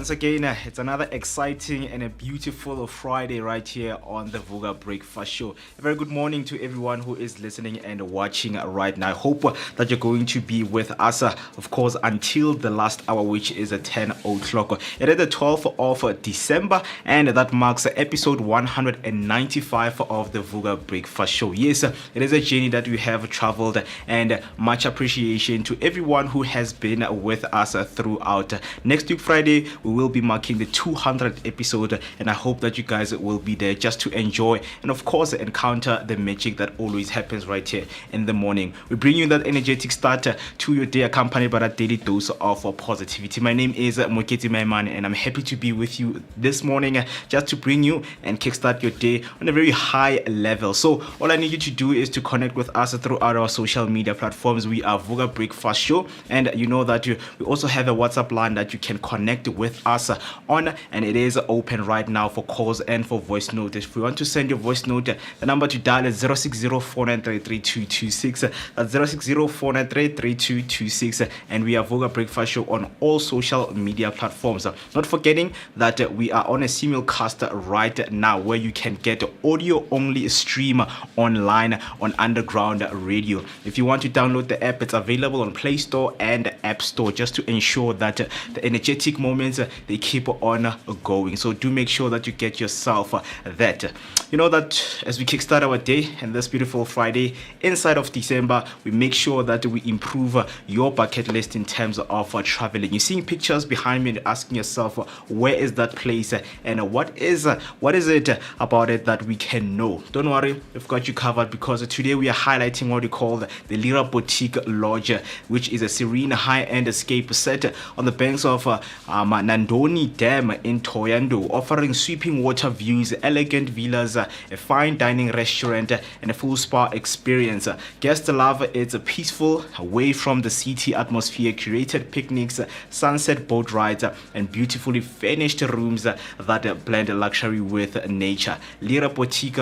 Once again, it's another exciting and a beautiful Friday right here on the Vooka Breakfast Show. A very good morning to everyone who is listening and watching right now. I hope that you're going to be with us, of course, until the last hour, which is at 10 o'clock. It is the 12th of December, and that marks episode 195 of the Vooka Breakfast Show. Yes, it is a journey that we have traveled, and much appreciation to everyone who has been with us throughout. Next week, Friday, we will be marking the 200th episode, and I hope that you guys will be there just to enjoy and of course encounter the magic that always happens right here in the morning. We bring you that energetic start to your day, accompanied by a daily dose of positivity. My name is Moeketsi Maimane, and I'm happy to be with you this morning just to bring you and kickstart your day on a very high level. So all I need you to do is to connect with us throughout our social media platforms. We are Vooka Breakfast Show, and you know that we also have a WhatsApp line that you can connect with us on, and it is open right now for calls and for voice note. If you want to send your voice note, the number to dial is 060-493-3226. That's 060-493-3226, and we are Vooka Breakfast Show on all social media platforms. Not forgetting that we are on a SIMULCAST right now, where you can get audio only stream online on Underground Radio. If you want to download the app, it's available on Play Store and App Store, just to ensure that the energetic moments they keep on going. So do make sure that you get yourself that. You know that as we kickstart our day and this beautiful Friday inside of December, we make sure that we improve your bucket list in terms of traveling. You're seeing pictures behind me and asking yourself, where is that place and what is it about it that we can know? Don't worry, we've got you covered, because today we are highlighting what we call the Lira Boutique Lodge, which is a serene high-end escape set on the banks of Nandoni Dam in Thohoyandou, offering sweeping water views, elegant villas, a fine dining restaurant, and a full spa experience. Guests love its peaceful, away from the city atmosphere, curated picnics, sunset boat rides, and beautifully furnished rooms that blend luxury with nature. Lira Boutique,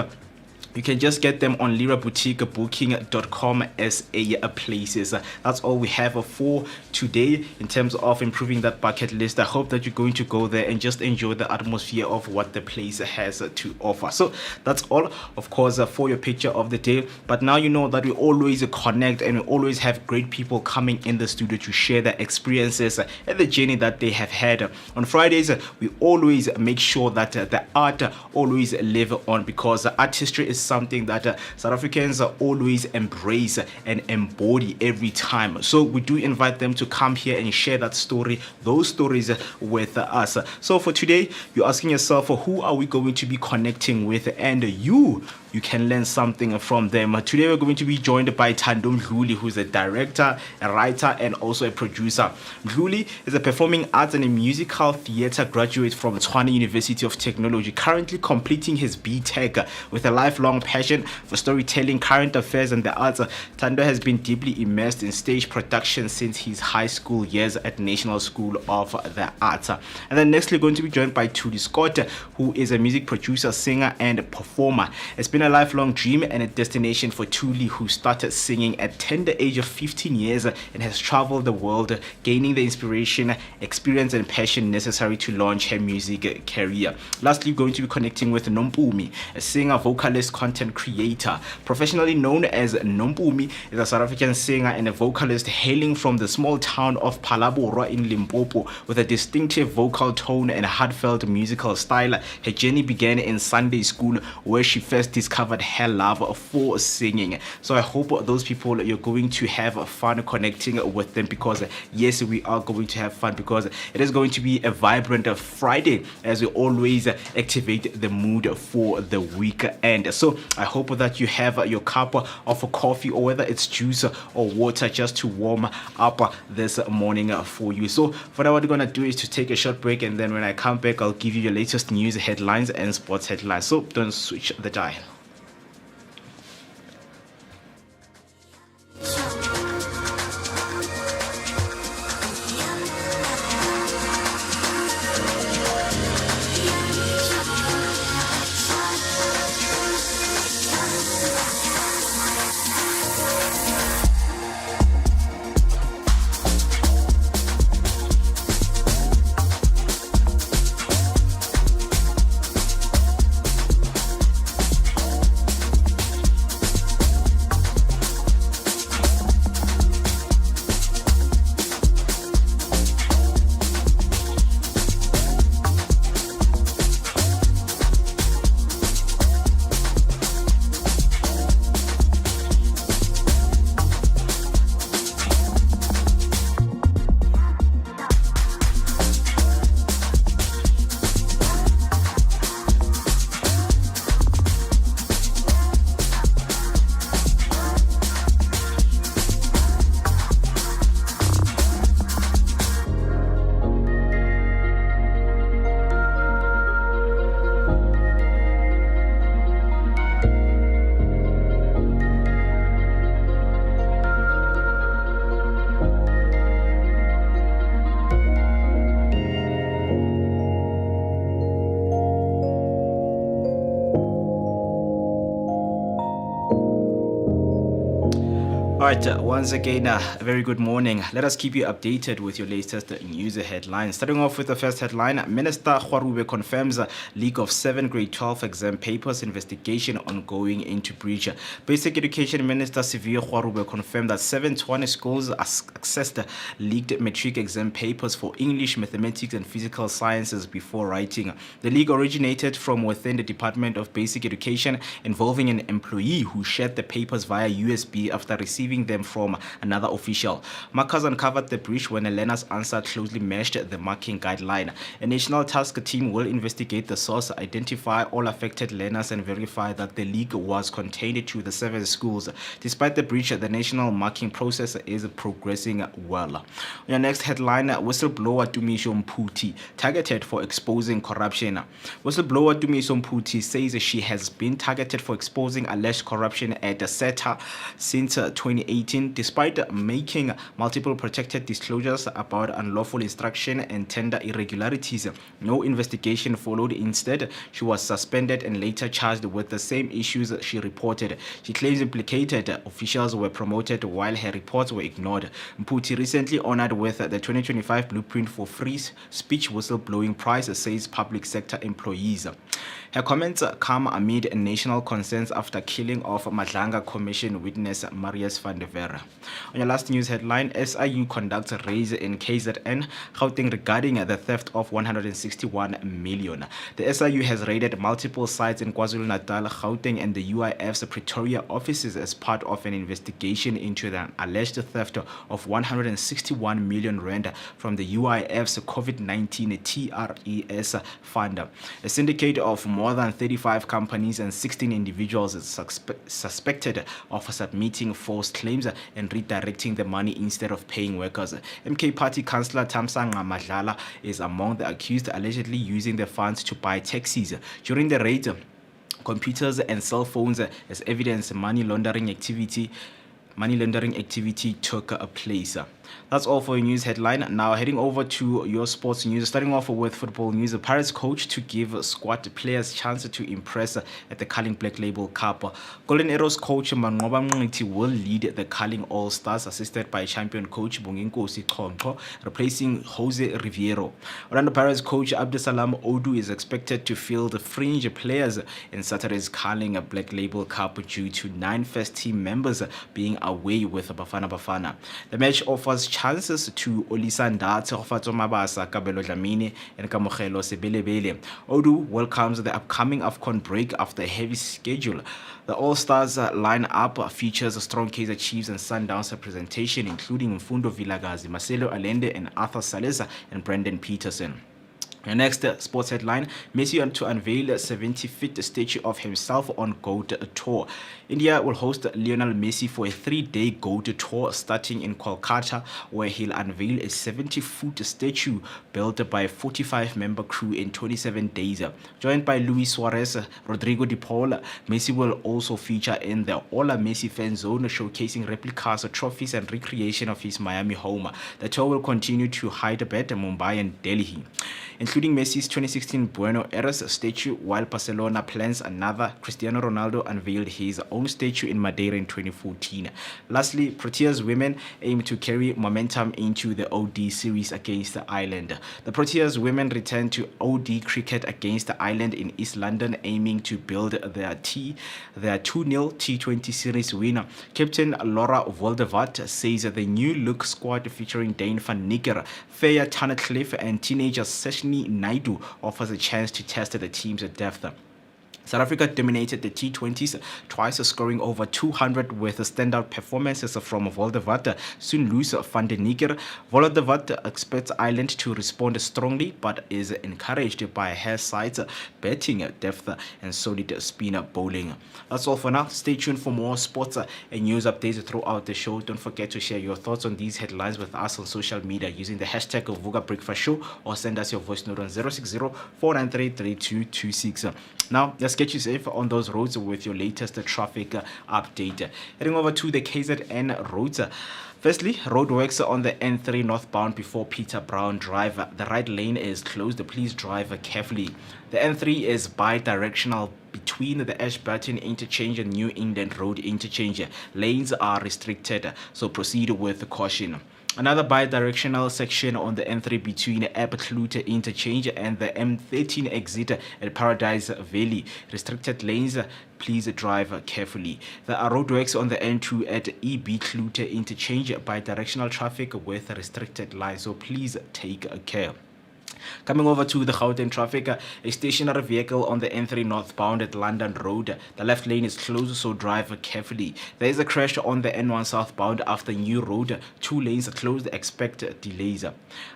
you can just get them on liraboutiquebooking.com SA places. That's all we have for today in terms of improving that bucket list. I hope that you're going to go there and just enjoy the atmosphere of what the place has to offer. So that's all, of course, for your picture of the day. But now you know that we always connect and we always have great people coming in the studio to share their experiences and the journey that they have had. On Fridays, we always make sure that the art always live on, because artistry is something that South Africans always embrace and embody every time. So we do invite them to come here and share those stories with us. So for today, you're asking yourself, who are we going to be connecting with? And you can learn something from them. Today we're going to be joined by Thando, who's a director, a writer, and also a producer. Thuli is a performing arts and a musical theater graduate from Tshwane University of Technology, currently completing his B.Tech with a lifelong passion for storytelling, current affairs, and the arts. Thando has been deeply immersed in stage production since his high school years at National School of the Arts. And then next we're going to be joined by Thuli Scott, who is a music producer, singer, and performer. It's been a lifelong dream and a destination for Thuli, who started singing at tender age of 15 years and has traveled the world, gaining the inspiration, experience, and passion necessary to launch her music career. Lastly, we're going to be connecting with Nompumiie, a singer, vocalist, content creator. Professionally known as Nompumiie, is a South African singer and a vocalist hailing from the small town of Phalaborwa in Limpopo, with a distinctive vocal tone and heartfelt musical style. Her journey began in Sunday school, where she first discovered her love for singing. So I hope those people, you're going to have fun connecting with them, because yes, we are going to have fun, because it is going to be a vibrant Friday as we always activate the mood for the weekend. So I hope that you have your cup of coffee, or whether it's juice or water, just to warm up this morning for you. So for now, what we're gonna do is to take a short break, and then when I come back, I'll give you your latest news headlines and sports headlines. So don't switch the dial. Alright, once again, a very good morning. Let us keep you updated with your latest news headlines. Starting off with the first headline, Minister Khwarube confirms a leak of 7 grade 12 exam papers, investigation ongoing into breach. Basic Education Minister Siviwe Khwarube confirmed that 7 Tshwane schools accessed leaked matric exam papers for English, mathematics and physical sciences before writing. The leak originated from within the Department of Basic Education, involving an employee who shared the papers via USB after receiving them from another official. Markers uncovered the breach when a learner's answer closely matched the marking guideline. A national task team will investigate the source, identify all affected learners and verify that the leak was contained to the 7 schools. Despite the breach, the national marking process is progressing well. On your next headline, whistleblower Tumiso Mputi targeted for exposing corruption. Whistleblower Tumiso Mputi says she has been targeted for exposing alleged corruption at SETA since 2018, despite making multiple protected disclosures about unlawful instruction and tender irregularities. No investigation followed. Instead, she was suspended and later charged with the same issues she reported. She claims implicated officials were promoted while her reports were ignored. Mputi recently honored with the 2025 Blueprint for Free Speech Whistleblowing Prize, says public sector employees. Her comments come amid national concerns after killing of Madlanga Commission witness Marius van der Vera. On your last news headline, SIU conducts a raid in KZN, Gauteng, regarding the theft of 161 million. The SIU has raided multiple sites in KwaZulu-Natal, Gauteng and the UIF's Pretoria offices as part of an investigation into the alleged theft of 161 million rand from the UIF's COVID-19 TRES fund. A syndicate of more than 35 companies and 16 individuals is suspected of submitting false claims and redirecting the money instead of paying workers. MK Party Councillor Thamsanqa Madlala is among the accused, allegedly using the funds to buy taxis. During the raid, computers and cell phones as evidence money laundering activity took place. That's all for your news headline. Now heading over to your sports news. Starting off with football news. The Pirates coach to give squad players chance to impress at the Culling Black Label Cup. Golden Arrows coach Manqoba Mngqithi will lead the Culling All-Stars, assisted by champion coach Bonginkosi Xonxo, replacing Jose Riviero. Orlando Pirates coach Abdesalam Odu is expected to field fringe players in Saturday's Culling Black Label Cup due to 9 first-team members being away with Bafana Bafana. The match offers chances to Olisa Ndatse, Kgofatso Mabasa, Kabelo Dlamini and Kamokhelo Sebelebele. Odu welcomes the upcoming AFCON break after a heavy schedule. The All-Stars line-up features a strong Kaizer Chiefs and Sundowns representation, including Mfundo Vilakazi, Marcelo Allende and Arthur Salesa and Brendan Peterson. The next sports headline, Messi to unveil a 70-foot statue of himself on GOAT Tour. India will host Lionel Messi for a 3-day GOAT Tour starting in Kolkata, where he'll unveil a 70-foot statue built by a 45-member crew in 27 days. Joined by Luis Suarez, Rodrigo de Paul, Messi will also feature in the Ola Messi fan zone, showcasing replicas, trophies and recreation of his Miami home. The tour will continue to Hyderabad, Mumbai and Delhi, including Messi's 2016 Buenos Aires statue, while Barcelona plans another. Cristiano Ronaldo unveiled his own statue in Madeira in 2014. Lastly, Proteas women aim to carry momentum into the OD series against Ireland. The Proteas women return to OD cricket against Ireland in East London, aiming to build their 2-0 T20 series winner. Captain Laura Voldemort says the new look squad featuring Dane van Niekerk, Faye Tunnicliffe and teenager Seshni Naidu offers a chance to test the team's depth. South Africa dominated the T20s, twice scoring over 200 with standout performances from Voldemort, Soon-Loose, van der Niekerk. Voldemort expects Ireland to respond strongly, but is encouraged by her side's batting depth and solid spinner bowling. That's all for now. Stay tuned for more sports and news updates throughout the show. Don't forget to share your thoughts on these headlines with us on social media using the hashtag of Vooka Breakfast Show, or send us your voice note on 060-493-3226. Now, let's just get you safe on those roads with your latest traffic update. Heading over to the KZN roads. Firstly, roadworks on the N3 northbound before Peter Brown Drive. The right lane is closed. Please drive carefully. The N3 is bi-directional between the Ashburton interchange and New England Road interchange. Lanes are restricted, so proceed with caution. Another bi-directional section on the N3 between Aberclute interchange and the M13 exit at Paradise Valley. Restricted lanes, please drive carefully. There are roadworks on the N2 at EB Klute interchange, bi-directional traffic with restricted lines, so please take care. Coming over to the Gauteng traffic, a stationary vehicle on the N3 northbound at London Road. The left lane is closed, so drive carefully. There is a crash on the N1 southbound after New Road. 2 lanes are closed, expect delays.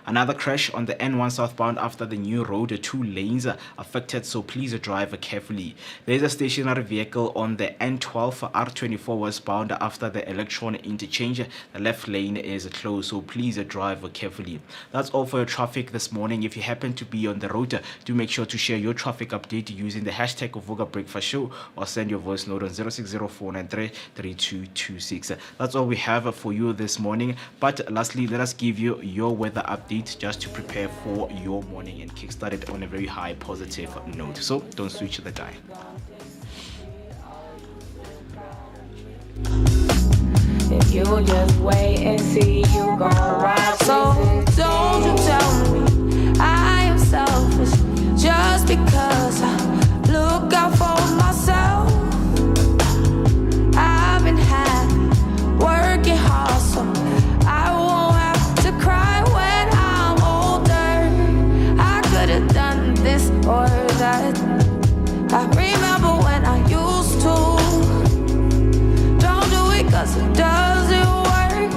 Another crash on the N1 southbound after the New Road. 2 lanes are affected, so please drive carefully. There is a stationary vehicle on the N12 R24 westbound after the Electron interchange. The left lane is closed, so please drive carefully. That's all for your traffic this morning. If you happen to be on the road, do make sure to share your traffic update using the hashtag of Vooka Breakfast Show, or send your voice note on 0604933226. That's all we have for you this morning. But lastly, let us give you your weather update just to prepare for your morning and kickstart it on a very high positive note. So don't switch the dial. If you just wait and see, you gon' ride. So don't you tell me I am selfish just because I look out for myself. I've been happy, working hard, so I won't have to cry when I'm older. I could have done this or that. I remember when I used to. Don't do it 'cause it doesn't work.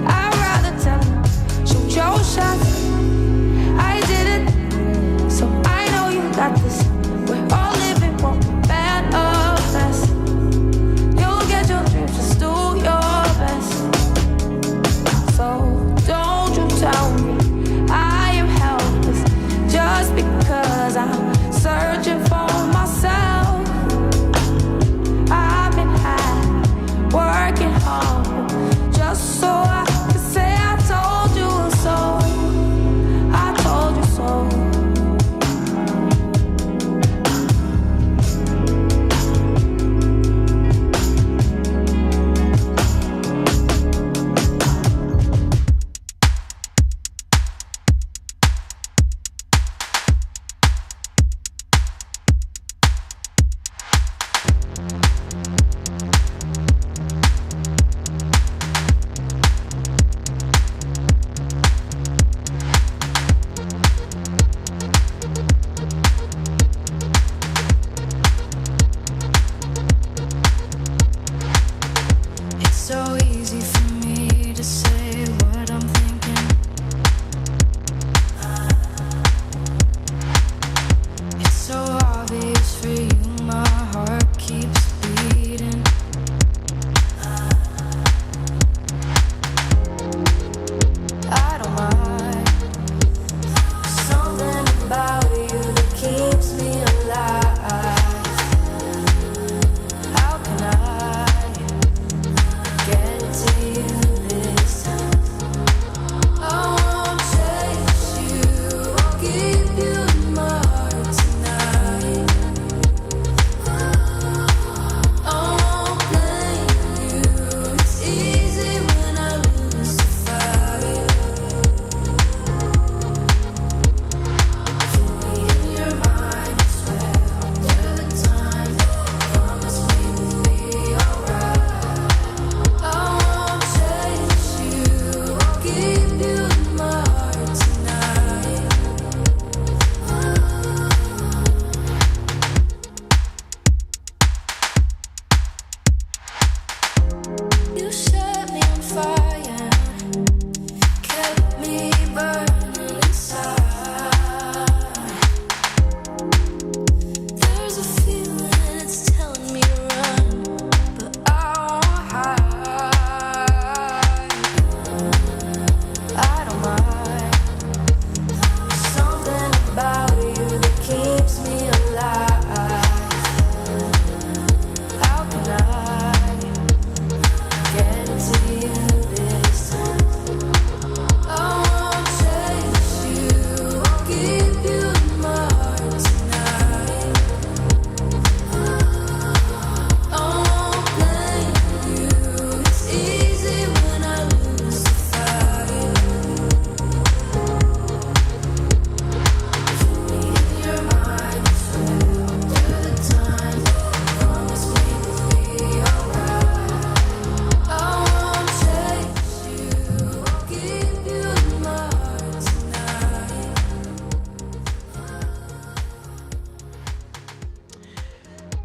I'd rather tell you, shoot your shots. I did it, so I know you got this. We're all living, won't be manifest. You'll get your dreams, just do your best. So don't you tell me I am helpless just because I'm searching for myself. I've been high, working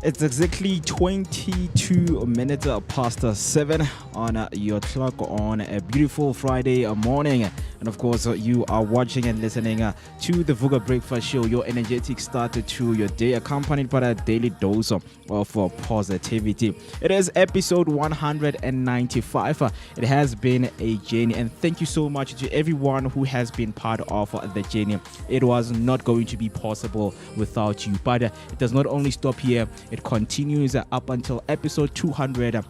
It's exactly 22 minutes past 7 on your clock on a beautiful Friday morning. And of course, you are watching and listening to the Vooka Breakfast Show, your energetic start to your day, accompanied by a daily dose of positivity. It is episode 195. It has been a journey, and thank you so much to everyone who has been part of the journey. It was not going to be possible without you, but it does not only stop here. It continues up until episode 200.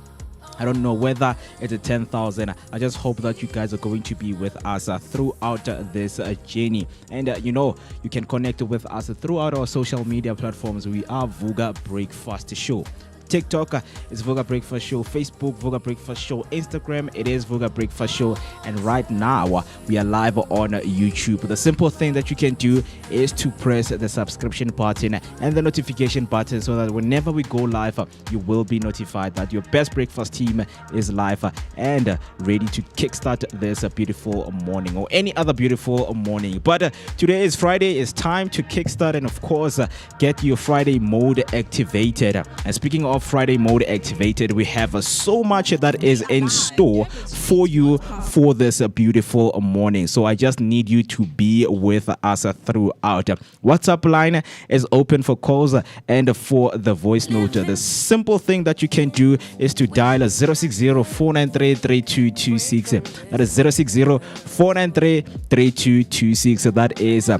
I don't know whether it's a 10,000. I just hope that you guys are going to be with us throughout this journey. And you can connect with us throughout our social media platforms. We are Vooka Breakfast Show. TikTok is Vooka Breakfast Show, Facebook Vooka Breakfast Show, Instagram it is Vooka Breakfast Show, and right now we are live on YouTube. The simple thing that you can do is to press the subscription button and the notification button so that whenever we go live, you will be notified that your best breakfast team is live and ready to kickstart this beautiful morning or any other beautiful morning. But today is Friday. It's time to kickstart and of course get your Friday mode activated. And speaking of Friday mode activated, we have so much that is in store for you for this beautiful morning. So I just need you to be with us throughout. WhatsApp line is open for calls and for the voice note. The simple thing that you can do is to dial 060-493-3226. That is 060-493-3226. That is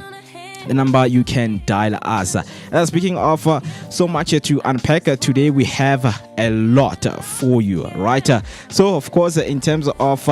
the number you can dial us. Speaking of so much to unpack, today we have a lot for you, right? So of course, in terms of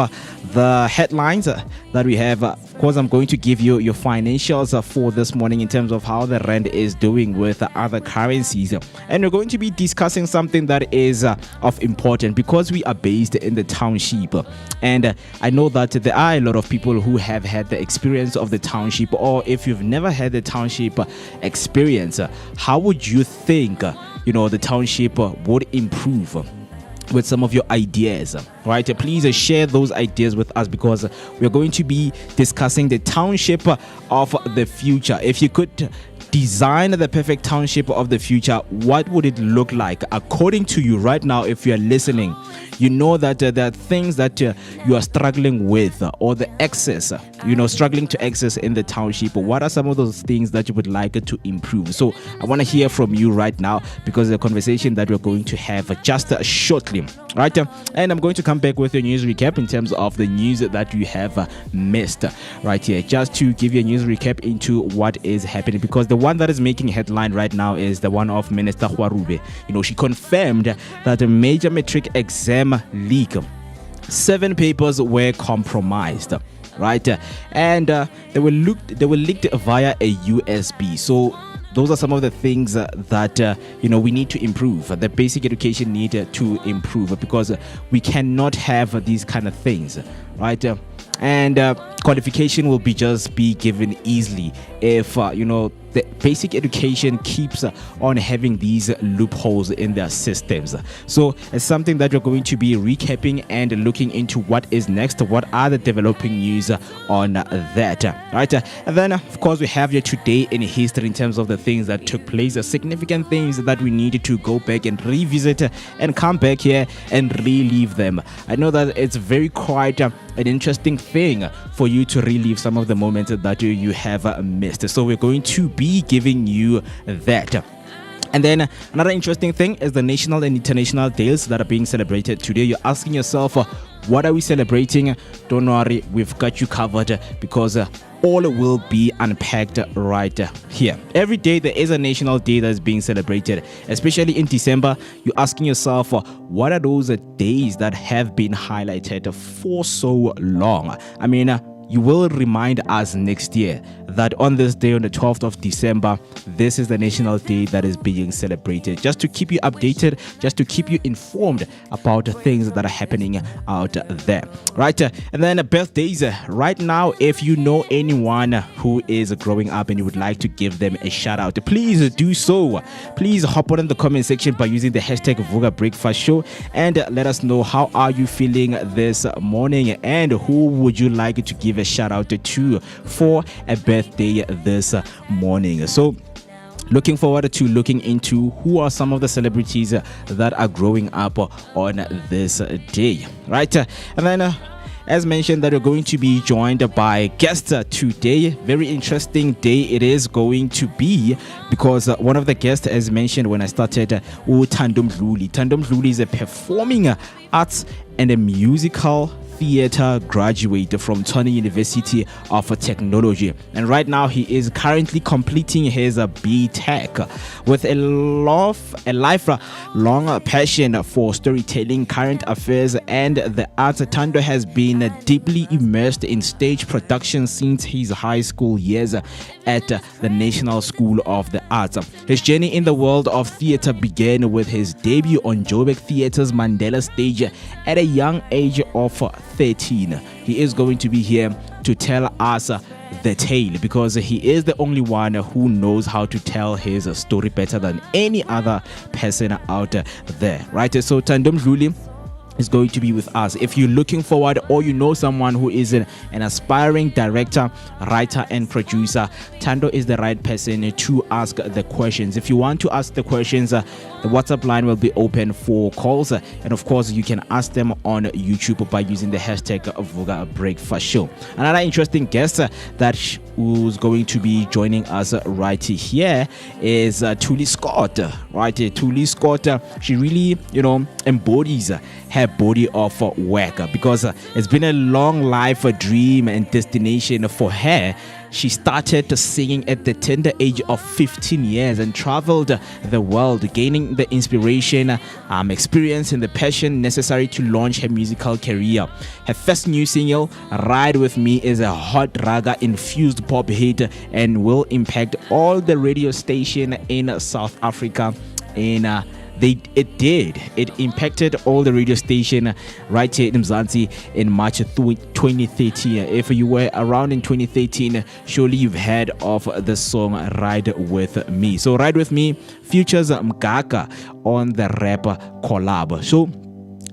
the headlines that we have, of course, I'm going to give you your financials for this morning in terms of how the rand is doing with other currencies, and we're going to be discussing something that is of importance because we are based in the township, and I know that there are a lot of people who have had the experience of the township, or if you've never had the township experience, how would you think the township would improve with some of your ideas, right? Please share those ideas with us because we're going to be discussing the township of the future. If you could design the perfect township of the future, what would it look like according to you right now? If you're listening, you know that there are things that you are struggling with, or the excess, struggling to access in the township. What are some of those things that you would like to improve? So I want to hear from you right now because the conversation that we're going to have just shortly, right? And I'm going to come back with a news recap in terms of the news that you have missed right here, just to give you a news recap into what is happening, because the one that is making headline right now is the one of Minister Warube. She confirmed that a major matric exam leak, 7 papers were compromised, right? And they were leaked via a USB. So those are some of the things that we need to improve. The basic education need to improve because we cannot have these kind of things, right? And qualification will just be given easily if the basic education keeps on having these loopholes in their systems. So it's something that we're going to be recapping and looking into what is next, what are the developing news on that, right? And then of course we have your today in history in terms of the things that took place, the significant things that we needed to go back and revisit and come back here and relive them. I know that it's very quite an interesting thing for you to relive some of the moments that you have missed. So we're going to be giving you that. And then another interesting thing is the national and international days that are being celebrated today. You're asking yourself, what are we celebrating? Don't worry, we've got you covered because all will be unpacked right here. Every day there is a national day that is being celebrated, especially in December. You're asking yourself, what are those days that have been highlighted for so long? I mean, you will remind us next year that on this day, on the 12th of December, this is the national day that is being celebrated, just to keep you updated, just to keep you informed about the things that are happening out there, right? And then birthdays right now, if you know anyone who is growing up and you would like to give them a shout out, please do so. Please hop on in the comment section by using the hashtag Vooka Breakfast Show and let us know how are you feeling this morning and who would you like to give a shout out to for a birthday this morning. So looking forward to looking into who are some of the celebrities that are growing up on this day, right? And then as mentioned, that we're going to be joined by guests today. Very interesting day it is going to be, because one of the guests, as mentioned when I started, Thando. Thando is a performing arts and a musical theater graduate from Tshwane University of Technology, and right now he is currently completing his B.Tech with a lifelong passion for storytelling, current affairs, and the arts. Thando has been deeply immersed in stage production since his high school years at the National School of the Arts. His journey in the world of theater began with his debut on Joburg Theatre's Mandela stage at a young age of 13. He is going to be here to tell us the tale, because he is the only one who knows how to tell his story better than any other person out there, right? So Thando is going to be with us. If you're looking forward, or you know someone who is an aspiring director, writer, and producer, Thando is the right person to ask the questions. If you want to ask the questions, the WhatsApp line will be open for calls, and of course you can ask them on YouTube by using the hashtag Vooka Breakfast Show. Another interesting guest that who's going to be joining us right here is Thuli Scott, right? Thuli Scott, she really, embodies her body of work, because it's been a long life, a dream and destination for her. She started singing at the tender age of 15 years and traveled the world, gaining the inspiration, experience, and the passion necessary to launch her musical career. Her first new single, Ride With Me, is a hot raga-infused pop hit and will impact all the radio station in South Africa. It impacted all the radio station right here in Mzansi in March 2013. If you were around in 2013, surely you've heard of the song Ride With Me. So Ride With Me features Mgaka on the rap collab. So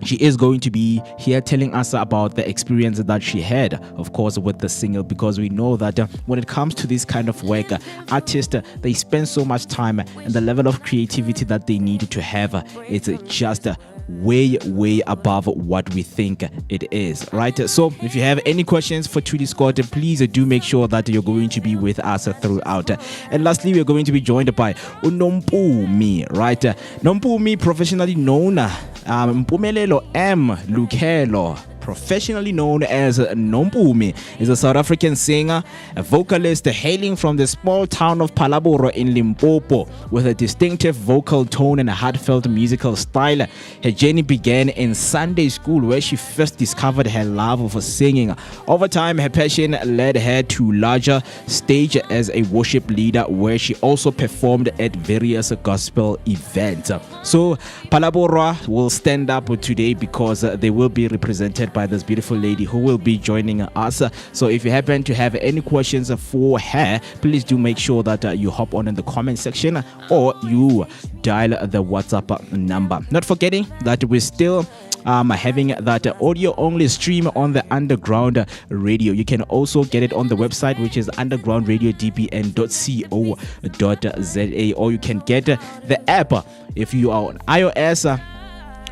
she is going to be here telling us about the experience that she had, of course, with the single, because we know that when it comes to this kind of work, artists, they spend so much time, and the level of creativity that they need to have is just way above what we think it is, right? So if you have any questions for Thuli Scott, please do make sure that you're going to be with us throughout. And lastly, we're going to be joined by Nompumiie, right? Nompumiie, professionally known Mpumelelo M. Lukelo, professionally known as Nompumiie, is a South African singer, a vocalist hailing from the small town of Phalaborwa in Limpopo, with a distinctive vocal tone and a heartfelt musical style. Her journey began in Sunday school, where she first discovered her love for singing. Over time, her passion led her to larger stage as a worship leader, where she also performed at various gospel events. So Phalaborwa will stand up today, because they will be represented by this beautiful lady who will be joining us. So if you happen to have any questions for her, please do make sure that you hop on in the comment section, or you dial the WhatsApp number. Not forgetting that we're still having that audio only stream on the Underground Radio. You can also get it on the website, which is undergroundradiodbn.co.za, or you can get the app if you are on iOS.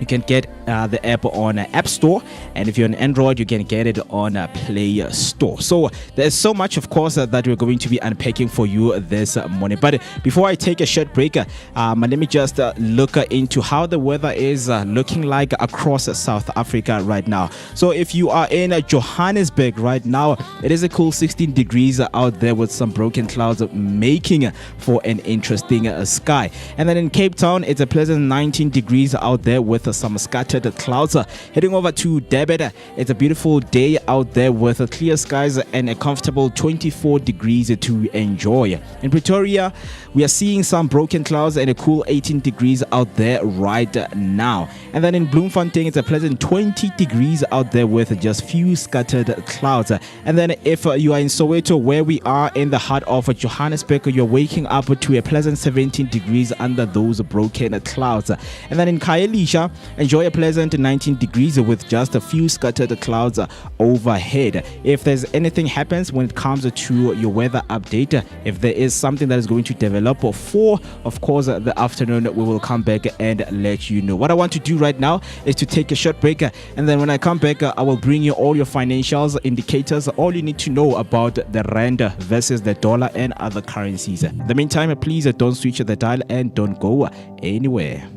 You can get the app on App Store, and if you're on Android, you can get it on Play Store. So there's so much, of course, that we're going to be unpacking for you this morning. But before I take a short break, let me just look into how the weather is looking like across South Africa right now. So if you are in Johannesburg right now, it is a cool 16 degrees out there, with some broken clouds making for an interesting sky. And then in Cape Town, it's a pleasant 19 degrees out there with some scattered clouds. Heading over to Durban, it's a beautiful day out there with clear skies and a comfortable 24 degrees to enjoy. In Pretoria, we are seeing some broken clouds and a cool 18 degrees out there right now. And then in Bloemfontein, it's a pleasant 20 degrees out there with just few scattered clouds. And then if you are in Soweto, where we are in the heart of Johannesburg, you're waking up to a pleasant 17 degrees under those broken clouds. And then in Khayelitsha, enjoy a pleasant 19 degrees with just a few scattered clouds overhead. If there's anything happens when it comes to your weather update, if there is something that is going to develop for, of course, the afternoon, we will come back and let you know. What I want to do right now is to take a short break, and then when I come back, I will bring you all your financials, indicators, all you need to know about the rand versus the dollar and other currencies. In the meantime, please don't switch the dial and don't go anywhere.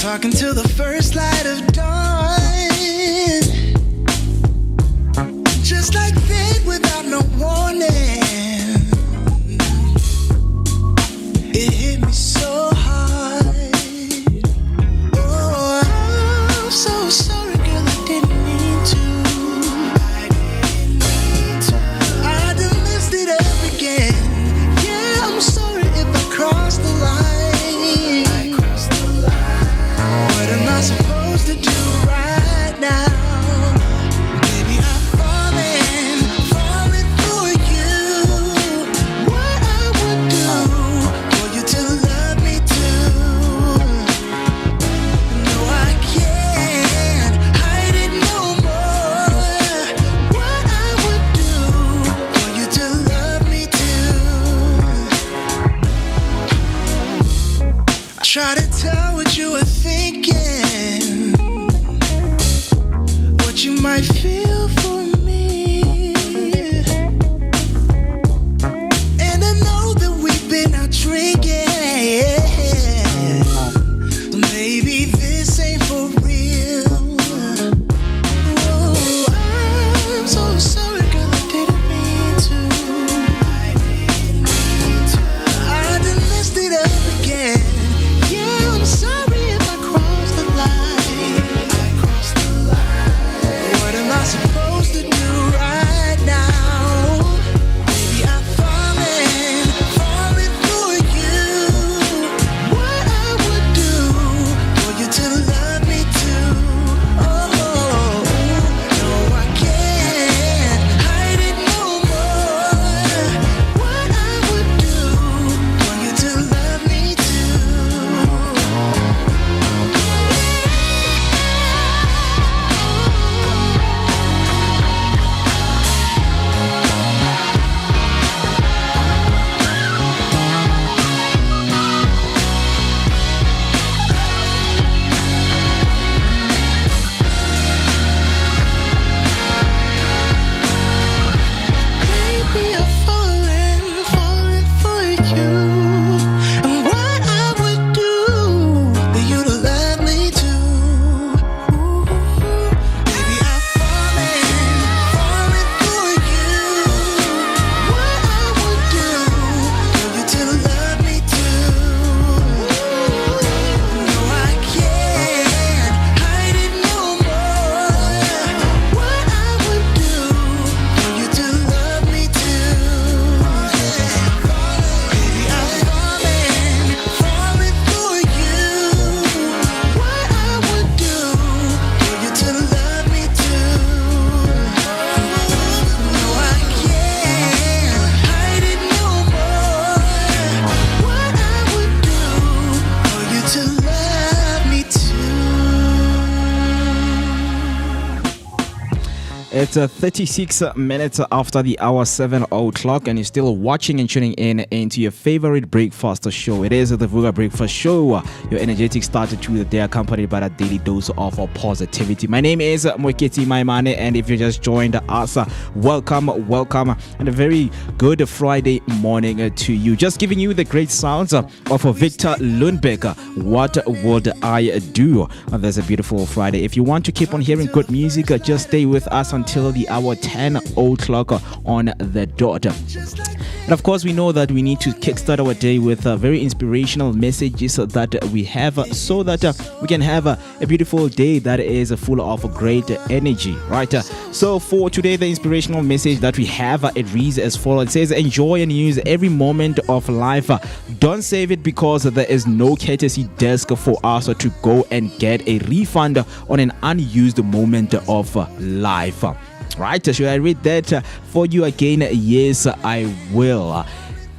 Talking till the first light of dawn. Just like that, without no warning, it hit me so hard. Oh, I'm so sorry, girl, I didn't mean to. I done messed it up again. Yeah, I'm sorry if I crossed the line. What am I supposed to do right now? Baby, I'm falling for you. What I would do for you to love me too. No, I can't hide it no more. What I would do for you to love me too. I try to tell what you were thinking, what you might feel for me, and I know that we've been out drinking. Maybe this ain't for real. Oh, I'm so sorry, girl, I didn't mean to. I done messed it up again. Yeah, I'm sorry if I crossed the line. What am I supposed to do right now? Baby, I'm falling for you. What I would do for you to love me too. Oh, no, I can't hide it no more. What I would do for you to love me too. Baby, I'm falling for you. And what I would do for you to love me too. Baby, I'm falling for you. What I would do for you to love me too. No, I can't hide it no more. What I would do for you to love me too. Baby, I'm falling for you. What I would do for you to love me too. No, I can't hide it no more. What I would do for you to love me too. It's 36 minutes after the hour 7 o'clock, and you're still watching and tuning in into your favorite breakfast show. It is the Vooka Breakfast Show, your energetic start to the day, accompanied by a daily dose of positivity. My name is Moeketsi Maimane, and if you just joined us, welcome, and a very good Friday morning to you. Just giving you the great sounds of Victor Lundbeck. What would I do? There's a beautiful Friday. If you want to keep on hearing good music, just stay with us until the hour 10 o'clock on the dot. And of course, we know that we need to kickstart our day with very inspirational messages that we have so that we can have a beautiful day that is full of great energy, right? So for today, the inspirational message that we have, it reads as follows. It says, enjoy and use every moment of life. Don't save it because there is no courtesy desk for us to go and get a refund on an unused moment of life. Right, should I read that for you again? Yes, I will.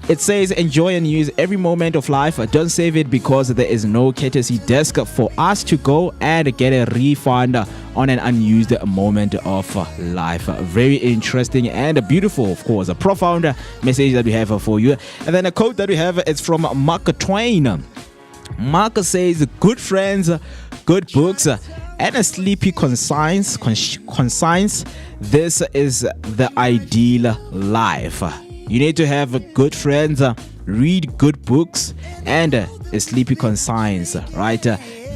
It says, enjoy and use every moment of life. Don't save it because there is no courtesy desk for us to go and get a refund on an unused moment of life. Very interesting and beautiful, of course. A profound message that we have for you. And then a quote that we have is from Mark Twain. Mark says, good friends, good books, and a sleepy conscience. This is the ideal life. You need to have good friends, read good books, and a sleepy conscience, right?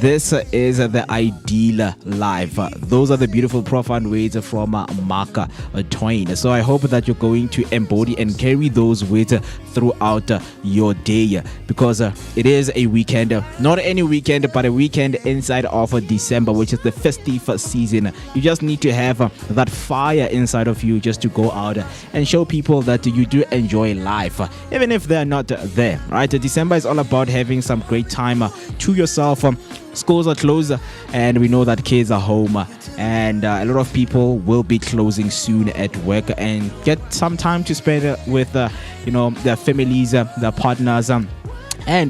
This is the ideal life. Those are the beautiful, profound words from Mark Twain. So I hope that you're going to embody and carry those words throughout your day, because it is a weekend, not any weekend, but a weekend inside of December, which is the festive season. You just need to have that fire inside of you just to go out and show people that you do enjoy life, even if they're not there, right? December is all about having some great time to yourself. Schools are closed and we know that kids are home, and a lot of people will be closing soon at work and get some time to spend with their families, their partners, and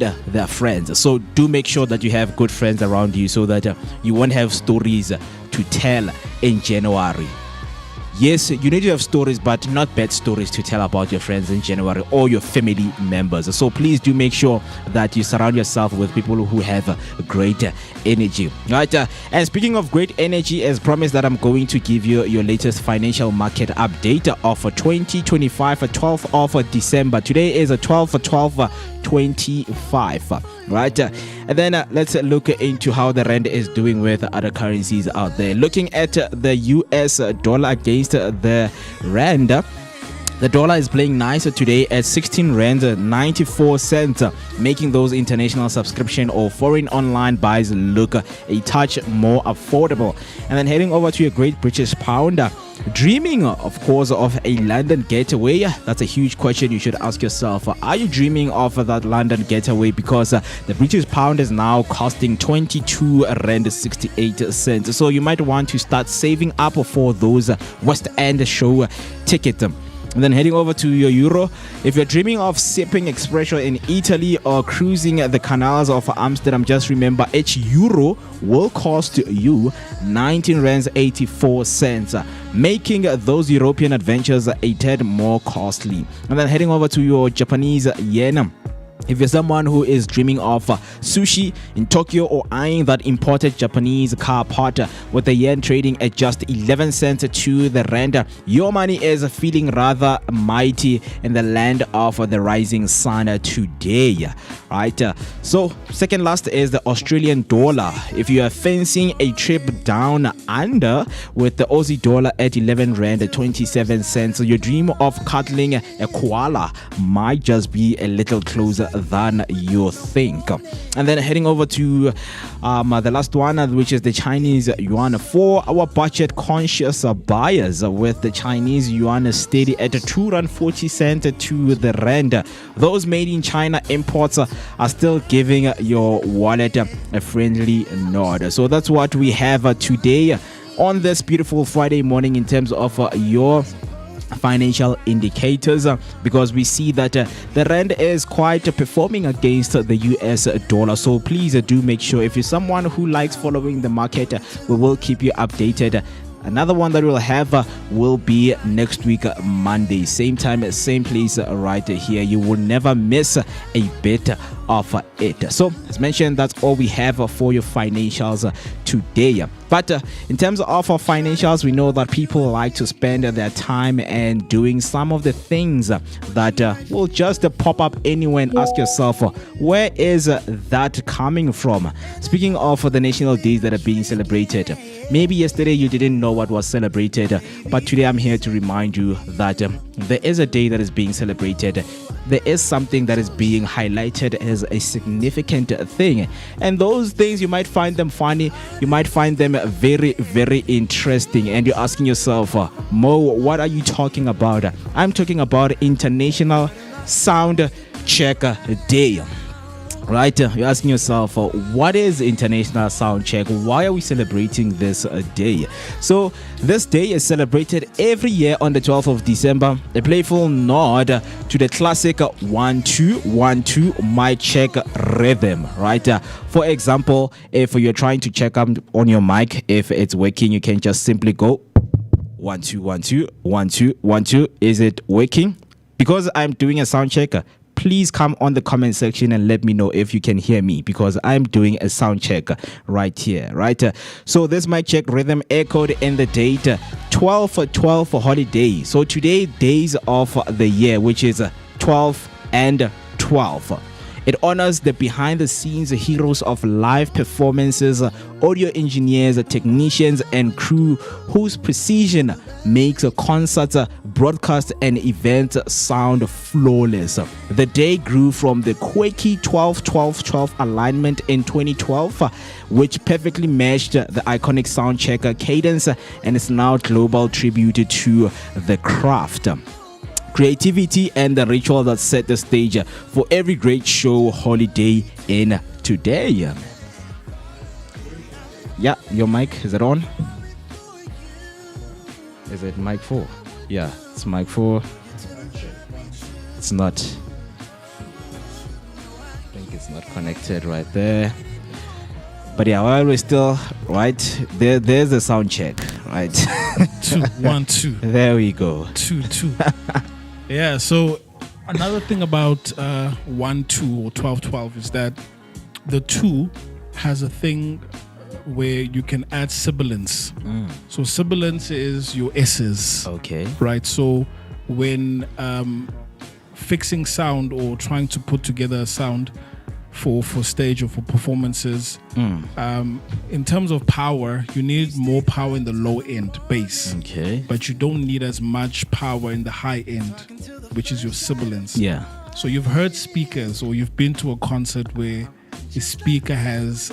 their friends. So do make sure that you have good friends around you so that you won't have stories to tell in January. Yes, you need to have stories, but not bad stories to tell about your friends in January or your family members. So please do make sure that you surround yourself with people who have great energy. Right? And speaking of great energy, as promised, that I'm going to give you your latest financial market update of 2025, 12th of December. Today is 12/12/25. Right, and then let's look into how the rand is doing with other currencies out there. Looking at the US dollar against the rand, the dollar is playing nicer today at 16 rand 94 cents, making those international subscription or foreign online buys look a touch more affordable. And then heading over to your Great British Pound. Dreaming, of course, of a London getaway? That's a huge question you should ask yourself. Are you dreaming of that London getaway? Because the British Pound is now costing 22 rand 68 cents. So you might want to start saving up for those West End show tickets. And then heading over to your euro, if you're dreaming of sipping espresso in Italy or cruising the canals of Amsterdam, just remember each euro will cost you 19 rands 84 cents, making those European adventures a tad more costly. And then heading over to your Japanese yen. If you're someone who is dreaming of sushi in Tokyo or eyeing that imported Japanese car part with the yen trading at just 11 cents to the rand, your money is feeling rather mighty in the land of the rising sun today, right? So second last is the Australian dollar. If you are fancying a trip down under with the Aussie dollar at 11 rand 27 cents, your dream of cuddling a koala might just be a little closer than you think. And then heading over to the last one, which is the Chinese yuan. For our budget conscious buyers, with the Chinese yuan steady at 2 rand 40 cents to the rand, those made in China imports are still giving your wallet a friendly nod. So that's what we have today on this beautiful Friday morning in terms of your financial indicators, because we see that the rand is quite performing against the US dollar. So please do make sure, if you're someone who likes following the market, we will keep you updated. Another one that we'll have will be next week, Monday, same time, same place, right here. You will never miss a bit of it. So as mentioned, that's all we have for your financials today. But in terms of our financials, we know that people like to spend their time and doing some of the things that will just pop up anywhere, and ask yourself, where is that coming from? Speaking of the national days that are being celebrated, maybe yesterday you didn't know what was celebrated, but today I'm here to remind you that there is a day that is being celebrated. There is something that is being highlighted as a significant thing, and those things, you might find them funny, you might find them very, very interesting, and you're asking yourself, Mo, what are you talking about? I'm talking about International Sound Check Day. Right, you're asking yourself, what is International Sound Check? Why are we celebrating this day? So this day is celebrated every year on the 12th of December, a playful nod to the classic 1-2-1-2 mic check rhythm, right? For example, if you're trying to check up on your mic, if it's working, you can just simply go 1-2-1-2, 1-2-1-2. Is it working? Because I'm doing a sound check, please come on the comment section and let me know if you can hear me, because I'm doing a sound check right here, right? So this mic check rhythm echoed in the date 12/12 for holiday. So today, days of the year, which is 12 and 12. It honors the behind-the-scenes heroes of live performances, audio engineers, technicians, and crew whose precision makes concerts, broadcasts, and events sound flawless. The day grew from the quirky 12-12-12 alignment in 2012, which perfectly matched the iconic sound checker cadence, and is now global tribute to the craft, creativity, and the ritual that set the stage for every great show holiday in today. Yeah, your mic, is it on? Is it mic 4? Yeah, it's mic 4. It's not. I think it's not connected right there. But yeah, while we're still right there's the sound check, right? 2 1 2. There we go. 2 2. Yeah, so another thing about 1-2 or 12-12 is that the 2 has a thing where you can add sibilance. So sibilance is your S's. Okay. Right. So when fixing sound or trying to put together a sound for stage or for performances, in terms of power, you need more power in the low end bass. Okay. But you don't need as much power in the high end, which is your sibilance. Yeah. So you've heard speakers, or you've been to a concert where a speaker has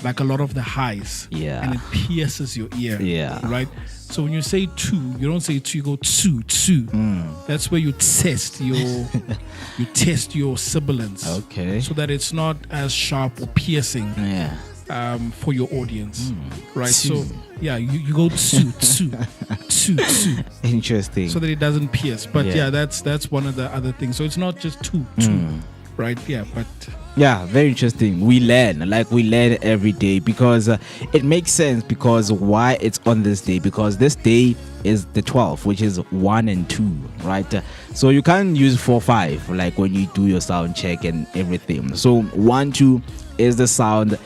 like a lot of the highs. Yeah. And it pierces your ear. Yeah. Right? So when you say 2, you don't say 2, you go 2, 2. That's where you test your sibilance. Okay. So that it's not as sharp or piercing. Yeah. For your audience, right? Two. So yeah, you go 2, 2, 2, 2, Interesting. so that it doesn't pierce. But yeah, that's one of the other things. So it's not just 2, 2, right? Yeah, but yeah, very interesting. We learn every day, because it makes sense, because why it's on this day, because this day is the 12th, which is 1 and 2, right? So you can't use 4, 5 like when you do your sound check and everything. So 1, 2 is the sound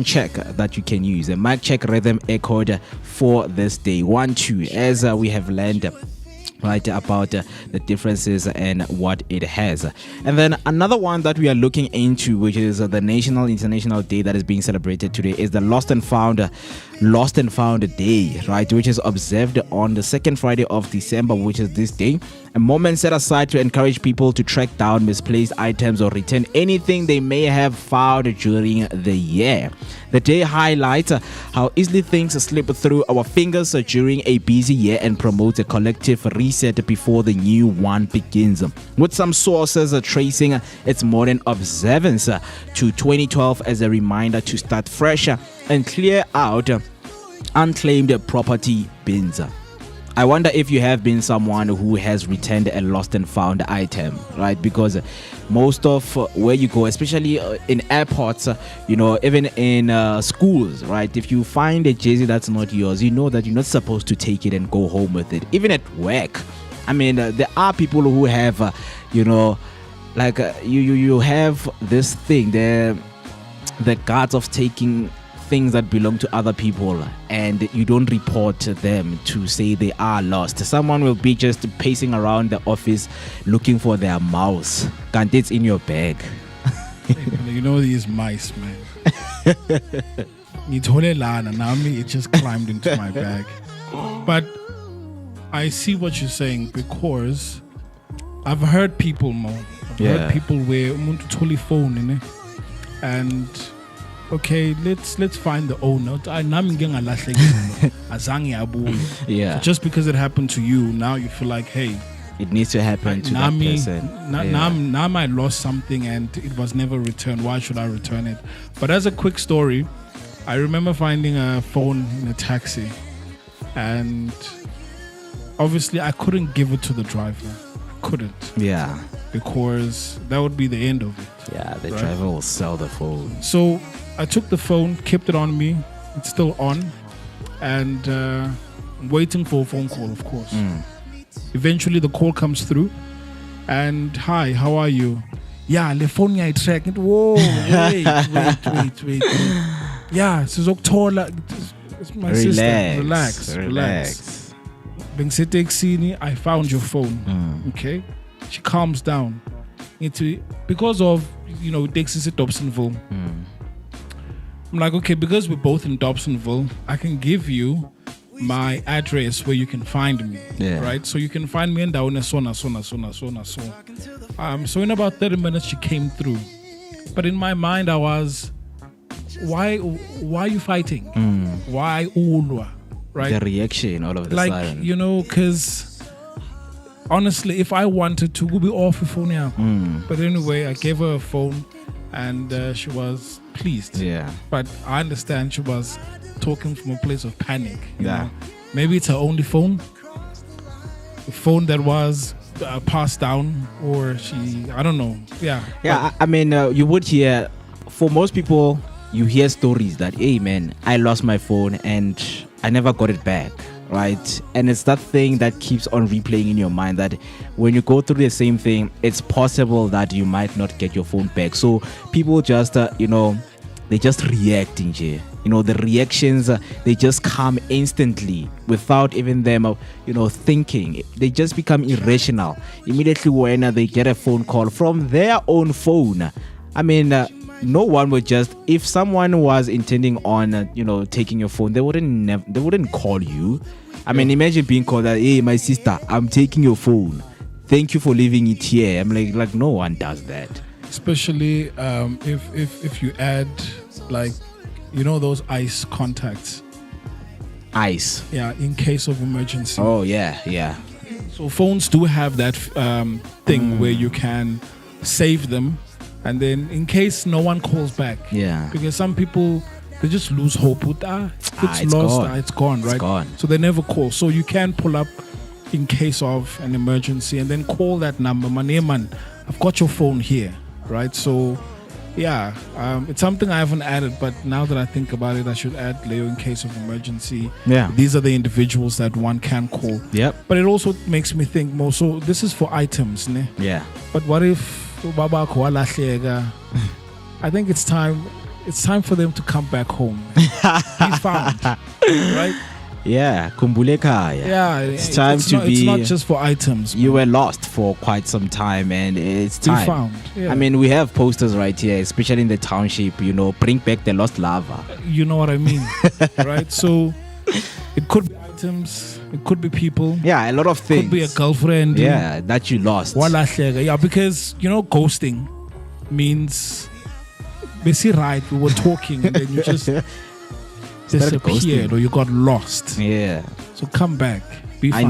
check that you can use. A mic check rhythm echoed for this day 1, 2, as we have learned right about the differences and what it has. And then another one that we are looking into, which is the international day that is being celebrated today, is the Lost and Found Day, right, which is observed on the second Friday of December, which is this day, a moment set aside to encourage people to track down misplaced items or return anything they may have found during the year. The day highlights how easily things slip through our fingers during a busy year and promotes a collective reset before the new one begins, with some sources tracing its modern observance to 2012 as a reminder to start fresh and clear out unclaimed property bins. I wonder if you have been someone who has returned a lost and found item, right? Because most of where you go, especially in airports, even in schools, right? If you find a jersey that's not yours, you know that you're not supposed to take it and go home with it. Even at work, I mean, there are people who have, you have this thing there. the guts of taking things that belong to other people and you don't report them to say they are lost. Someone will be just pacing around the office looking for their mouse. Can't it's in your bag. You know these mice, man. It just climbed into my bag. But I see what you're saying because I've heard people more. I've heard people where umuntu Thuli phone in it, and okay, let's find the owner. Yeah. So just because it happened to you, now you feel like, hey, it needs to happen to that person. Now I lost something and it was never returned. Why should I return it? But as a quick story, I remember finding a phone in a taxi, and obviously I couldn't give it to the driver. I couldn't. Yeah. Because that would be the end of it. Yeah, the driver will sell the phone. So I took the phone, kept it on me. It's still on, and waiting for a phone call, of course. Eventually the call comes through, and hi, how are you? Yeah, the phone I track it. Whoa, wait. Yeah, it's my sister. Relax. Being sitting, I found your phone. Okay, she calms down. Because of Dexys at Dobsonville. I'm like, okay, because we're both in Dobsonville, I can give you my address where you can find me. Yeah. Right? So you can find me in Dauna so. So in about 30 minutes she came through. But in my mind I was, why are you fighting? Why ulwa? Right? The reaction all of the sudden. Because honestly, if I wanted to, we'll be off the phone now. But anyway, I gave her a phone and she was pleased. Yeah. But I understand she was talking from a place of panic. You Yeah. know? Maybe it's her only phone. A phone that was passed down, or I don't know. Yeah. Yeah, I mean, you would hear, for most people, you hear stories that, hey man, I lost my phone and I never got it back, right? And it's that thing that keeps on replaying in your mind that when you go through the same thing, it's possible that you might not get your phone back. So people just, they just react in here. The reactions, they just come instantly without even them, thinking. They just become irrational immediately when they get a phone call from their own phone. I mean, no one would just, if someone was intending on, taking your phone, they wouldn't call you. I mean, imagine being called that, hey, my sister, I'm taking your phone. Thank you for leaving it here. I'm like no one does that. Especially if you add those ICE contacts. ICE. Yeah, in case of emergency. Oh yeah. So phones do have that thing where you can save them, and then in case no one calls back. Yeah. Because some people, they just lose hope with it's lost, gone. it's gone, right? It's gone. So they never call. So you can pull up in case of an emergency and then call that number. Man, I've got your phone here, right? So yeah, it's something I haven't added, but now that I think about it, I should add Leo in case of emergency. Yeah. These are the individuals that one can call. Yep. But it also makes me think more. So this is for items, ne? Yeah. But what if Baba Koala? I think it's time for them to come back home. Be found. Right? Yeah, kumbuleka. Yeah, it's time to be. It's not just for items. You were lost for quite some time, and it's time. Be found. Yeah. I mean, we have posters right here, especially in the township. Bring back the lost lava. You know what I mean, right? So it could be items, it could be people. Yeah, a lot of things. Could be a girlfriend. Yeah, that you lost. Yeah, because ghosting means basically, right? We were talking, and then you just disappeared or you got lost. Yeah. So come back. Be found. I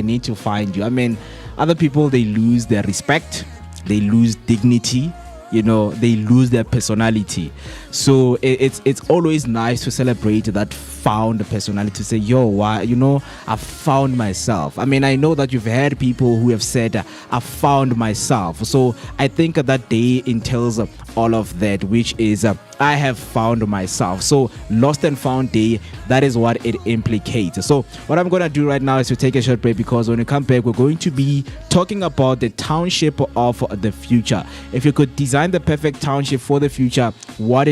need to find you. I mean, other people, they lose their respect, they lose dignity, they lose their personality. So it's always nice to celebrate that found personality to say, yo, why, I found myself. I mean, I know that you've heard people who have said, I found myself. So I think that day entails all of that, which is I have found myself. So lost and found day, that is what it implicates. So what I'm going to do right now is to take a short break, because when we come back, we're going to be talking about the township of the future. If you could design the perfect township for the future, what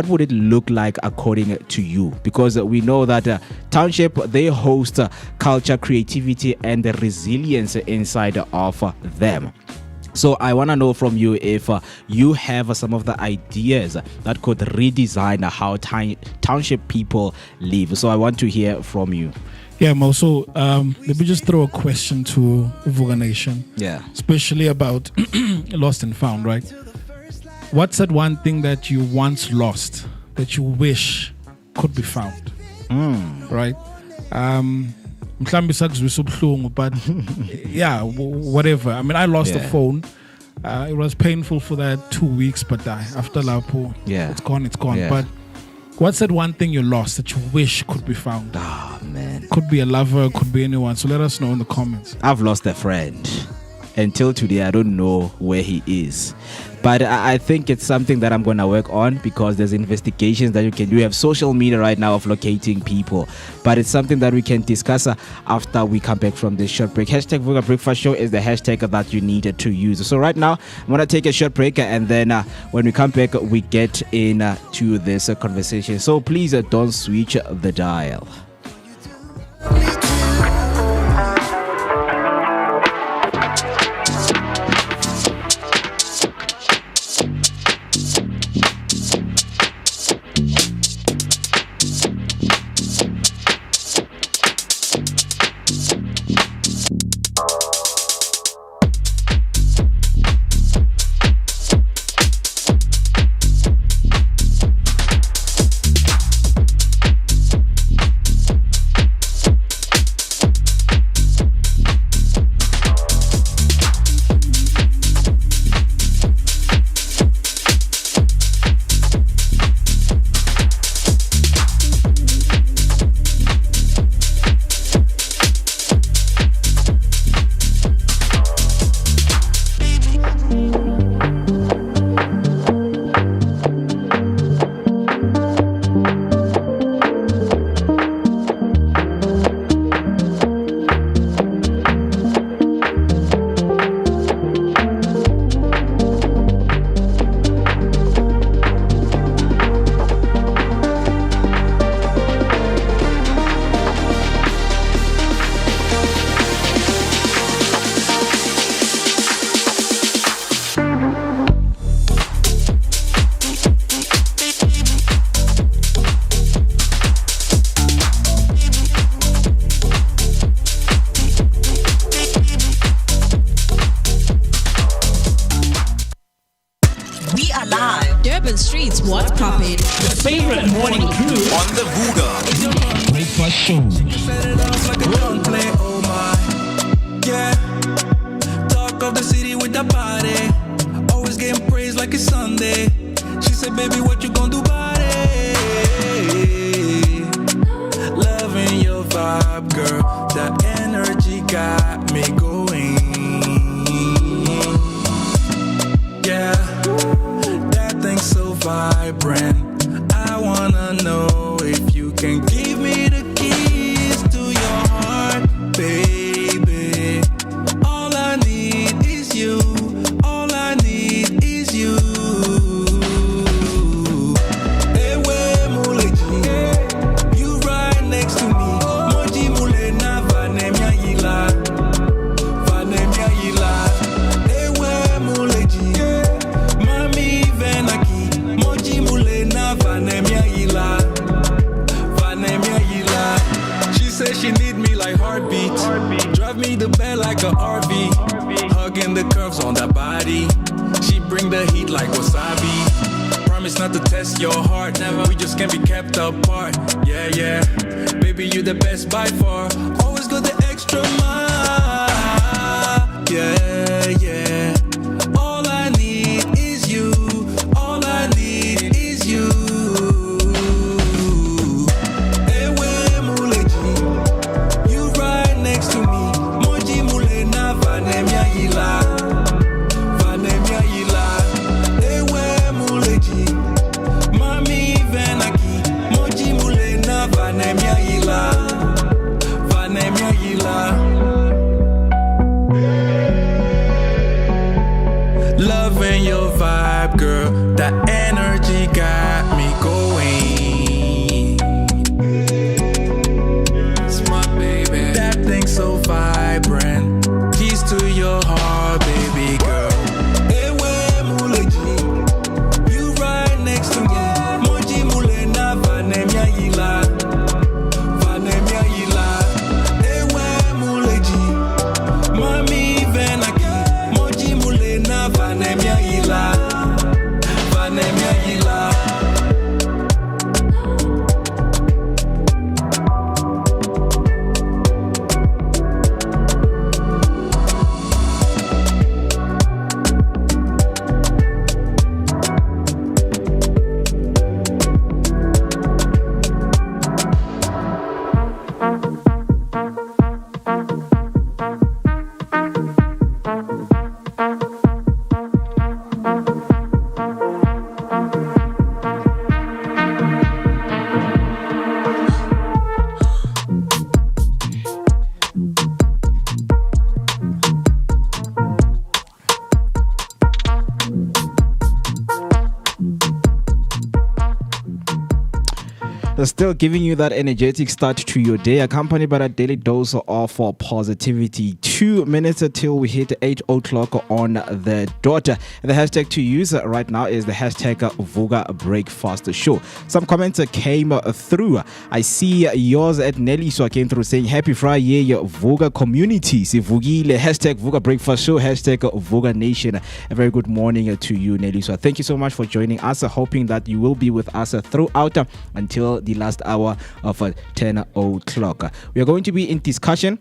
would it look like according to you? Because we know that township, they host culture, creativity, and the resilience inside of them. So I want to know from you if you have some of the ideas that could redesign how township people live. So I want to hear from you. Yeah, Mo. So let me just throw a question to Vooka Nation. Yeah. Especially about lost and found, right? What's that one thing that you once lost that you wish could be found? Right? But yeah, whatever. I mean, I lost a phone. It was painful for that 2 weeks, but after Lapo, it's gone. Yeah. But what's that one thing you lost that you wish could be found? Oh, man. Could be a lover, could be anyone. So let us know in the comments. I've lost a friend. Until today, I don't know where he is. But I think it's something that I'm going to work on, because there's investigations that you can do. You have social media right now of locating people. But it's something that we can discuss after we come back from this short break. Hashtag Vooka Breakfast Show is the hashtag that you need to use. So right now, I'm going to take a short break. And then when we come back, we get into this conversation. So please don't switch the dial. Streets, what's poppin'? The favorite morning crew on the Vooka Breakfast Show. Set it off like a gun play, oh my. Yeah. Talk of the city with the body. Always getting praised like it's Sunday. She said, baby, what you gonna do about it? Loving your vibe, girl. That energy got me going. Yeah. That thing's so vibrant. I wanna know if you can give me the keys to your heart, baby. All I need is you. All I need is you. Ewe muleji, you right next to me. Moji mule na vanemia yila, vanemia yila. Ewe muleji, mami venaki. Moji mule na vanemia yila, vanemia yila. She says she need me like heartbeat. Drive me the bed like a RV. Hugging the curves on that body. She bring the heat like wasabi. Promise not to test your heart. Never. We just can't be kept apart. Yeah, yeah. Baby, you the best by far. Always go the extra mile. Yeah, yeah. All I need is you. All I need is you. still giving you that energetic start to your day, accompanied by a daily dose of positivity. 2 minutes until we hit 8 o'clock on the dot. The hashtag to use right now is the hashtag Vooka Breakfast Show. Some comments came through. I see yours at Nelly, so I came through saying happy Friday, Vooka community. Sivugile, hashtag Vooka Breakfast Show, hashtag Vooka Nation. A very good morning to you, Nelly. So thank you so much for joining us. Hoping that you will be with us throughout until the last hour of 10 o'clock. We are going to be in discussion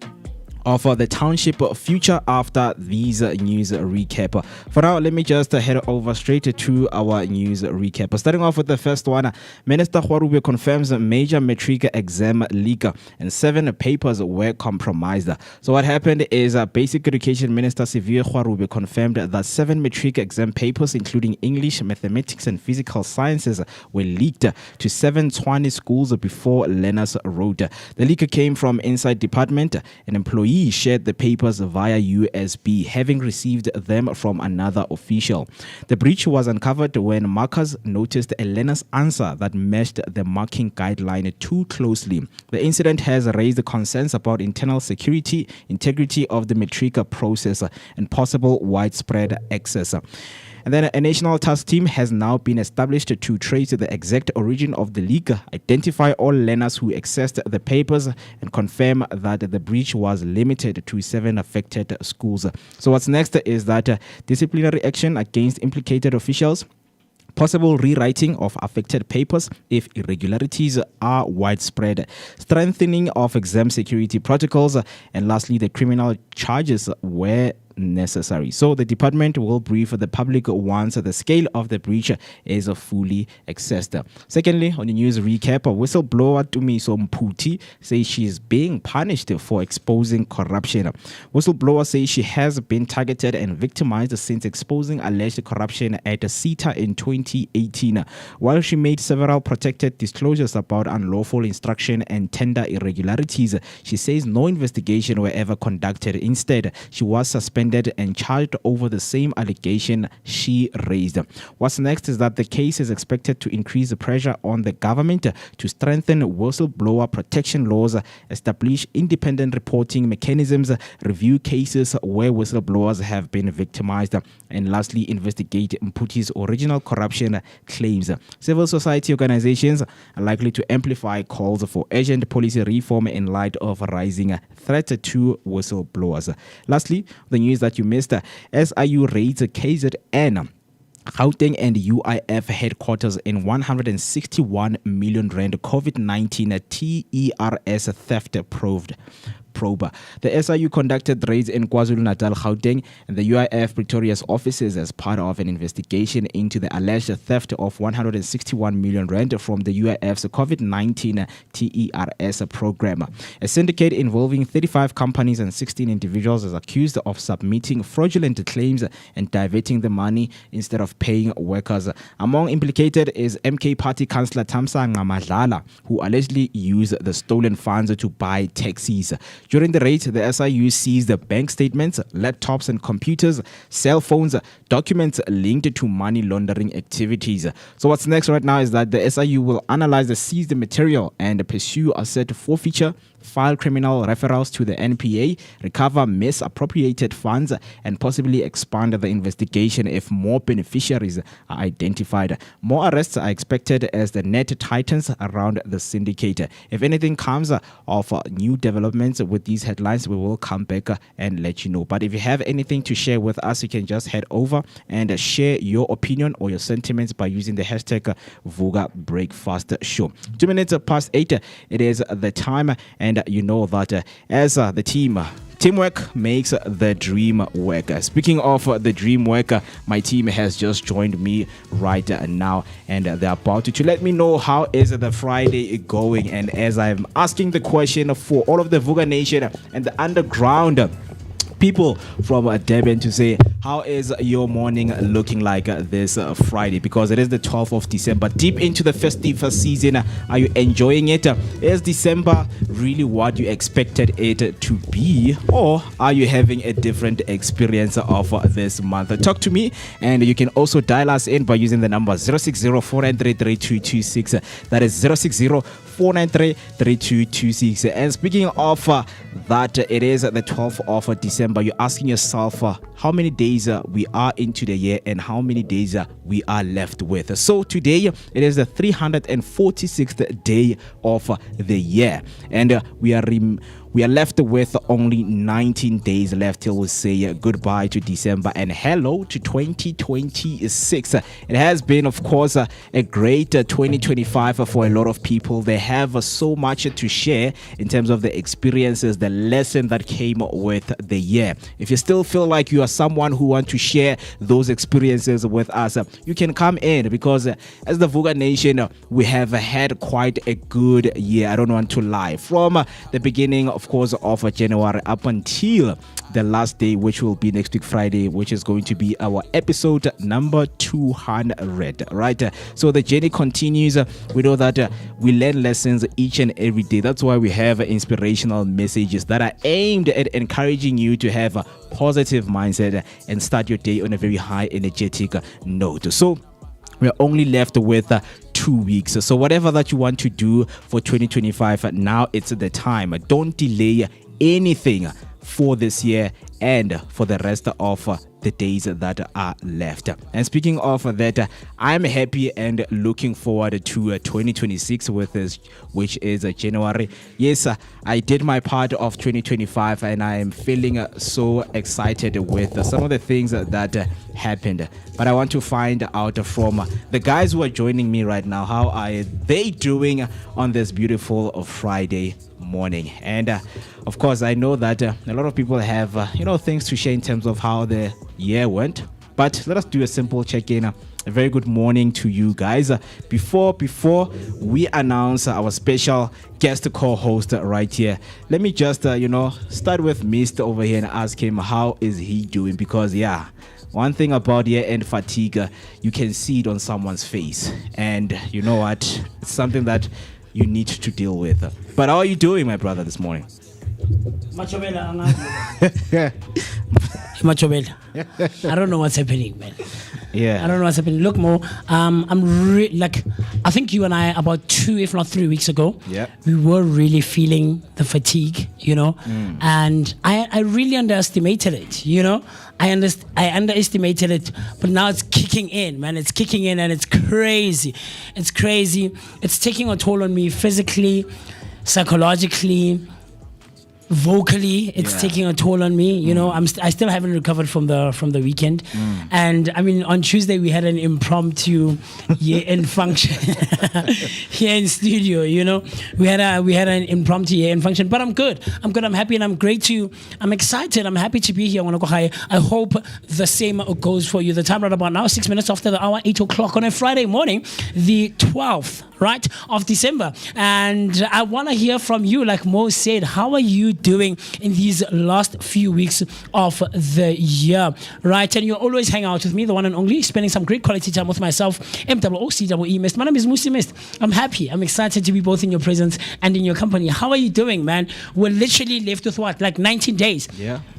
of the Township future after these news recap. For now, let me just head over straight to our news recap. Starting off with the first one, Minister Khwarube confirms a major matric exam leak and 7 papers were compromised. So what happened is Basic Education Minister Siviwe Khwarube confirmed that 7 matric exam papers, including English, mathematics and physical sciences, were leaked to 7 Tshwane schools before learners wrote. The leak came from inside department. An employee shared the papers via USB, having received them from another official. The breach was uncovered when markers noticed a learner's answer that matched the marking guideline too closely. The incident has raised concerns about internal security, integrity of the matric process, and possible widespread access. And then a national task team has now been established to trace the exact origin of the leak, identify all learners who accessed the papers, and confirm that the breach was limited to 7 affected schools. So what's next is that disciplinary action against implicated officials, possible rewriting of affected papers if irregularities are widespread, strengthening of exam security protocols, and lastly, the criminal charges were necessary. So the department will brief the public once the scale of the breach is fully assessed. Secondly, on the news recap, whistleblower Tumiso Mputi says she is being punished for exposing corruption. Whistleblower says she has been targeted and victimized since exposing alleged corruption at CETA in 2018. While she made several protected disclosures about unlawful instruction and tender irregularities, she says no investigation were ever conducted. Instead, she was suspended and charged over the same allegation she raised. What's next is that the case is expected to increase the pressure on the government to strengthen whistleblower protection laws, establish independent reporting mechanisms, review cases where whistleblowers have been victimized, and lastly, investigate Mputi's original corruption claims. Civil society organizations are likely to amplify calls for urgent policy reform in light of rising threat to whistleblowers. Lastly, the news that you missed, SIU raids KZN, Gauteng and UIF headquarters in 161 million rand COVID-19 TERS theft probe. The SIU conducted raids in KwaZulu-Natal, Gauteng, and the UIF Pretoria's offices as part of an investigation into the alleged theft of 161 million rand from the UIF's COVID-19 TERS program. A syndicate involving 35 companies and 16 individuals is accused of submitting fraudulent claims and diverting the money instead of paying workers. Among implicated is MK Party Councillor Tamsa Ngamadlala, who allegedly used the stolen funds to buy taxis. During the raid, the SIU seized the bank statements, laptops and computers, cell phones, documents linked to money laundering activities. So what's next right now is that the SIU will analyze the seized material and pursue asset forfeiture, file criminal referrals to the NPA, recover misappropriated funds, and possibly expand the investigation if more beneficiaries are identified. More arrests are expected as the net tightens around the syndicate. If anything comes of new developments with these headlines, we will come back and let you know. But if you have anything to share with us, you can just head over and share your opinion or your sentiments by using the hashtag Vooka Breakfast Show. 2 minutes past 8, it is the time, and you know that as the teamwork makes the dream work. Speaking of the dream work, my team has just joined me right now, and they're about to let me know how is the Friday going. And as I'm asking the question for all of the Vooka Nation and the underground people from Durban to say, how is your morning looking like this Friday? Because it is the 12th of December, deep into the festive season. Are you enjoying it? Is December really what you expected it to be, or are you having a different experience of this month? Talk to me, and you can also dial us in by using the number 060-493-3226. That is 060-493-3226. And speaking of that, it is the 12th of December. You're asking yourself how many days we are into the year and how many days we are left with. So today it is the 346th day of the year, and we are left with only 19 days left till we say goodbye to December and hello to 2026. It has been, of course, a great 2025 for a lot of people. They have so much to share in terms of the experiences, the lesson that came with the year. If you still feel like you are someone who wants to share those experiences with us, you can come in, because as the Vooka Nation, we have had quite a good year. I don't want to lie. From the beginning, of course, of January up until the last day, which will be next week Friday, which is going to be our episode number 200, right? So the journey continues. We know that we learn lessons each and every day. That's why we have inspirational messages that are aimed at encouraging you to have a positive mindset and start your day on a very high energetic note. So we're only left with 2 weeks. So whatever that you want to do for 2025, now it's the time. Don't delay anything for this year and for the rest of the days that are left. And speaking of that, I'm happy and looking forward to 2026 with this, which is January. Yes, I did my part of 2025 and I am feeling so excited with some of the things that happened. But I want to find out from the guys who are joining me right now, how are they doing on this beautiful Friday morning? And of course, I know that a lot of people have things to share in terms of how the year went, but let us do a simple check-in. A very good morning to you guys. Before we announce our special guest co-host right here, let me just start with Mist over here and ask him how is he doing, because one thing about year-end fatigue, you can see it on someone's face, and you know what, it's something that you need to deal with. But how are you doing, my brother, this morning? Machobel. I don't know what's happening, man. Yeah. I don't know what's happening. Look, Mo, I think you and I, about 2, if not 3 weeks ago, we were really feeling the fatigue, and I really underestimated it, I underestimated it, but now it's kicking in, man. It's kicking in, and it's crazy. It's crazy. It's taking a toll on me physically, psychologically, vocally. It's taking a toll on me. I still haven't recovered from the weekend, and I mean, on Tuesday we had an impromptu year-end function here in studio. We had an impromptu year-end function, but I'm good. I'm happy, and I'm excited. I'm happy to be here. I hope the same goes for you. The time right about now, 6 minutes after the hour, 8 o'clock on a Friday morning, the 12th, right, of December, and I want to hear from you. Like Mo said, how are you doing in these last few weeks of the year, right? And you always hang out with me, the one and only, spending some great quality time with myself, MooCee Mist. My name is MooCee Mist. I'm happy. I'm excited to be both in your presence and in your company. How are you doing, man? We're literally left with what, like 19 days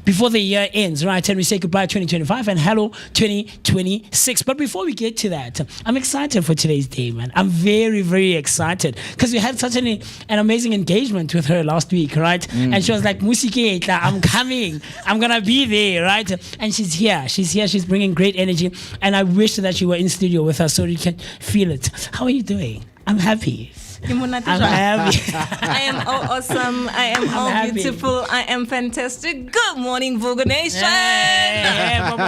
before the year ends, right? And we say goodbye 2025 and hello 2026. But before we get to that, I'm excited for today's day, man. I'm very, very excited because we had such an amazing engagement with her last week, right? And she was like, Musike, I'm coming. I'm going to be there, right? And she's here. She's bringing great energy. And I wish that you were in studio with us so you can feel it. How are you doing? I'm happy. I'm happy. I am awesome. I am all happy. beautiful. I am fantastic. Good morning, Vooka Nation. Good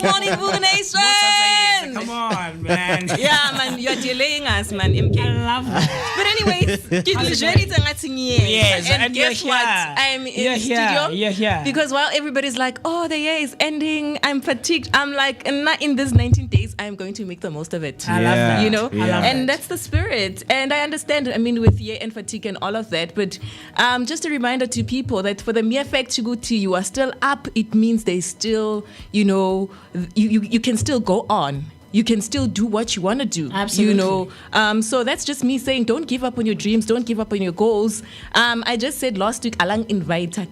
morning, Vooka Nation. Come on, man. Yeah, man, you're delaying us, man. MK. I love that. But anyways, yes, and guess what? I'm in studio. You're here. Because while everybody's like, oh, the year is ending, I'm fatigued. I'm like, not in these 19 days, I'm going to make the most of it. I love that. And that's that's the spirit. And I understand, I mean, with Ye and fatigue and all of that, but just a reminder to people that for the mere fact you are still up, it means there's still, you know, you can still go on. You can still do what you want to do. Absolutely. You know, so that's just me saying, don't give up on your dreams, don't give up on your goals. I just said last week, alang invite, so I'm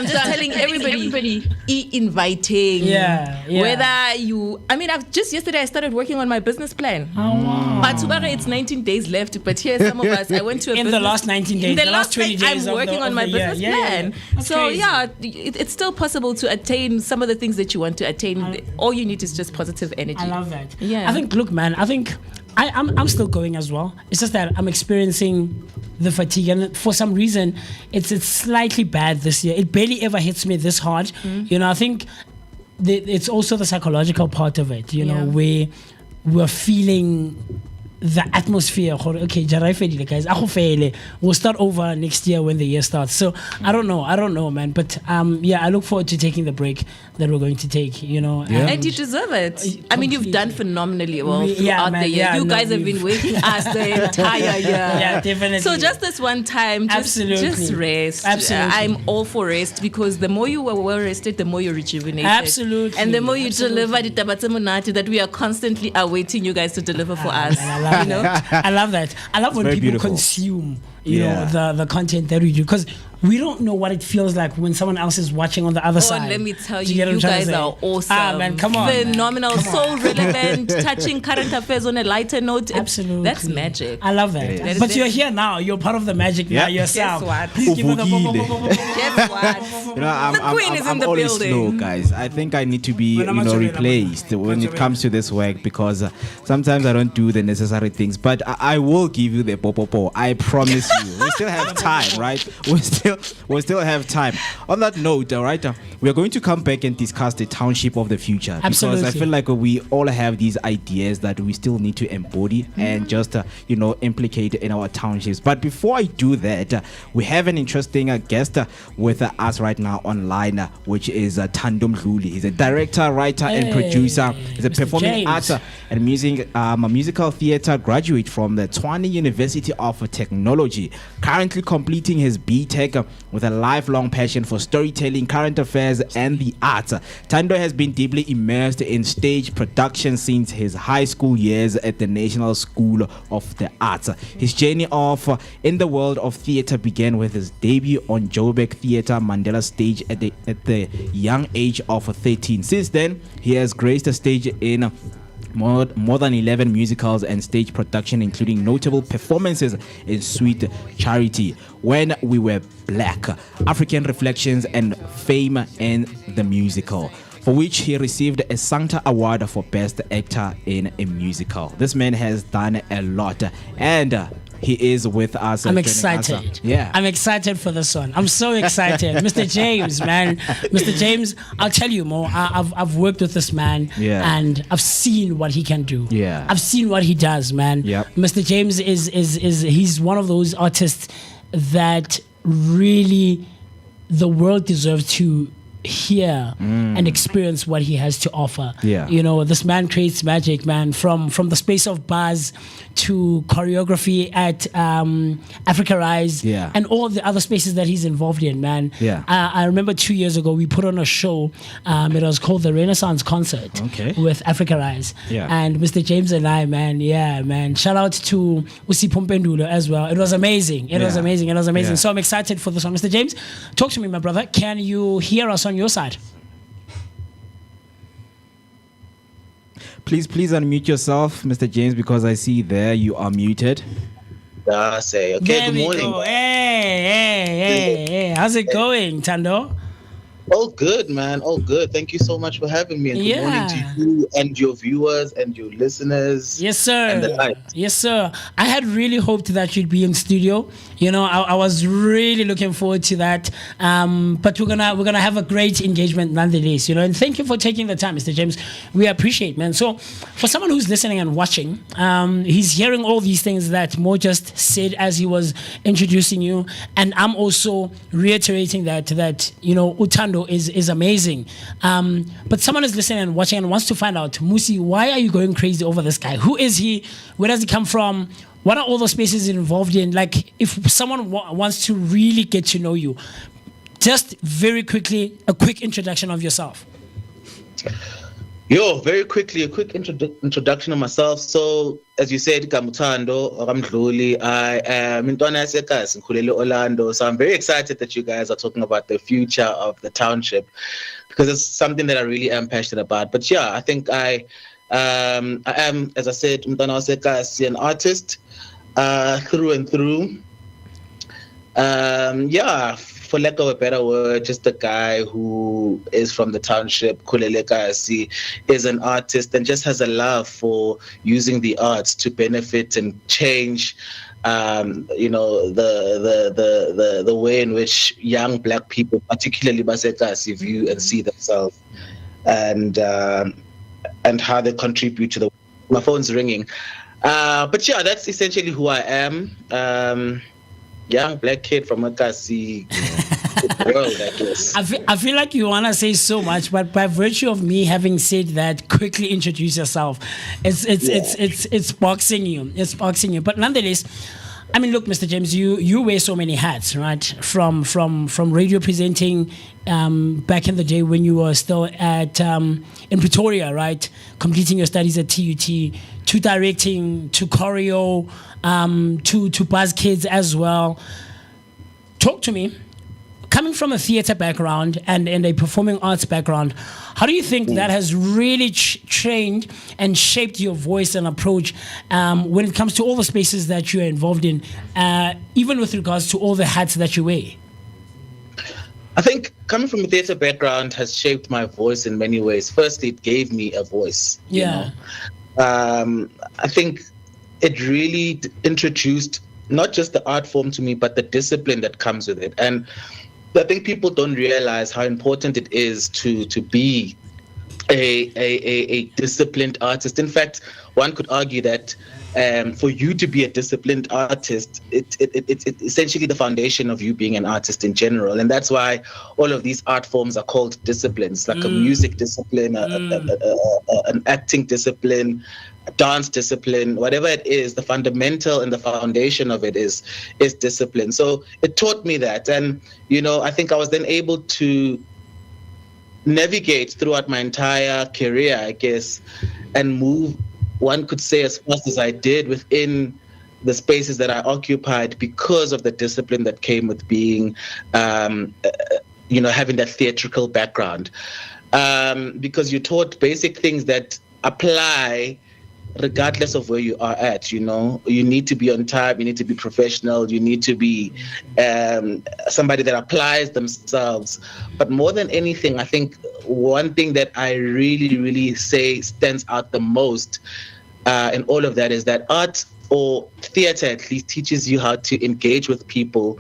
just telling everybody, inviting. Yeah. Whether you, I mean, yesterday I started working on my business plan. Oh, wow. But tomorrow it's 19 days left. But here, some of us, I went to a in business, the last 19 days, in the last 20 days, I'm working on my business plan. That's So crazy. yeah, it's still possible to attain some of the things that you want to attain. All you need is just positive energy. I love that. Yeah. I think, look, man, I'm still going as well. It's just that I'm experiencing the fatigue, and for some reason, it's slightly bad this year. It barely ever hits me this hard. You know, I think it's also the psychological part of it. You know, where we're feeling the atmosphere. Okay, guys, we'll start over next year when the year starts. So I don't know, man. But I look forward to taking the break that we're going to take. You know, and you deserve it. I mean, you've done phenomenally well throughout the year. You guys have been with us the entire year. Yeah, definitely. So just this one time, just rest. Absolutely. I'm all for rest, because the more you are well rested, the more you're rejuvenated. Absolutely. And the more you deliver the tabatsamunati that we are constantly awaiting you guys to deliver for us. You know? I love that. I love when very people beautiful. consume, you know, the content that we do, because we don't know what it feels like when someone else is watching on the other side. Let me tell Do you, get what I'm you trying to guys say? are awesome. Man, come on, phenomenal, man. Come so on. relevant, touching current affairs on a lighter note. Absolutely. That's magic. I love that. It is. But you're here now. You're part of the magic now yourself. Guess what? Please give her the Guess what? You know, The queen is in I'm the always building. slow, guys. I think I need to be, replaced when it comes to this work, because sometimes I don't do the necessary things. But I will give you the popopo. I promise you. We still have time, right? We still have time. On that note, all right, we are going to come back and discuss the township of the future. Absolutely. Because I feel like we all have these ideas that we still need to embody and just, implicate in our townships. But before I do that, we have an interesting guest with us right now online, which is Thando Thuli. He's a director, writer, and producer. He's a Mr. performing James. arts and musical theater graduate from the Tshwane University of Technology, currently completing his BTech with a lifelong passion for storytelling, current affairs, and the arts. Thando has been deeply immersed in stage production since his high school years at the National School of the Arts. His journey in the world of theater began with his debut on Joburg Theater Mandela stage at the young age of 13. Since then, he has graced the stage in more than 11 musicals and stage production, including notable performances in Sweet Charity, When We Were Black, African Reflections, and Fame in the Musical, for which he received a Sancta Award for Best Actor in a Musical. This man has done a lot, and he is with us. I'm excited. I'm excited for this one. I'm so excited. Mr. James, man. Mr. James, I'll tell you more. I've worked with this man, and I've seen what he can do. I've seen what he does, man. Mr. James is he's one of those artists that really the world deserves to hear and experience what he has to offer. You know, this man creates magic, man, from the space of buzz to choreography at Africa Rise and all the other spaces that he's involved in, man. I remember 2 years ago we put on a show. It was called the Renaissance Concert with Africa Rise. And Mr. James and I, man, shout out to Usi Pompendulo as well. It was amazing. It was amazing. So I'm excited for this one. Mr. James, talk to me, my brother. Can you hear us on your side? Please unmute yourself, Mr. James, because I see there you are muted. Okay, there good morning. Go. Hey. How's it going, Thando? All good, man. All good. Thank you so much for having me. And good morning to you and your viewers and your listeners. Yes, sir. And the like. Yes, sir. I had really hoped that you'd be in studio. You know, I was really looking forward to that. But we're gonna have a great engagement nonetheless. You know, and thank you for taking the time, Mr. James. We appreciate, man. So, for someone who's listening and watching, he's hearing all these things that Mo just said as he was introducing you, and I'm also reiterating that you know, Thando Thando is amazing. But someone is listening and watching and wants to find out, MooCee, why are you going crazy over this guy? Who is he? Where does he come from? What are all the spaces involved in? Like, if someone wants to really get to know you, just very quickly, a quick introduction of yourself. Very quickly, a quick introduction of myself. So, as you said, Thando, Thuli. I am in Orlando. So I'm very excited that you guys are talking about the future of the Township, because it's something that I really am passionate about. But yeah, I think I am, as I said, an artist through and through. For lack of a better word, just a guy who is from the Township, is an artist and just has a love for using the arts to benefit and change, the way in which young black people, particularly Basekasi, view and see themselves, and how they contribute to the. My phone's ringing, but yeah, that's essentially who I am. Young black kid from Moeketsi world, I guess. I feel like you want to say so much, but by virtue of me having said that, quickly introduce yourself. It's boxing you. It's boxing you. But nonetheless, I mean, look, Mr. James, you wear so many hats, right? From radio presenting back in the day when you were still at in Pretoria, right? Completing your studies at TUT, to directing, to choreo, to Buzz Kids as well. Talk to me. Coming from a theater background and a performing arts background, how do you think that has really trained and shaped your voice and approach when it comes to all the spaces that you're involved in, even with regards to all the hats that you wear? I think coming from a theater background has shaped my voice in many ways. Firstly, it gave me a voice. Yeah. I think it really introduced not just the art form to me, but the discipline that comes with it. And I think people don't realize how important it is to be a disciplined artist. In fact, one could argue that for you to be a disciplined artist, it's essentially the foundation of you being an artist in general. And that's why all of these art forms are called disciplines, like a music discipline, an acting discipline, a dance discipline, whatever it is, the fundamental and the foundation of it is discipline. So it taught me that. And, I think I was then able to navigate throughout my entire career, I guess, and move, one could say, as fast as I did within the spaces that I occupied because of the discipline that came with being, having that theatrical background. Because you're taught basic things that apply regardless of where you are at. You need to be on time, you need to be professional, you need to be somebody that applies themselves. But more than anything, I think one thing that I really, really say stands out the most in all of that is that art, or theater at least, teaches you how to engage with people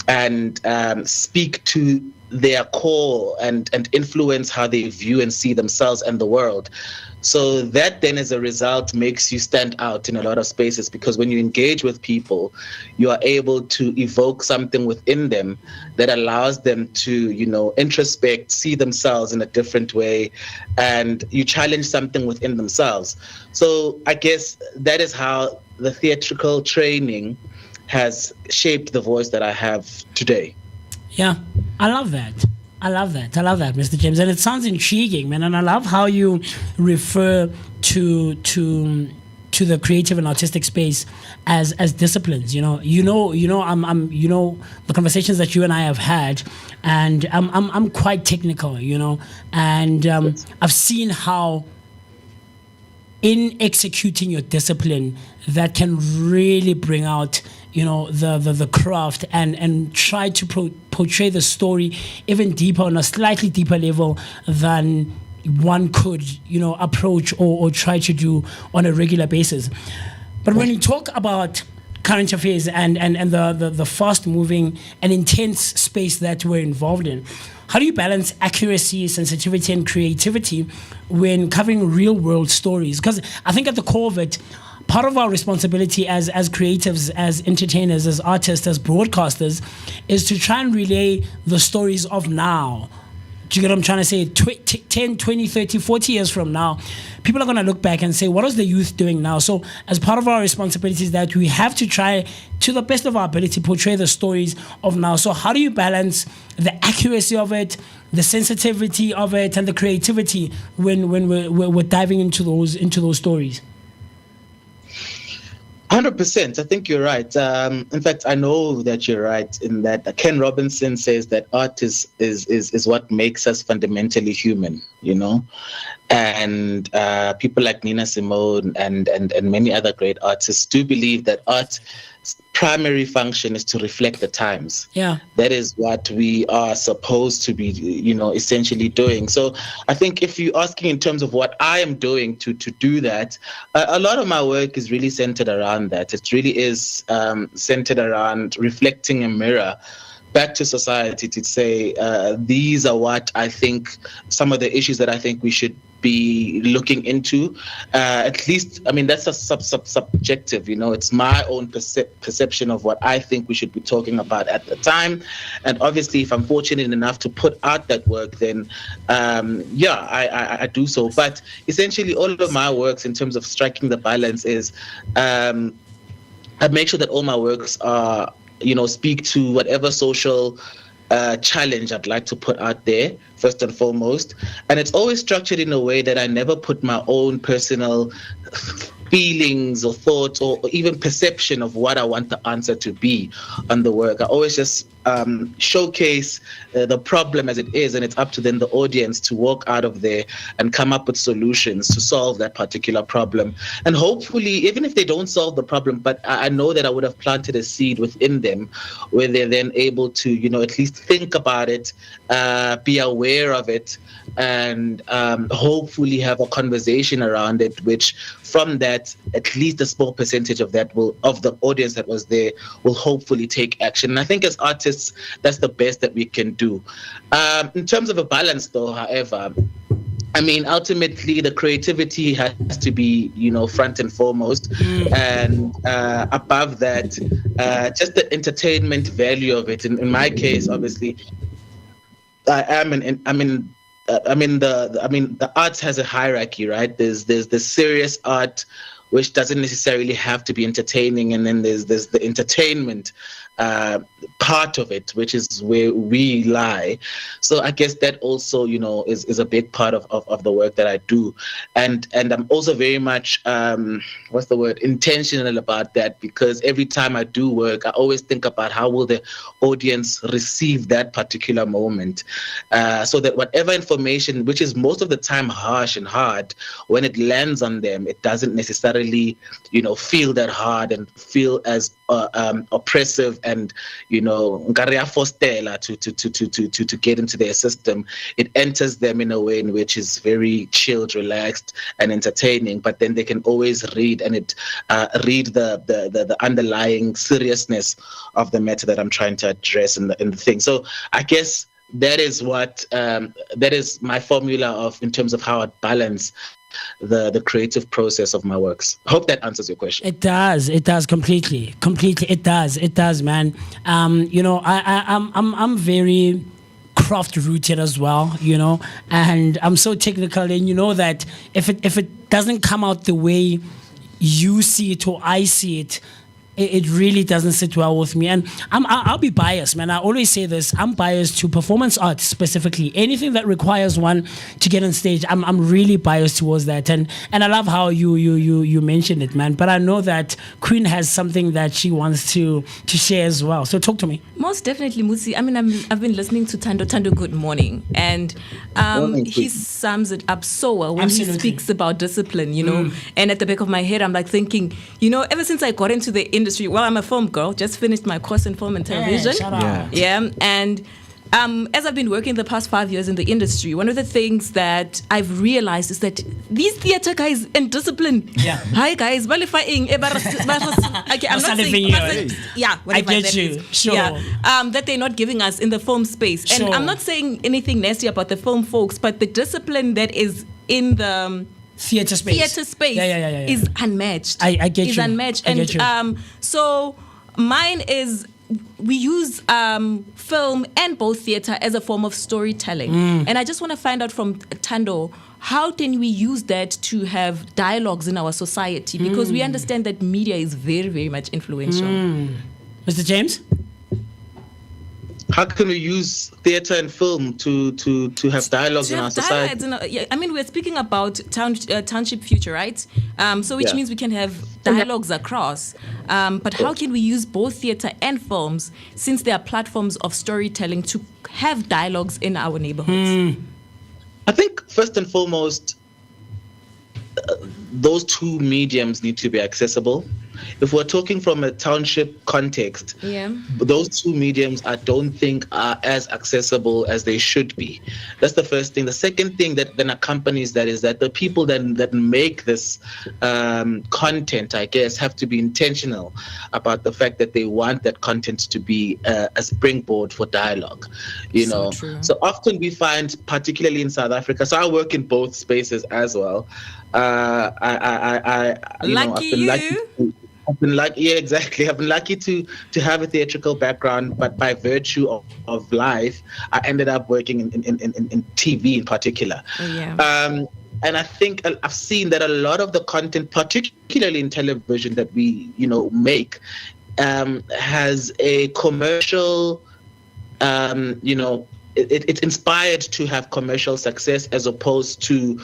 and speak to their core and influence how they view and see themselves and the world. So that then, as a result, makes you stand out in a lot of spaces, because when you engage with people, you are able to evoke something within them that allows them to, introspect, see themselves in a different way, and you challenge something within themselves. So I guess that is how the theatrical training has shaped the voice that I have today. Yeah, I love that. I love that, Mr. James. And it sounds intriguing, man. And I love how you refer to the creative and artistic space as disciplines. I'm the conversations that you and I have had, and I'm quite technical, and I've seen how in executing your discipline that can really bring out the craft and try to portray the story even deeper, on a slightly deeper level than one could approach or try to do on a regular basis. But when you talk about current affairs and the fast moving and intense space that we're involved in, how do you balance accuracy, sensitivity, and creativity when covering real world stories? Because I think at the core of it, part of our responsibility as creatives, as entertainers, as artists, as broadcasters, is to try and relay the stories of now Do you get what I'm trying to say? 10, 20, 30, 40 years from now, people are going to look back and say, what is the youth doing now? So as part of our responsibility is that we have to try, to the best of our ability, portray the stories of now. So how do you balance the accuracy of it, the sensitivity of it, and the creativity when we're diving into those stories? 100%. I think you're right. In fact, I know that you're right in that Ken Robinson says that art is what makes us fundamentally human, and people like Nina Simone and many other great artists do believe that art's primary function is to reflect the times. Yeah. That is what we are supposed to be, essentially doing. So I think if you're asking in terms of what I am doing to do that, a lot of my work is really centered around that. It really is centered around reflecting a mirror back to society to say, these are what I think, some of the issues that I think we should be looking into. At least, I mean, that's a subjective, it's my own perception of what I think we should be talking about at the time. And obviously, if I'm fortunate enough to put out that work, then I do so. But essentially, all of my works in terms of striking the balance is I make sure that all my works are, speak to whatever social challenge I'd like to put out there, first and foremost. And it's always structured in a way that I never put my own personal feelings or thoughts or even perception of what I want the answer to be on the work. I always just showcase the problem as it is, and it's up to then the audience to walk out of there and come up with solutions to solve that particular problem. And hopefully, even if they don't solve the problem, but I know that I would have planted a seed within them where they're then able to, at least think about it, be aware of it, and hopefully have a conversation around it, which from that, at least a small percentage of that of the audience that was there will hopefully take action. And I think as artists, that's the best that we can do. In terms of a balance, though, however, I mean, ultimately, the creativity has to be, front and foremost. And above that, just the entertainment value of it. In my case, obviously, the arts has a hierarchy, right? There's the serious art, which doesn't necessarily have to be entertaining, and then there's the entertainment part of it, which is where we lie. So I guess that also, is a big part of the work that I do. And I'm also very much, intentional about that, because every time I do work, I always think about how will the audience receive that particular moment, so that whatever information, which is most of the time harsh and hard, when it lands on them, it doesn't necessarily, feel that hard and feel as oppressive and to get into their system. It enters them in a way in which is very chilled, relaxed, and entertaining. But then they can always read the underlying seriousness of the matter that I'm trying to address in the thing. So I guess that is what that is my formula in terms of how I balance the creative process of my works. Hope that answers your question. It does completely. It does, man. I'm very craft rooted as well, and I'm so technical, and that if it doesn't come out the way you see it or I see it, it really doesn't sit well with me. And I'll be biased, man. I always say this. I'm biased to performance art specifically. Anything that requires one to get on stage, I'm really biased towards that. And I love how you mentioned it, man. But I know that Queen has something that she wants to share as well. So talk to me. Most definitely, MooCee. I mean, I've been listening to Thando. Thando, good morning. And he sums it up so well when he speaks about discipline, And at the back of my head, I'm like thinking, ever since I got into the industry, well, I'm a film girl, just finished my course in film and television. And as I've been working the past 5 years in the industry, one of the things that I've realized is that these theater guys and discipline. Hi guys, okay, I'm not saying I get you. Sure. That they're not giving us in the film space. And I'm not saying anything nasty about the film folks, but the discipline that is in the theater space is unmatched. I get you. Is unmatched. And so mine is we use film and both theater as a form of storytelling. And I just want to find out from Thando, how can we use that to have dialogues in our society? Because we understand that media is very, very much influential. Mr. James? How can we use theatre and film to have dialogues in our society? I mean, we're speaking about Township future, right? Which means we can have dialogues across. But how can we use both theatre and films, since they are platforms of storytelling, to have dialogues in our neighborhoods? I think first and foremost, those two mediums need to be accessible. If we're talking from a township context, those two mediums I don't think are as accessible as they should be. That's the first thing. The second thing that then accompanies that is that the people that make this content, I guess, have to be intentional about the fact that they want that content to be a springboard for dialogue. You know, so often we find, particularly in South Africa, so I work in both spaces as well. I've been lucky, exactly. I've been lucky to have a theatrical background, but by virtue of life, I ended up working in TV in particular. And I think I've seen that a lot of the content, particularly in television, that we make, has a commercial, it's inspired to have commercial success as opposed to,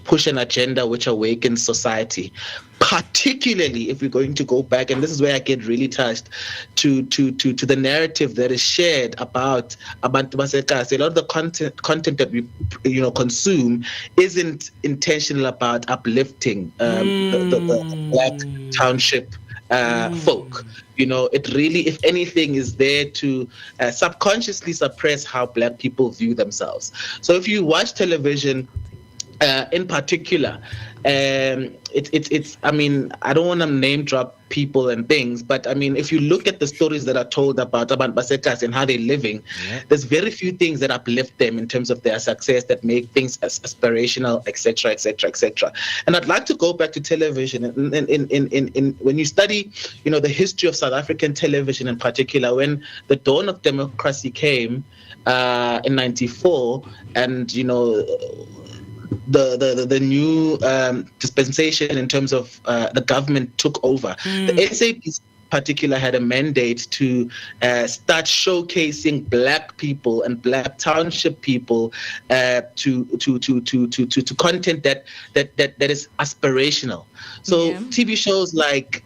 push an agenda which awakens society. Particularly if we're going to go back, and this is where I get really touched, to the narrative that is shared about Abantu Basekasi. A lot of the content that we consume isn't intentional about uplifting the Black township folk. It really, if anything, is there to subconsciously suppress how Black people view themselves. So if you watch television, in particular, it's. I mean, I don't want to name drop people and things, but I mean, if you look at the stories that are told about Basekas and how they're living, there's very few things that uplift them in terms of their success, that make things aspirational, etc., etc., etc. And I'd like to go back to television. In when you study, the history of South African television in particular, when the dawn of democracy came in '94, and the new dispensation in terms of the government took over. The SABC in particular had a mandate to start showcasing Black people and Black township people to content that is aspirational. So TV shows like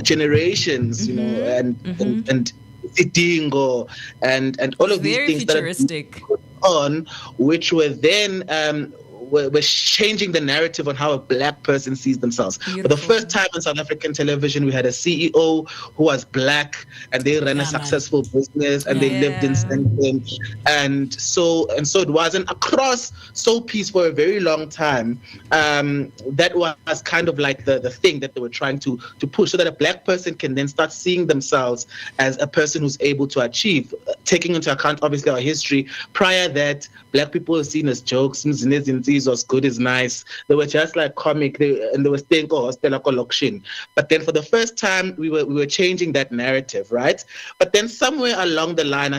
Generations, and Sidingo and all of these things futuristic. That are on, which were then were changing the narrative on how a Black person sees themselves. For the first time on South African television, we had a CEO who was Black, and they ran a successful business, and they lived in Sandton, and so it wasn't across soapies for a very long time. That was kind of like the thing that they were trying to push, so that a Black person can then start seeing themselves as a person who's able to achieve, taking into account obviously our history. Prior that, Black people were seen as jokes, was good is nice. They were just like comic, and they were saying, "Oh, Stella Collection." But then for the first time, we were changing that narrative, right? But then somewhere along the line,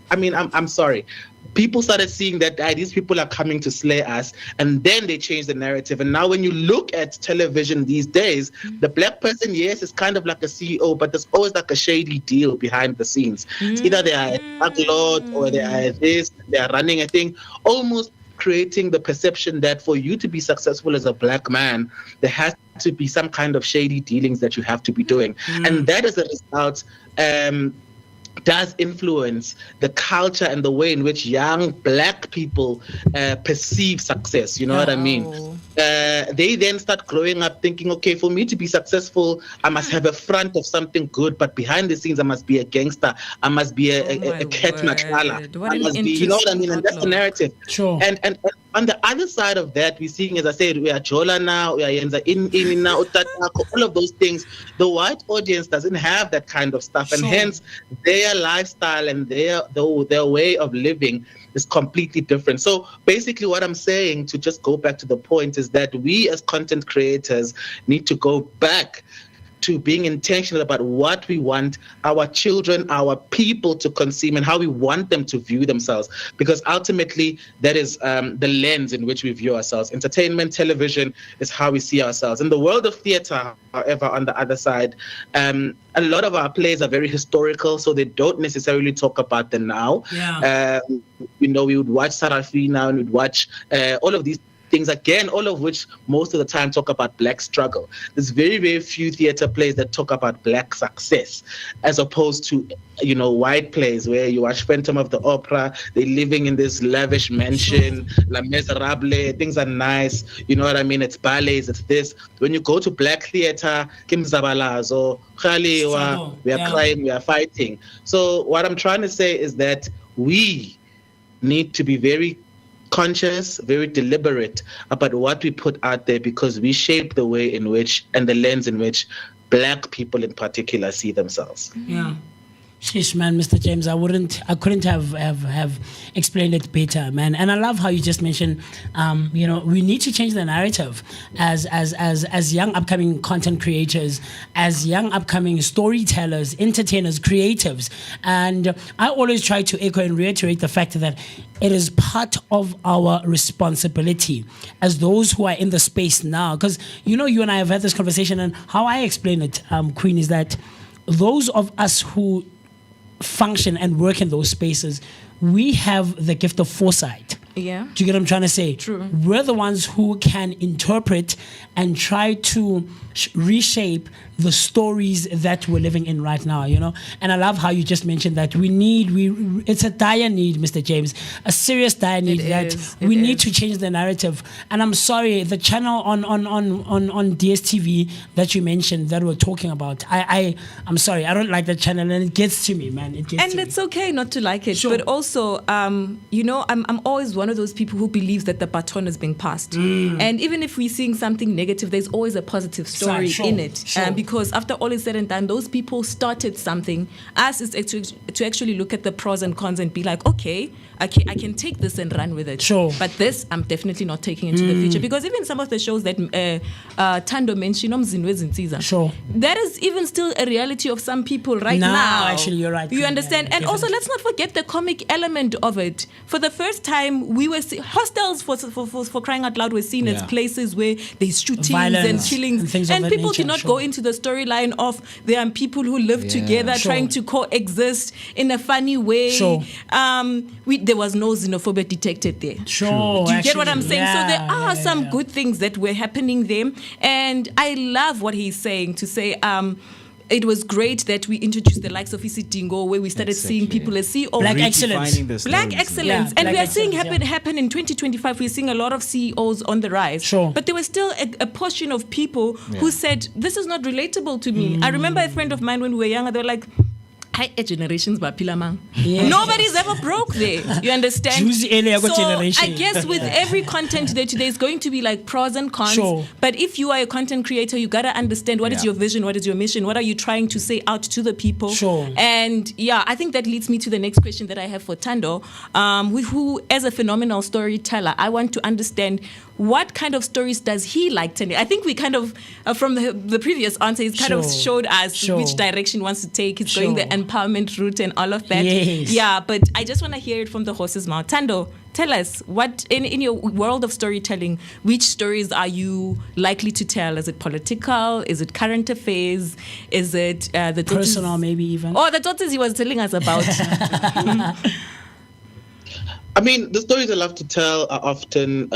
I'm sorry, people started seeing that these people are coming to slay us, and then they changed the narrative. And now when you look at television these days, the Black person, yes, is kind of like a CEO, but there's always like a shady deal behind the scenes. It's either they are a drug lord, or they are this, they are running a thing, almost creating the perception that for you to be successful as a Black man, there has to be some kind of shady dealings that you have to be doing. And that, as a result, does influence the culture and the way in which young Black people perceive success. You know what I mean? They then start growing up thinking, okay, for me to be successful, I must have a front of something good, but behind the scenes, I must be a gangster. I must be a cat machala. I must be, you know what I mean? And that's the narrative. Sure. And on the other side of that, we're seeing, as I said, we are Jola now, we are Yenza in now, all of those things. The white audience doesn't have that kind of stuff, and hence their lifestyle and their way of living is completely different. So basically what I'm saying, to just go back to the point, is that we as content creators need to go back to being intentional about what we want our children, our people to consume and how we want them to view themselves. Because ultimately, that is the lens in which we view ourselves. Entertainment, television is how we see ourselves. In the world of theatre, however, on the other side, a lot of our plays are very historical, so they don't necessarily talk about the now. Yeah. We would watch Sarafina and we'd watch all of these things, again, all of which most of the time talk about Black struggle. There's very, very few theatre plays that talk about Black success, as opposed to, white plays where you watch Phantom of the Opera, they're living in this lavish mansion, La Miserable, things are nice, you know what I mean? It's ballets, it's this. When you go to Black theatre, Kim Zabalazo, Khaliwa, we are crying, we are fighting. So what I'm trying to say is that we need to be very conscious, very deliberate about what we put out there, because we shape the way in which and the lens in which Black people in particular see themselves. Yeah. Sheesh, man, Mr. James, I couldn't have explained it better, man. And I love how you just mentioned, we need to change the narrative as young upcoming content creators, as young upcoming storytellers, entertainers, creatives. And I always try to echo and reiterate the fact that it is part of our responsibility as those who are in the space now. Because, you and I have had this conversation, and how I explain it, Queen, is that those of us who function and work in those spaces, we have the gift of foresight. Yeah. Do you get what I'm trying to say? True. We're the ones who can interpret and try to reshape the stories that we're living in right now, And I love how you just mentioned that it's a dire need, Mr. James, a serious dire need we need to change the narrative. And I'm sorry, the channel on DSTV that you mentioned that we're talking about, I'm sorry, I don't like the channel, and it gets to me, man. It's okay not to like it, but also, I'm always one of those people who believes that the baton is being passed. And even if we're seeing something negative, there's always a positive story in it. Because after all is said and done, those people started something. Us is to actually look at the pros and cons and be like, okay, I can take this and run with it. Sure. But this, I'm definitely not taking into the future. Because even some of the shows that Thando mentioned, sure, that is even still a reality of some people right now. Actually, you're right. You understand? And also, let's not forget the comic element of it. For the first time, we were hostels for crying out loud were seen as places where there's shootings violence and killings, and people nature, did not go into the storyline of there are people who live together trying to coexist in a funny way. Sure. There was no xenophobia detected there. Sure. Do you get what I'm saying? Yeah, so there are some good things that were happening there, and I love what he's saying to say. It was great that we introduced the likes of Isidingo, where we started seeing people as CEOs. Black excellence. Black excellence. And we are seeing happen in 2025. We're seeing a lot of CEOs on the rise. Sure. But there was still a portion of people who said, this is not relatable to me. I remember a friend of mine when we were younger, they were like, high generations bapilamang. Nobody's ever broke there. You understand? So I guess with every content there today is going to be like pros and cons. Sure. But if you are a content creator, you gotta understand what is your vision, what is your mission, what are you trying to say out to the people. Sure. And I think that leads me to the next question that I have for Thando, who, as a phenomenal storyteller, I want to understand what kind of stories does he like telling? I think we kind of, from the previous answer, he's kind of showed us which direction he wants to take. He's going the empowerment route and all of that. Yes. Yeah, but I just want to hear it from the horse's mouth. Thando, tell us, what in your world of storytelling, which stories are you likely to tell? Is it political? Is it current affairs? Is it the personal, maybe even? Oh, the daughters he was telling us about. I mean, the stories I love to tell are often,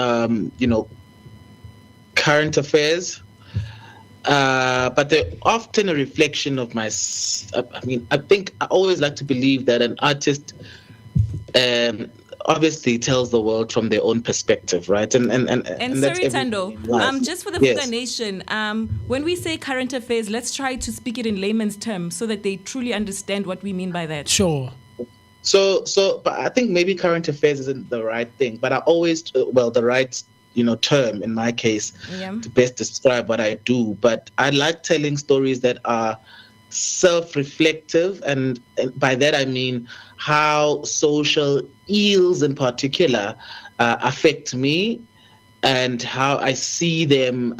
current affairs, but they're often a reflection of my. I think I always like to believe that an artist obviously tells the world from their own perspective, right? And sorry, Thando, just for the Vooka Nation, when we say current affairs, let's try to speak it in layman's terms so that they truly understand what we mean by that. Sure. So, but I think maybe current affairs isn't the right thing, but I always, the right, term in my case to best describe what I do. But I like telling stories that are self-reflective, and by that I mean how social ills in particular affect me and how I see them,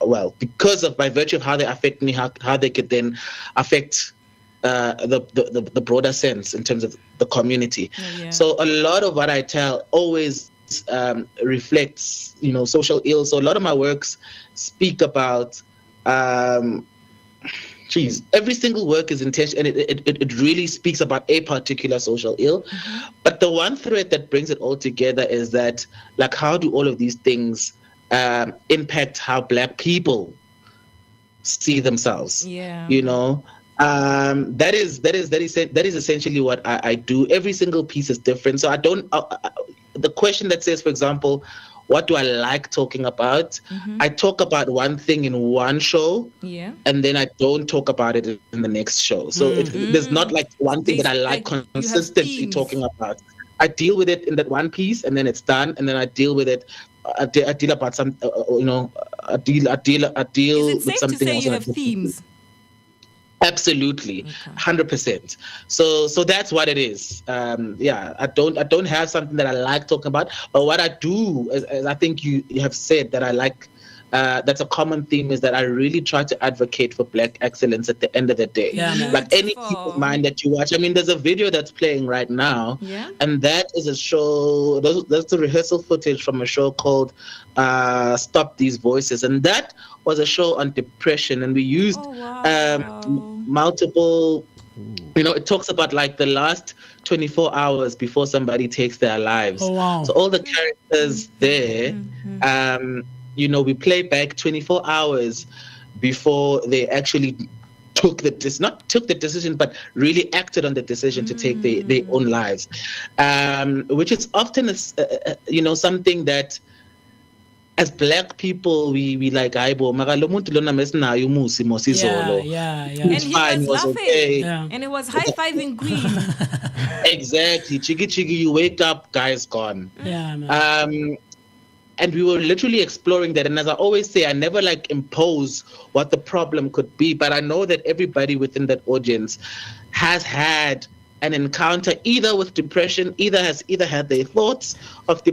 well, because of by virtue of how they affect me, how they could then affect the broader sense in terms of the community. So a lot of what I tell always reflects, social ills. So a lot of my works speak about, every single work is intentional, and it really speaks about a particular social ill. But the one thread that brings it all together is that, like, how do all of these things impact how Black people see themselves? That is essentially what I do. Every single piece is different. So I don't. The question that says, for example, what do I like talking about? I talk about one thing in one show, and then I don't talk about it in the next show. So there's not like one thing that I like consistently talking about. I deal with it in that one piece, and then it's done, and then I deal with it. I deal about some, I deal Is it with safe to something say else. you have themes? Absolutely, 100%. So that's what it is. I don't have something that I like talking about, but what I do, as I think you have said that I like, that's a common theme, is that I really try to advocate for Black excellence at the end of the day. Like any Peace of Mind that you watch. I mean, there's a video that's playing right now, and that is a show. That's the rehearsal footage from a show called Stop These Voices, and that was a show on depression, and we used multiple. It talks about like the last 24 hours before somebody takes their lives. So all the characters there. We play back 24 hours before they actually took the decision, but really acted on the decision to take their own lives, which is often something that, as Black people, we like, aibo, mara lo muntu lona mesinayo umusi mosizolo. And he was laughing, okay. And it was high-fiving Queen. Exactly. Chigi, you wake up, guy's gone. And we were literally exploring that. And as I always say, I never impose what the problem could be, but I know that everybody within that audience has had an encounter either with depression, has had their thoughts of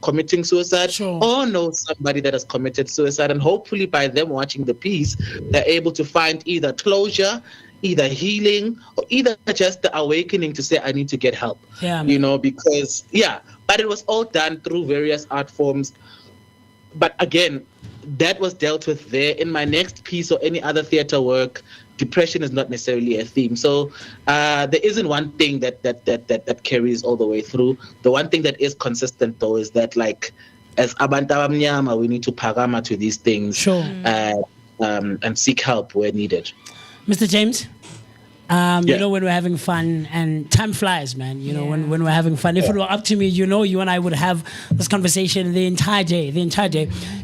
committing suicide, or knows somebody that has committed suicide. And hopefully by them watching the piece, they're able to find either closure, either healing, or either just the awakening to say, I need to get help. But it was all done through various art forms. But again, that was dealt with there. In my next piece or any other theater work, depression is not necessarily a theme. So there isn't one thing that carries all the way through. The one thing that is consistent, though, is that, like, as abantu abamnyama, we need to pagama to these things and seek help where needed. Mr. James? When we're having fun, and time flies, man. When we're having fun. If it were up to me, you and I would have this conversation the entire day.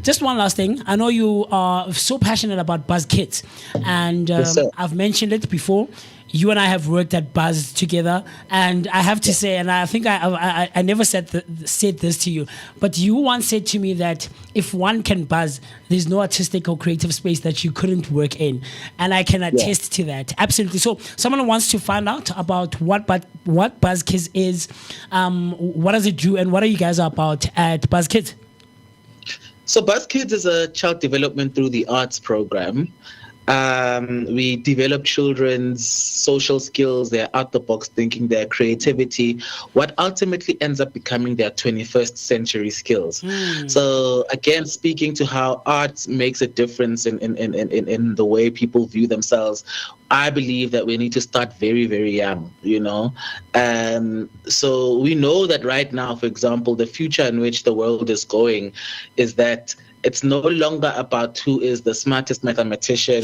Just one last thing. I know you are so passionate about Buzz Kids, and I've mentioned it before. You and I have worked at Buzz together, and I have to say, and I think I never said this to you, but you once said to me that if one can buzz, there's no artistic or creative space that you couldn't work in, and I can attest to that. Absolutely. So, someone wants to find out about what Buzz Kids is, what does it do, and what are you guys about at Buzz Kids? So, Buzz Kids is a child development through the arts program. We develop children's social skills, their out-the-box thinking, their creativity, what ultimately ends up becoming their 21st century skills. So again, speaking to how art makes a difference in the way people view themselves, I believe that we need to start very, very young, so we know that right now, for example, the future in which the world is going is that it's no longer about who is the smartest mathematician,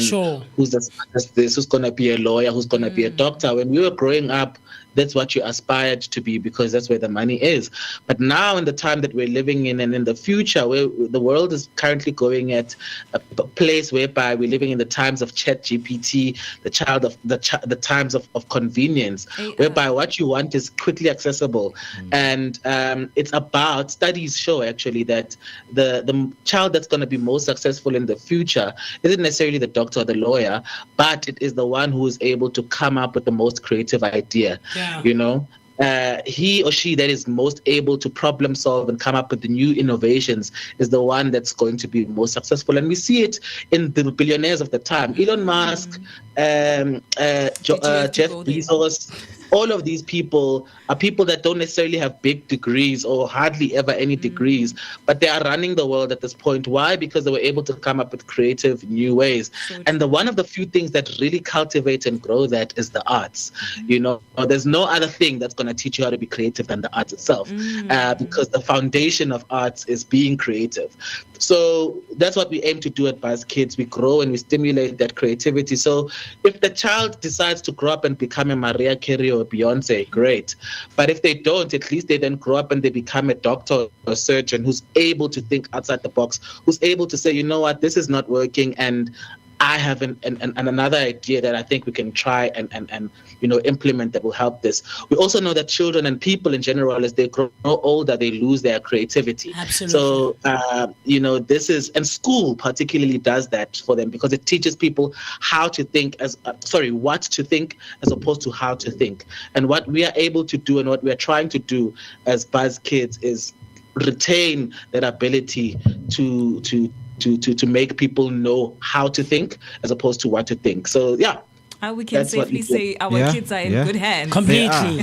who's the smartest this, who's going to be a lawyer, who's going to be a doctor. When we were growing up, that's what you aspired to be because that's where the money is. But now in the time that we're living in and in the future, where the world is currently going at a place whereby we're living in the times of ChatGPT, the times of convenience, whereby what you want is quickly accessible. And it's about, studies show actually that the child that's going to be most successful in the future isn't necessarily the doctor or the lawyer, but it is the one who is able to come up with the most creative idea. he or she that is most able to problem solve and come up with the new innovations is the one that's going to be most successful. And we see it in the billionaires of the time. Elon Musk, Jeff Bezos, all of these people are people that don't necessarily have big degrees or hardly ever any degrees, but they are running the world at this point. Why? Because they were able to come up with creative new ways. And one of the few things that really cultivate and grow that is the arts. You know, there's no other thing that's going to teach you how to be creative than the arts itself, because the foundation of arts is being creative. So that's what we aim to do at Buzz Kids. We grow and we stimulate that creativity. So if the child decides to grow up and become a Mariah Carey or Beyonce, great. But if they don't, at least they then grow up and they become a doctor or a surgeon who's able to think outside the box, who's able to say, you know what, this is not working, and I have another idea that I think we can try and implement that will help this. We also know that children and people in general, as they grow older, they lose their creativity. Absolutely. So, this is, and school particularly does that for them, because it teaches people how to think what to think as opposed to how to think. And what we are able to do and what we are trying to do as Buzz Kids is retain that ability to make people know how to think as opposed to what to think. So yeah. We can safely say our kids are in good hands. Completely.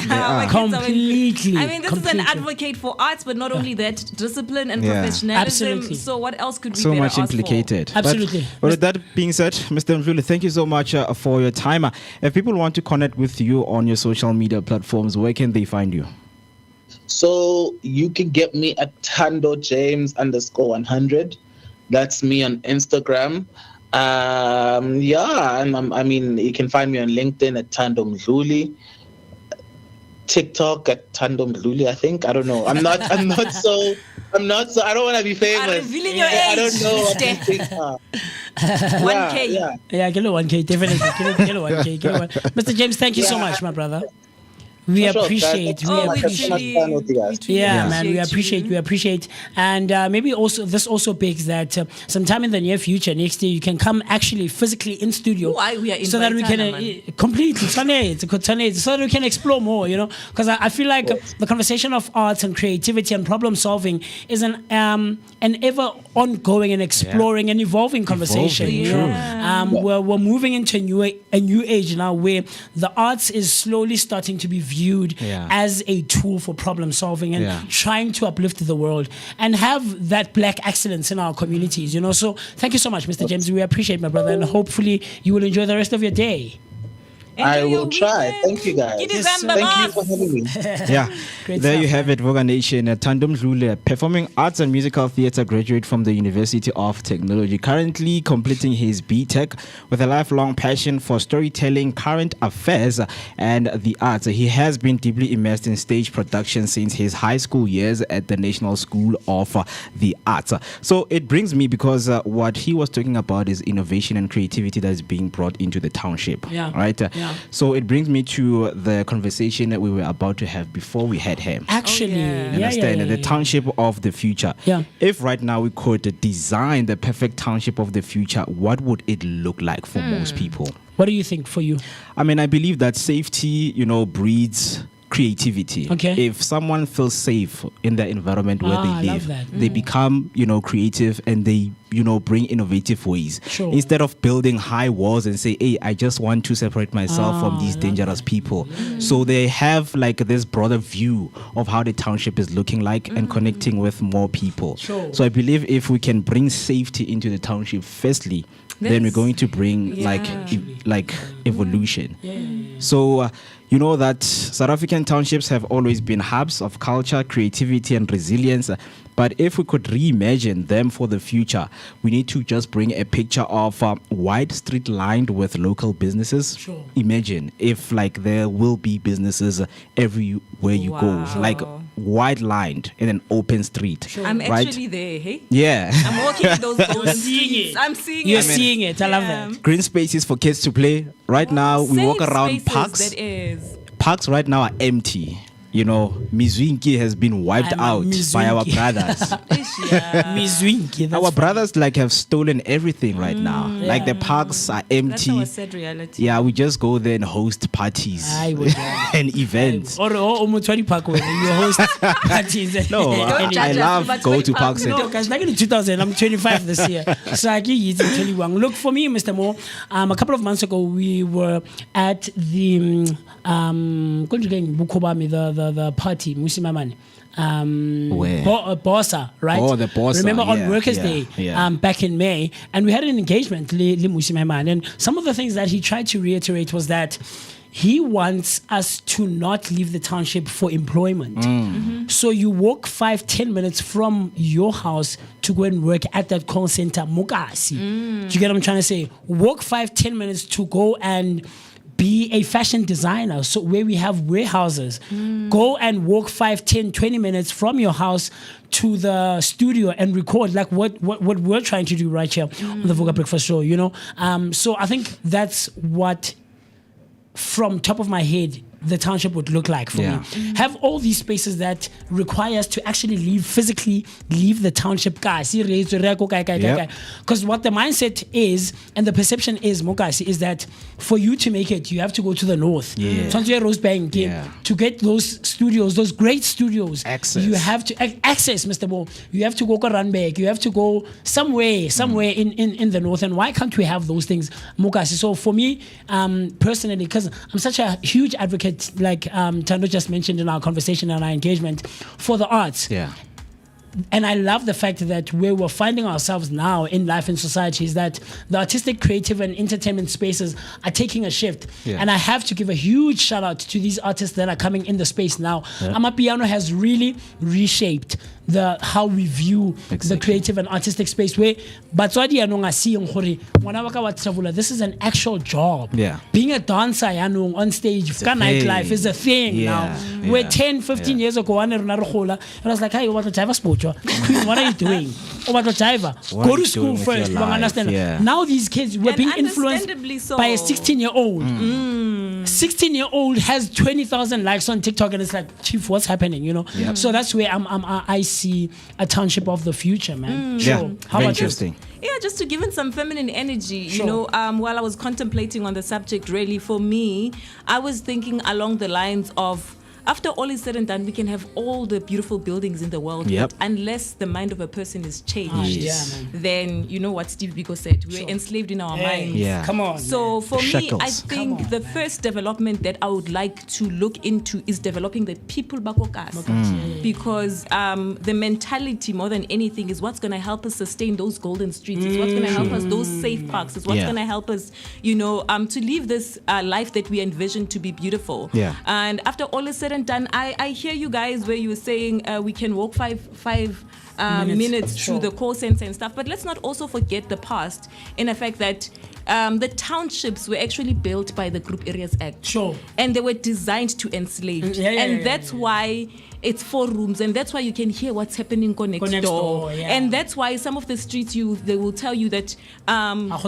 Completely. I mean, this is an advocate for arts, but not only that, discipline and professionalism. Absolutely. So what else could we so better much ask implicated. for? Absolutely. But with that being said, Mr. Mdluli, thank you so much for your time. If people want to connect with you on your social media platforms, where can they find you? So you can get me at Thando James _100. That's me on Instagram. And you can find me on LinkedIn at Thando Mdluli, TikTok at Thando Mdluli, I think. I don't know. I'm not so I don't want to be famous. Revealing your age. I don't know what these things are. 1K. Yeah, get a 1K, definitely. Get a 1K. Mr. James, thank you so much, my brother. We appreciate. We appreciate. And maybe also this also begs that sometime in the near future, next year, you can come actually physically in studio. Why we are in so that we can completely so that we can explore more. Because I feel like the conversation of arts and creativity and problem solving is an ever ongoing and exploring and evolving conversation. We're moving into a new age now where the arts is slowly starting to be viewed as a tool for problem solving and trying to uplift the world and have that black excellence in our communities, So thank you so much, Mr. James. We appreciate, my brother, and hopefully you will enjoy the rest of your day. I will try. Thank you, guys. Thank you for having me. There you have it, Vooka Nation. Thando Mdluli, performing arts and musical theatre graduate from the University of Technology, currently completing his BTech with a lifelong passion for storytelling, current affairs, and the arts. He has been deeply immersed in stage production since his high school years at the National School of the Arts. So it brings me, because what he was talking about is innovation and creativity that is being brought into the township, right? So it brings me to the conversation that we were about to have before we had him. Actually, the township of the future. If right now we could design the perfect township of the future, what would it look like for most people? What do you think for you? I mean, I believe that safety, breeds creativity. If someone feels safe in the environment where they live, they become, creative, and they, bring innovative ways. Instead of building high walls and say, hey, I just want to separate myself from these dangerous people. So they have like this broader view of how the township is looking like and connecting with more people. So I believe if we can bring safety into the township firstly, then we're going to bring like evolution. So you know that South African townships have always been hubs of culture, creativity, and resilience. But if we could reimagine them for the future, we need to just bring a picture of wide street lined with local businesses. Imagine if there will be businesses everywhere you go, wide lined in an open street. I'm actually there, hey? Yeah. I'm walking those golden streets. I'm seeing it. You're seeing it. I love that. Green spaces for kids to play. Right now, we walk around spaces, parks. That is. Parks right now are empty. Mizwinki has been wiped I'm a out by our Mizwinki. brothers. Mizwinki, that's Our fine. brothers have stolen everything right now. Like the parks are That's empty. our sad reality. Yeah, we just go there and host parties I would. and events. Or Mutwani Park where you host parties. No, I judge us, love but go to 20 parks and No, guys, like in 2000, I'm 25 this year. So I give you 21. Look, for me, Mr. Mo, a couple of months ago, we were at the Bukobami, the party, MooCee Maimane. Where? Bossa, right? Oh, the Bossa, Remember on yeah, Workers' yeah, Day, yeah. back in May, and we had an engagement, MooCee Maimane, and some of the things that he tried to reiterate was that he wants us to not leave the township for employment. So you walk 5-10 minutes from your house to go and work at that call center, Moeketsi. Do you get what I'm trying to say? Walk 5-10 minutes to go and be a fashion designer. So where we have warehouses, go and walk 5-10-20 minutes from your house to the studio and record like what we're trying to do right here on the Vooka Breakfast Show, So I think that's what, from top of my head, the township would look like for me. Have all these spaces that require us to actually physically leave the township. Because what the mindset is and the perception is, Moeketsi, is that for you to make it, you have to go to the north. Rosebank, to get those studios, those great studios. Access. You have to access, Mr. Bo. You have to go Ranberg. You have to go somewhere in the north. And why can't we have those things, Moeketsi? So for me, personally, because I'm such a huge advocate, like Thando just mentioned in our conversation and our engagement, for the arts. Yeah. And I love the fact that where we're finding ourselves now in life and society is that the artistic, creative, and entertainment spaces are taking a shift. Yeah. And I have to give a huge shout out to these artists that are coming in the space now. Amapiano has really reshaped how we view the creative and artistic space, where batswadi yanong asiyeng gore ngwana wa ka wa traveler, this is an actual job. Yeah. Being a dancer yanong on stage, ka nightlife is a thing now. Where 10-15 years ago, and I was like, hey, what a jive sport, Queen, what are you doing? What a jive? What Go are to you school doing with first. your Bang, life? understand? Yeah. Now these kids were And being influenced understandably so. by a 16-year-old. 16-year-old has 20,000 likes on TikTok, and it's like, Chief, what's happening? So that's where I see a township of the future, man. Yeah. How Very about you? interesting. Yeah, just to give it some feminine energy, Sure. while I was contemplating on the subject, really, for me, I was thinking along the lines of, after all is said and done, we can have all the beautiful buildings in the world, Yep. but unless the mind of a person is changed, Yes. Yeah, then you know what Steve Biko said, we're enslaved in our minds. Yeah. Come on. So for me, Shackles. I think the first development that I would like to look into is developing the people bakokas, because the mentality more than anything is what's going to help us sustain those golden streets. It's what's going to help us those safe parks. It's what's Yeah. going to help us, to live this life that we envision to be beautiful. Yeah. And after all is said and done, I hear you guys where you were saying we can walk five minutes Sure. through the call center and stuff. But let's not also forget the past, in the fact that the townships were actually built by the Group Areas Act. Sure. And they were designed to enslave. Yeah, That's why it's 4 rooms, and that's why you can hear what's happening next door. yeah. And that's why some of the streets they will tell you that no,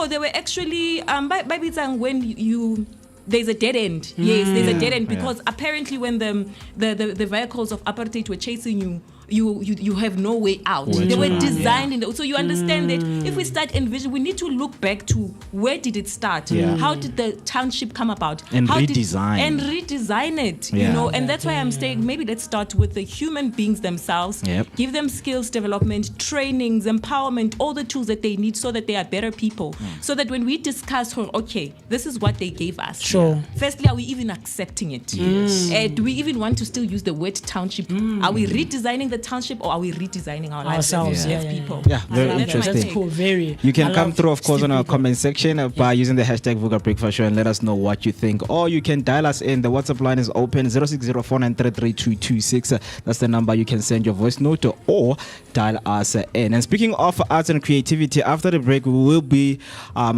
they were actually by Bitsang, when you there's a dead end. Yes, there's a dead end, because apparently when the vehicles of apartheid were chasing you, you have no way out. They were designed in so you understand that if we start envisioning, we need to look back to where did it start? How did the township come about? And How redesign. redesign it. Yeah. And that's why I'm saying maybe let's start with the human beings themselves. Yep. Give them skills development, trainings, empowerment, all the tools that they need so that they are better people. So that when we discuss, okay, this is what they gave us. Sure. Firstly, are we even accepting it? Do we even want to still use the word township? Are we redesigning the township, or are we redesigning our lives Ourselves, as yeah. people? Yeah, very That's my interesting. take. Cool, very. You can I come love through, of course, on our Steve Biko. comment section by using the hashtag Vooka Breakfast Show and let us know what you think. Or you can dial us in. The WhatsApp line is open 0604933226. That's the number you can send your voice note to, or dial us in. And speaking of arts and creativity, after the break, we will be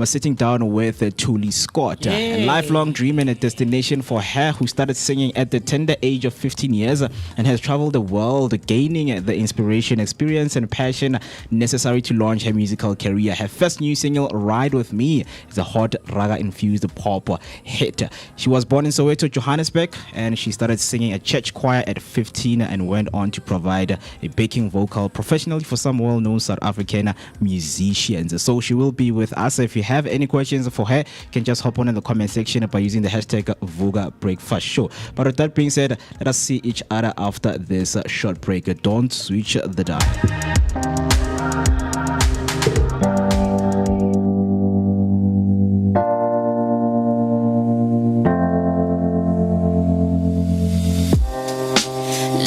sitting down with Thuli Scott, a lifelong dream and a destination for her, who started singing at the tender age of 15 years and has traveled the world gaining gaining the inspiration, experience, and passion necessary to launch her musical career. Her first new single, Ride With Me, is a hot raga-infused pop hit. She was born in Soweto, Johannesburg, and she started singing at church choir at 15 and went on to provide a backing vocal professionally for some well-known South African musicians. So she will be with us. If you have any questions for her, you can just hop on in the comment section by using the hashtag Vooka Breakfast Show. But with that being said, let us see each other after this short break. Don't switch the dial.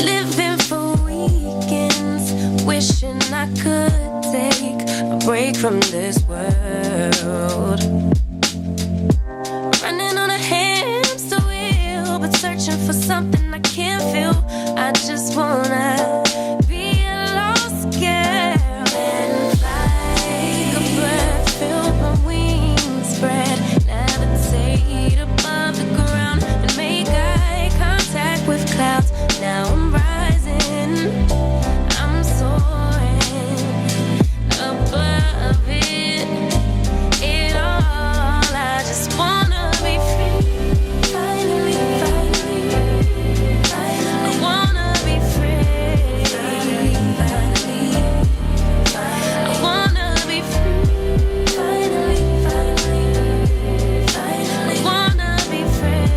Living for weekends, wishing I could take a break from this world. Running on a hamster wheel, but searching for something I can't feel. I just wanna be a lost girl and fly. Take a breath, feel my wings spread, levitate above the ground and make eye contact with clouds. Now I'm rising, I'm soaring above it all. I just wanna be free, finally, I wanna be free, I wanna be free, I wanna be free,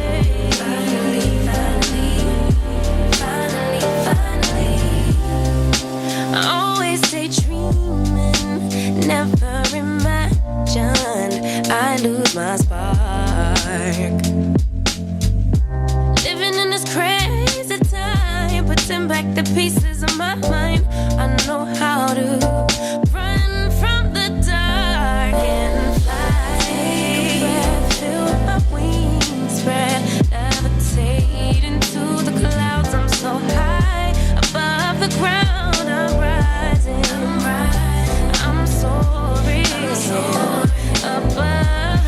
I always stay dreaming, never imagined I lose my spark. Living in this crazy time, putting back the pieces of my mind. I know how to run from the dark and fly. Take a breath, feel my wings spread, levitate into the clouds. I'm so high above the ground. I'm rising, I'm soaring above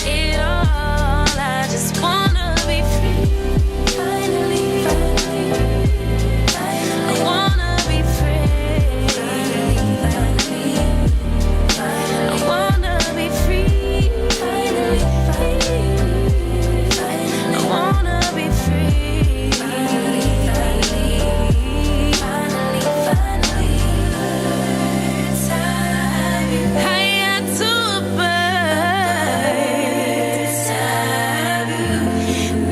it all. I just wanna be free, finally, I wanna be free, I wanna be free, I wanna be free, I had to burn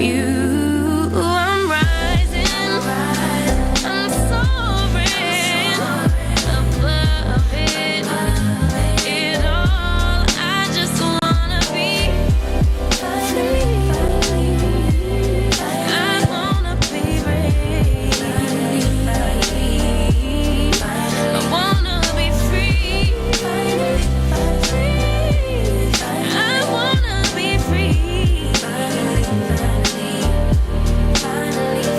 you. I'm rising, I'm soaring above it all. I just wanna be free, I wanna be free, I wanna be free, I wanna be free,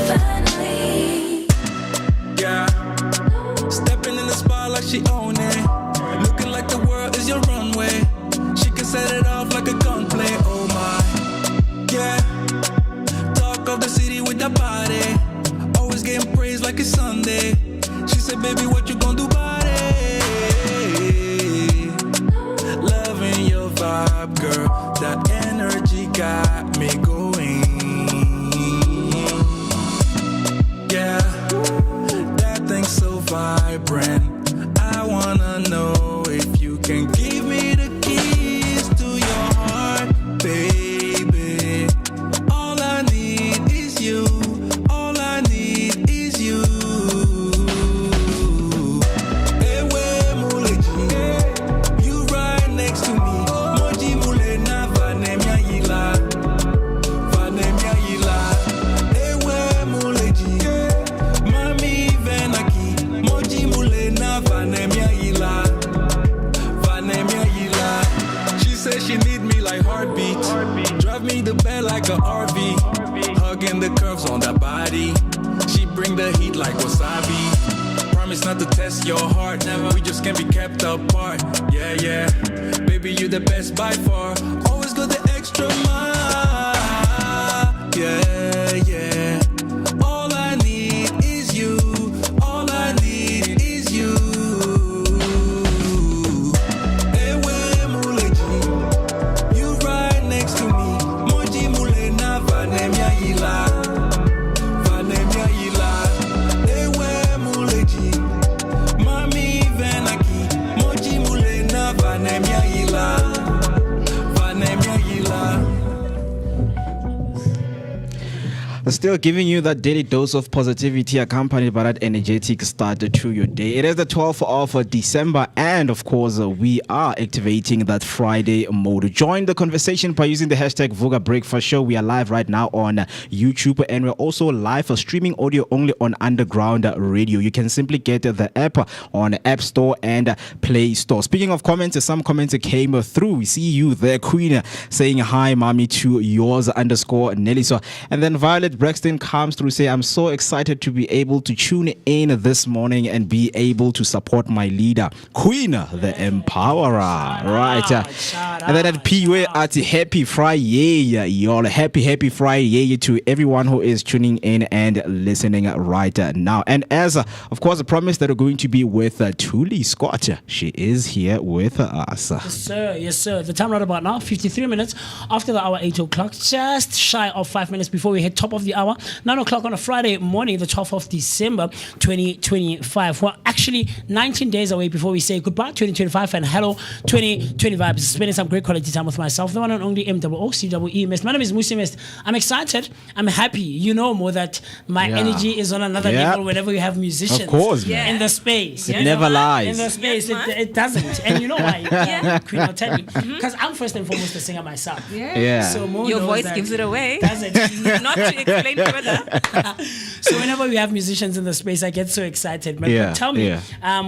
finally. Yeah. Stepping in the spot like she own it. Looking like the world is your runway. She can set it off like a gunplay. Oh my. Yeah. Talk of the city with that body. Always getting praised like it's Sunday. She said, baby, what you gonna do about it? Loving your vibe, girl. That energy got me going. Yeah. That thing's so vibrant. I wanna know if you can give me the keys to your heart, baby. All I need is you. All I need is you. Ewe muleji, you right next to me. Moji mule na vanemia yila, vanemia yila. Ewe muleji, mami venaki. Moji mule na vanemia yila, vanemia yila. She said she need me like heartbeat. Drive me the bed like a RV. Hugging the curves on that body. She bring the heat like wasabi. Promise not to test your heart. Never. We just can't be kept apart. Yeah, yeah. Baby, you the best by far. Always go the extra mile. Yeah, yeah. All I need is you. Still giving you that daily dose of positivity accompanied by that energetic start to your day. It is the 12th of December, and of course, we are activating that Friday mode. Join the conversation by using the hashtag Vooka Breakfast Show. We are live right now on YouTube, and we're also live for streaming audio only on Underground Radio. You can simply get the app on App Store and Play Store. Speaking of comments, some comments came through. We see you there, Queen, saying hi, mommy, to yours _Nelly. And then Violet Braxton comes through, say, I'm so excited to be able to tune in this morning and be able to support my leader, Queen, TheEmpowerer. Right. And then at PUA at Happy Friday, y'all. Happy Friday to everyone who is tuning in and listening right now. And as, of course, I promised that we're going to be with Thuli Scott. She is here with us. Yes, sir. The time right about now, 53 minutes after the hour, 8 o'clock, just shy of 5 minutes before we hit top of the hour, 9 o'clock on a Friday morning, the 12th of December, 2025. We're actually 19 days away before we say goodbye, 2025, and hello, 2025. Spending some great quality time with myself, the one and only MooCee Mist. My name is MooCee Mist. I'm excited. I'm happy. You know more that my energy is on another level whenever you have musicians. Of course, in the space. It never lies. In the space, it doesn't. And you know why? Queen, I'll tell you. Because I'm first and foremost a singer myself. So Mo Your knows voice that. gives it away. Does it? Not to explain further. So whenever we have musicians in the space, I get so excited. But tell me,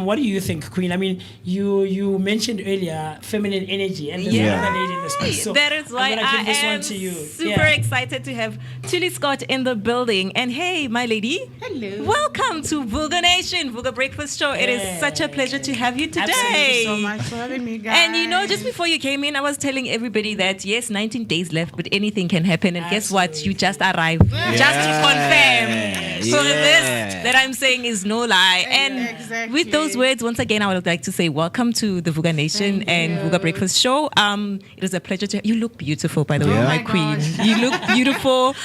what do you think, Queen? I mean, you mentioned earlier feminine energy, and there's another lady in the space. So that is why I'm give this I one am to you. super excited to have Thuli Scott in the building. And hey, my lady. Hello. Welcome to Vooka Nation, Vooka Breakfast Show. It is such a pleasure to have you today. Thank you so much for having me, guys. And you know, just before you came in, I was telling everybody that yes, 19 days left, but anything can happen. And guess what? You just arrived. Just to confirm. So this that I'm saying is no lie. And with those words, once again, I would like to say welcome to the Vooka Nation and Vooka Breakfast Show. It is a pleasure to. You look beautiful, by the way, my queen. You look beautiful.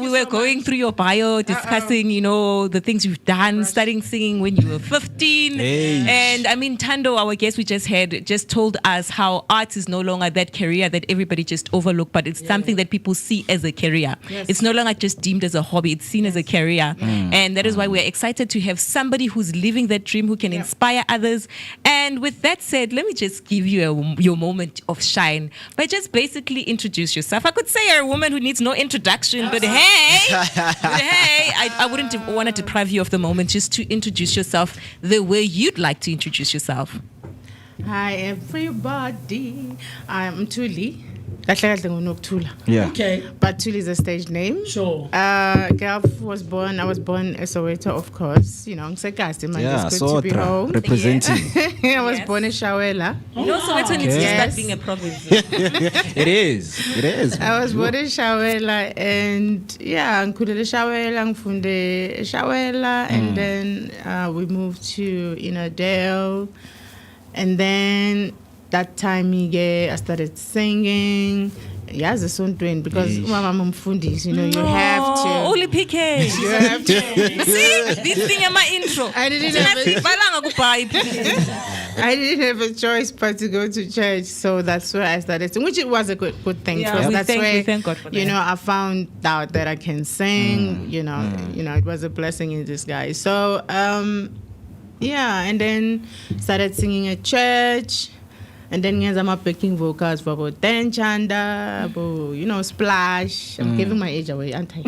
We were going through your bio, discussing, you know, the things you've done, starting singing when you were 15. And I mean, Thando, our guest we just had, just told us how art is no longer that career that everybody just overlook, but it's something that people see as a career. It's no longer just deemed as a hobby, it's seen as a career. And that is why we're excited to have somebody who's living that dream, who can inspire others. And with that said, let me just give you your moment of shine by just basically introduce yourself. I could say you're a woman who needs no introduction, but hey, I wouldn't want to deprive you of the moment just to introduce yourself the way you'd like to introduce yourself. Hi, everybody. I'm Thuli. Okay. But Thuli is a stage name. Sure. I was born in Soweto, of course. You know, it's good to be home. Representing. I was born in Shawela. You know, Soweto needs to start being a province. It is. I was born in Shawela, and Nkulele Shawela, Nfunde Shawela, and then we moved to Inadale, and then that time I started singing. As a son twin, because Mama Mfundis, you know, you have to. Only PK. You have to. See, this thing in my intro. I didn't have a choice but to go to church, so that's where I started singing, which it was a good thing. Yeah, that's where we thank God for that. You know, I found out that I can sing. You know, it was a blessing in disguise. So, and then started singing at church. And then I'm picking vocals for about 10 chanda, you know, splash. I'm giving my age away, aren't I?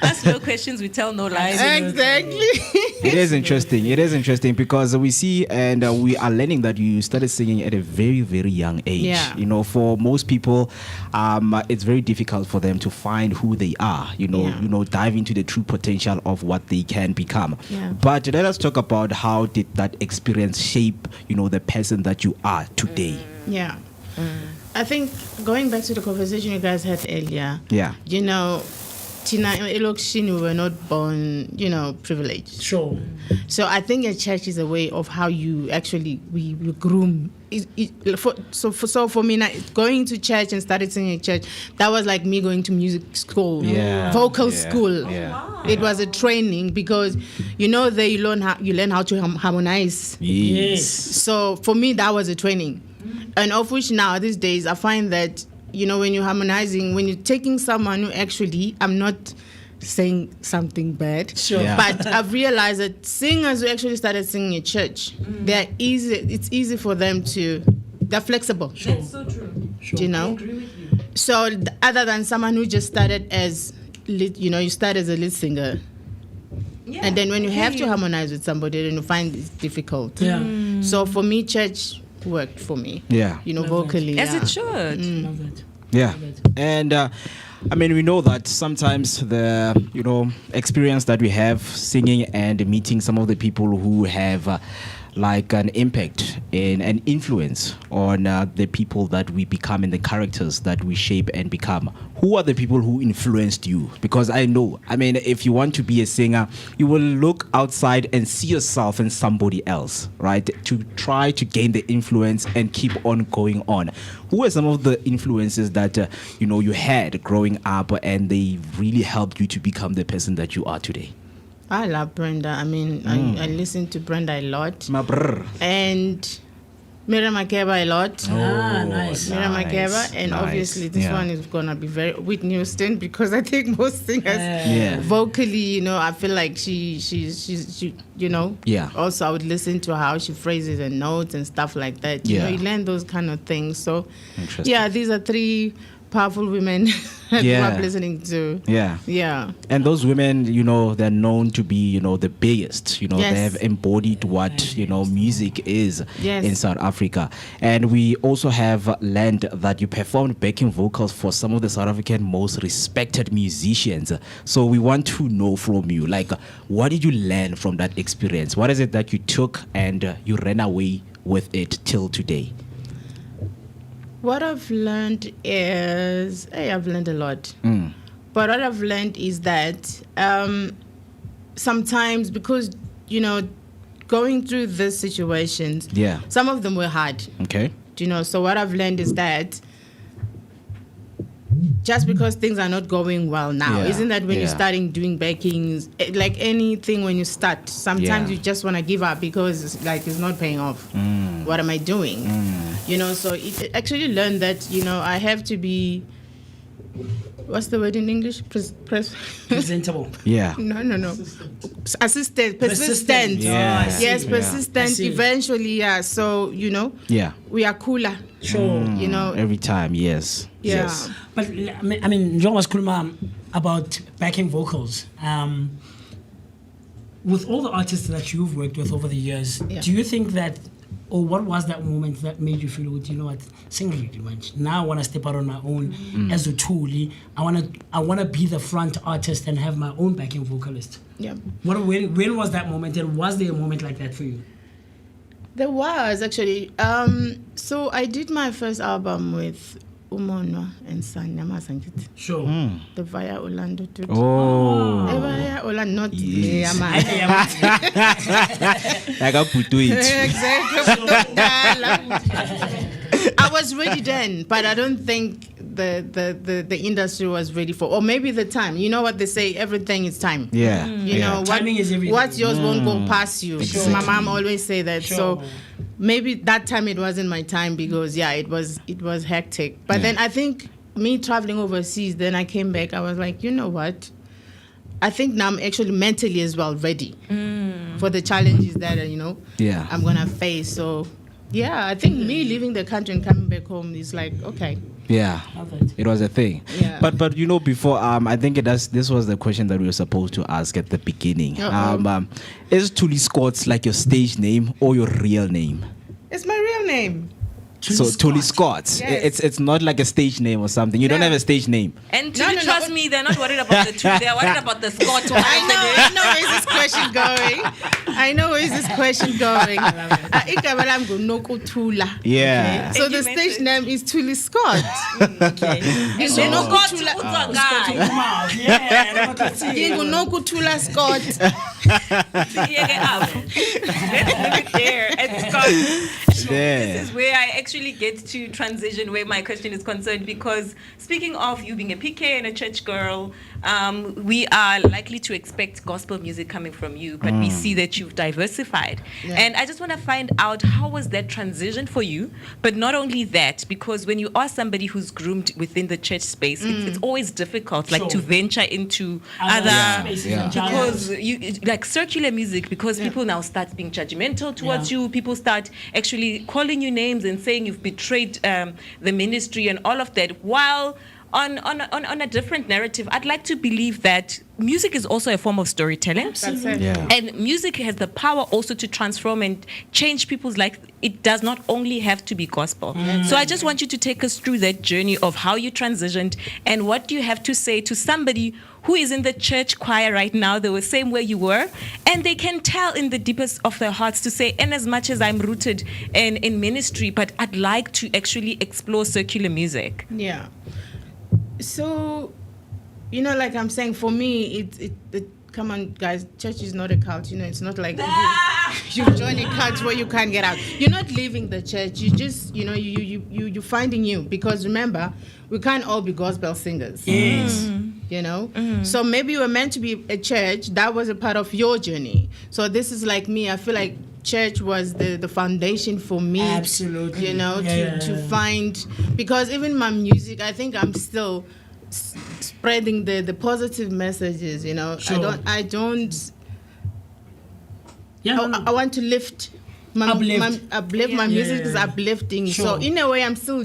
Ask no questions, we tell no lies. Exactly. It is interesting because we see and we are learning that you started singing at a very, very young age. Yeah. You know, for most people, it's very difficult for them to find who they are. You know, dive into the true potential of what they can become. Yeah. But let us talk about how did that experience shape, you know, the person that you are today. Yeah. I think going back to the conversation you guys had earlier. Yeah. You know, Tina Elokshini, we were not born, you know, privileged. Sure. So I think a church is a way of how you actually we groom. So for me, now, going to church and started singing at church, that was like me going to music school, vocal school. Yeah. It was a training because, you know, there you learn how to harmonize. Yes. So for me, that was a training, and of which now these days I find that when you're harmonizing, when you're taking someone who actually, I'm not saying something bad, Sure. Yeah. but I've realized that singers who actually started singing at church, they're easy. It's easy for them they're flexible. That's so true. You know. So other than someone who just started as lead, you start as a lead singer. Yeah. And then when you have to harmonize with somebody, then you find it's difficult. Yeah. So for me, church worked for me. Yeah. Vocally. As yeah. it should. Love it. Yeah, and we know that sometimes the experience that we have singing and meeting some of the people who have like an impact and an influence on the people that we become and the characters that we shape and become. Who are the people who influenced you? Because I know, if you want to be a singer, you will look outside and see yourself in somebody else, right? To try to gain the influence and keep on going on. Who are some of the influences that you had growing up and they really helped you to become the person that you are today? I love Brenda. I listen to Brenda a lot. My brr. And Miriam Makeba a lot. Nice. Miriam Makeba. And obviously this one is going to be very Whitney Houston, because I think most singers vocally, I feel like she's Yeah. Also I would listen to how she phrases and notes and stuff like that. You learn those kind of things. So Interesting. these are three powerful women that I grew up listening to. Yeah. And those women, they're known to be, the biggest. They have embodied what, music is in South Africa. And we also have learned that you performed backing vocals for some of the South African most respected musicians. So we want to know from you, like, what did you learn from that experience? What is it that you took and you ran away with it till today? What I've learned is, I've learned a lot. But what I've learned is that sometimes, because, going through these situations, some of them were hard. Okay. So what I've learned is that just because things are not going well now, isn't that when you're starting doing backings, like anything when you start, sometimes you just want to give up because it's not paying off. What am I doing? So it actually learned that, I have to be, what's the word in English? Presentable. Yeah. No. Persistent. Yes, persistent. Eventually, So, we are cooler. Sure. Every time, yes. Yeah. Yes. But John was Kulma about backing vocals. With all the artists that you've worked with over the years, do you think that, or what was that moment that made you feel, what, sing really much. Now I want to step out on my own as a Thuli. I want to be the front artist and have my own backing vocalist. Yeah. When was that moment, and was there a moment like that for you? There was actually. So I did my first album with Umonwa and Sanyama Sangit. Sure. The Via Orlando too. Oh. Via Orlando, not Yes. I got put to it. Exactly. I was ready then, but I don't think the industry was ready for, or maybe the time. You know what they say, everything is time. Yeah. Timing is everything. What's yours won't go past you. Exactly. My mom always say that. Sure. So maybe that time it wasn't my time, because it was hectic. But then I think me traveling overseas, then I came back, I was like, you know what? I think now I'm actually mentally as well ready for the challenges that I'm gonna face. So I think me leaving the country and coming back home is like, okay. Yeah, it was a thing. Yeah. But before, I think this was the question that we were supposed to ask at the beginning. Is Thuli Scott's like your stage name or your real name? It's my real name. Thuli Scott. Yes. It's not like a stage name or something. You don't have a stage name. And trust me, they're not worried about the two. They're worried about the Scott. I know where is this question going. Yeah. So the stage name is Thuli Scott. Okay. Thula Scott. Let's leave it there. It's Scott. This is where I actually get to transition where my question is concerned, because speaking of you being a PK and a church girl, we are likely to expect gospel music coming from you, but we see that you've diversified. And I just want to find out, how was that transition for you? But not only that, because when you are somebody who's groomed within the church space, it's always difficult, like to venture into other because you like circular music, because people now start being judgmental towards you. People start actually calling you names and saying you've betrayed the ministry and all of that. While on a different narrative, I'd like to believe that music is also a form of storytelling. That's it. And music has the power also to transform and change people's life. It does not only have to be gospel. So I just want you to take us through that journey of how you transitioned and what you have to say to somebody who is in the church choir right now, the same way you were, and they can tell in the deepest of their hearts to say, in as much as I'm rooted in ministry, but I'd like to actually explore circular music. Yeah. So, like I'm saying, for me, it come on, guys, church is not a cult. It's not like you join a cult where you can't get out. You're not leaving the church. You just, you're finding you, because remember, we can't all be gospel singers. Yes. So maybe you were meant to be a church. That was a part of your journey. So this is like me. I feel like church was the foundation for me. Absolutely. To find, because even my music, I think I'm still spreading the positive messages. Sure. I want to lift. Uplift. My music is uplifting. Sure. So in a way, I'm still,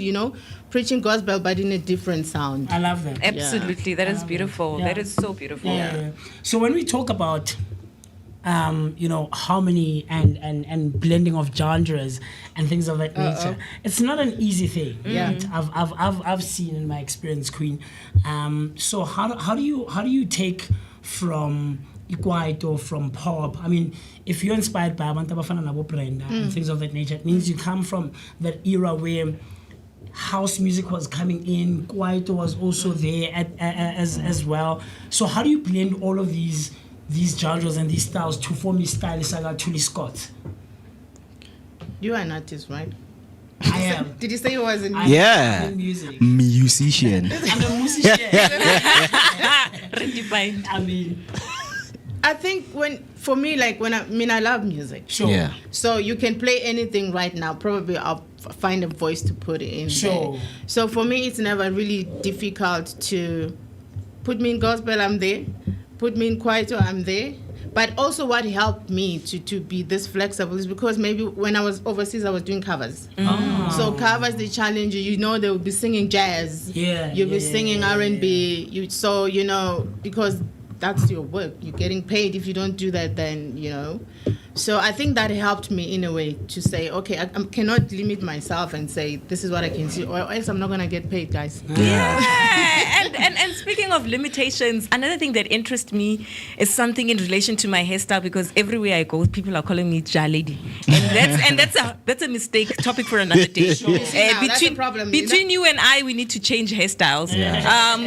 preaching gospel, but in a different sound. I love that. Absolutely. That is beautiful. That is so beautiful. So when we talk about harmony and blending of genres and things of that nature, it's not an easy thing. I've seen in my experience, Queen. So how do you take from Ikwaito, from pop? I mean, if you're inspired by Abantu Abafana Nabo Brenda and things of that nature, it means you come from that era where house music was coming in, Kwaito was also there as well. So how do you blend all of these genres and these styles to form a style like Thuli Scott? You are an artist, right? I am. Did you say you was in I'm in music. Musician. I'm a musician. Redefined. I mean, I think I love music. Sure. Yeah. So you can play anything right now. Probably I'll find a voice to put it in Sure. there. So for me, it's never really difficult to put me in gospel, I'm there. Put me in kwaito, I'm there. But also what helped me to be this flexible is because maybe when I was overseas, I was doing covers. So covers, they challenge you. They will be singing jazz. You'll be singing R&B. Because that's your work. You're getting paid. If you don't do that, then, So I think that helped me in a way to say, okay, I cannot limit myself and say, this is what I can see, or else I'm not going to get paid, guys. And speaking of limitations, another thing that interests me is something in relation to my hairstyle, because everywhere I go, people are calling me Ja Lady. And that's a mistake, topic for another day. That's a problem. Between you and I, we need to change hairstyles.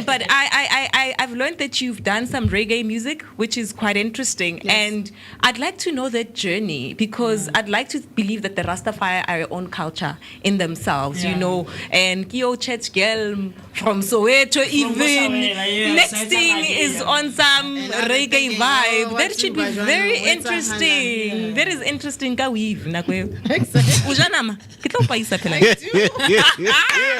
But I've learned that you've done some reggae music, which is quite interesting. Yes. And I'd like to know that journey, because I'd like to believe that the Rastafari are your own culture in themselves, and Kyo Church girl from Soweto, even next thing is on some reggae vibe. That should be very interesting. That is interesting. Ka weave nakwe. Ujanama, kitlo paisa phela.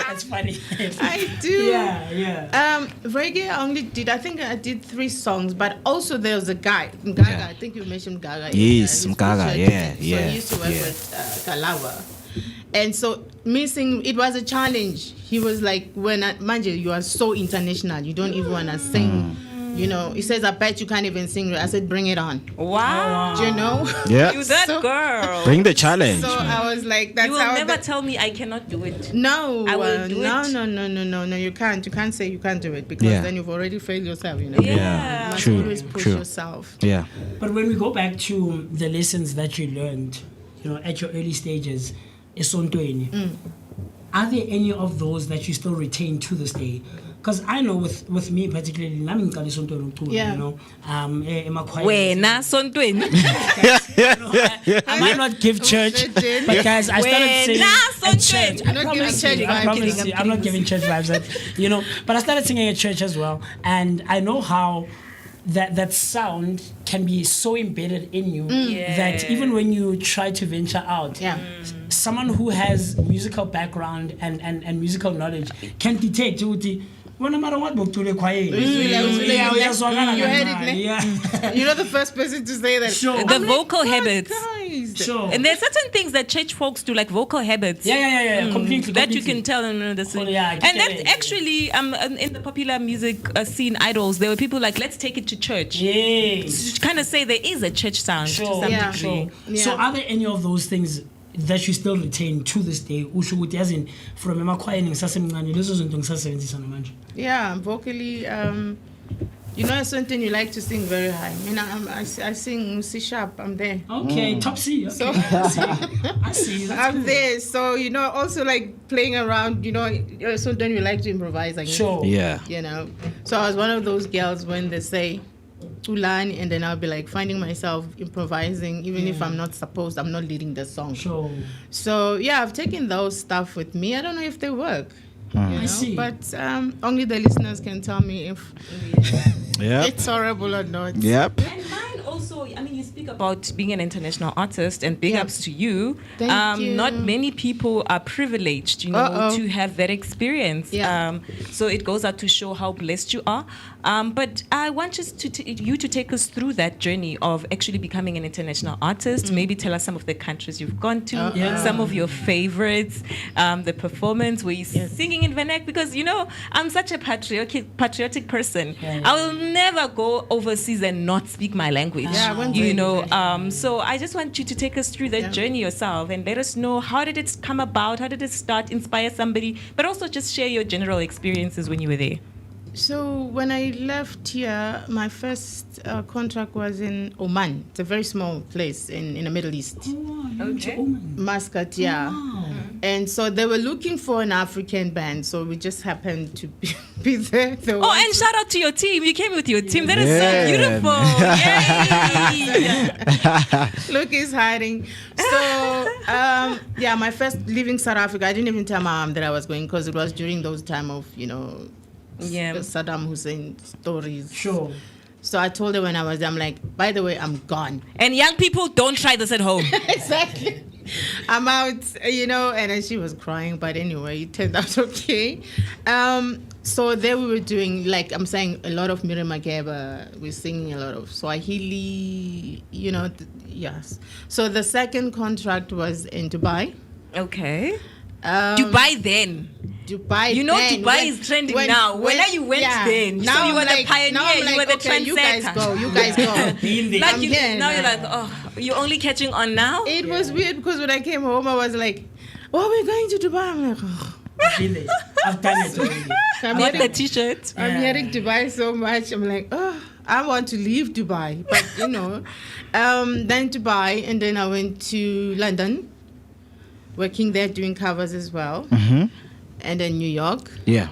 that's funny. I do. Yeah. Reggae, I think I did 3 songs, but also there was a guy, Gaga. I think you mentioned Gaga. Yes, Gaga. So he used to work with Kalawa. And so it was a challenge. He was like, Manje, you are so international. You don't even want to sing. He says, I bet you can't even sing. I said, bring it on. Wow. Yeah. You that girl. Bring the challenge. So I was like, that's you will how never tell me I cannot do it. No, I will do it. No, you can't. You can't say you can't do it, because then you've already failed yourself, Yeah. You must always push yourself. Yeah. But when we go back to the lessons that you learned, at your early stages, are there any of those that you still retain to this day? because I know with me particularly, Yeah. you know, in my choir. Wena sontweni. I might not give church, but guys, I started singing at church. You're not giving church vibes. I promise you, I'm not giving church vibes, you know. But I started singing at church as well, and I know how that sound can be so embedded in you that even when you try to venture out, someone who has musical background and musical knowledge can detect well, no matter what book to the choir. You heard it, Yeah. You're not the first person to say that. Sure. The vocal habits. Guys. Sure. And there's certain things that church folks do, like vocal habits. Yeah. Completely. That you can tell them this. Oh, yeah, I and get that's it. actually in the popular music scene, idols, there were people like, let's take it to church. Yes. To kind of say there is a church sound to Sure. some Yeah. degree. Yeah. So are there any of those things that you still retain to this day? Usho ukuthi yazi from emakhwaya ngisasemncane lezo zinto ngisasebenzisa namanje. Yeah, vocally, you know something you like to sing very high. I mean, I sing C sharp. I'm there. Okay, top C. Okay. So I see. That's I'm cool. there. So you know, also like playing around. You know, sometimes you like to improvise. I guess. Sure. Yeah. You know, so I was one of those girls when they say Tulani, and then I'll be like finding myself improvising, even if I'm not supposed. I'm not leading the song. Sure. So yeah, I've taken those stuff with me. I don't know if they work. You know? I see. But only the listeners can tell me if Yep. it's horrible or not. Yep. And mine also, I mean, you speak about being an international artist, and big Yeah. ups to you. Thank you. Not many people are privileged, you know, Uh-oh. to have that experience. Yeah. So it goes out to show how blessed you are. But I want us you to take us through that journey of actually becoming an international artist. Maybe tell us some of the countries you've gone to, Yeah. some of your favorites, the performance where you're singing in vernac, because, you know, I'm such a patriotic person. Yeah. I will never go overseas and not speak my language. Yeah, I won't you do it. know. So I just want you to take us through that Yeah. journey yourself and let us know, how did it come about? How did it start? Inspire somebody, but also just share your general experiences when you were there. So when I left here, my first contract was in Oman. It's a very small place in the Middle East. Okay. Muscat, yeah. And so they were looking for an African band, so we just happened to be there. Oh, and shout out to your team. You came with your team. That is Yeah. so beautiful. Yay! Look, he's hiding. So, yeah, my first leaving South Africa, I didn't even tell my mom that I was going, because it was during those time of, you know, Yeah. Saddam Hussein stories. Sure. So I told her when I was there, I'm like, by the way, I'm gone. And young people, don't try this at home. Exactly. I'm out, you know, and then she was crying, but anyway, it turned out okay. So there we were doing, like I'm saying, a lot of Miriam Makeba. We're singing a lot of Swahili, you know, yes. So the second contract was in Dubai. Okay. Dubai then. Dubai. You know, then, Dubai is trending now. When you went then, now so you I'm were the like, pioneer, now I'm you like, were the okay, you guys trendsetter. go, you guys go. Been there. Like I'm you, here now you're now. like, oh, you're only catching on now? It was weird because when I came home, I was like, oh, we're going to Dubai. I'm like, oh. I've been there. I've done it already. I'm Got the hearing, t-shirt. I'm hearing Dubai so much. I'm like, oh, I want to leave Dubai. But, you know, then Dubai, and then I went to London, working there, doing covers as well. And then New York. Yeah.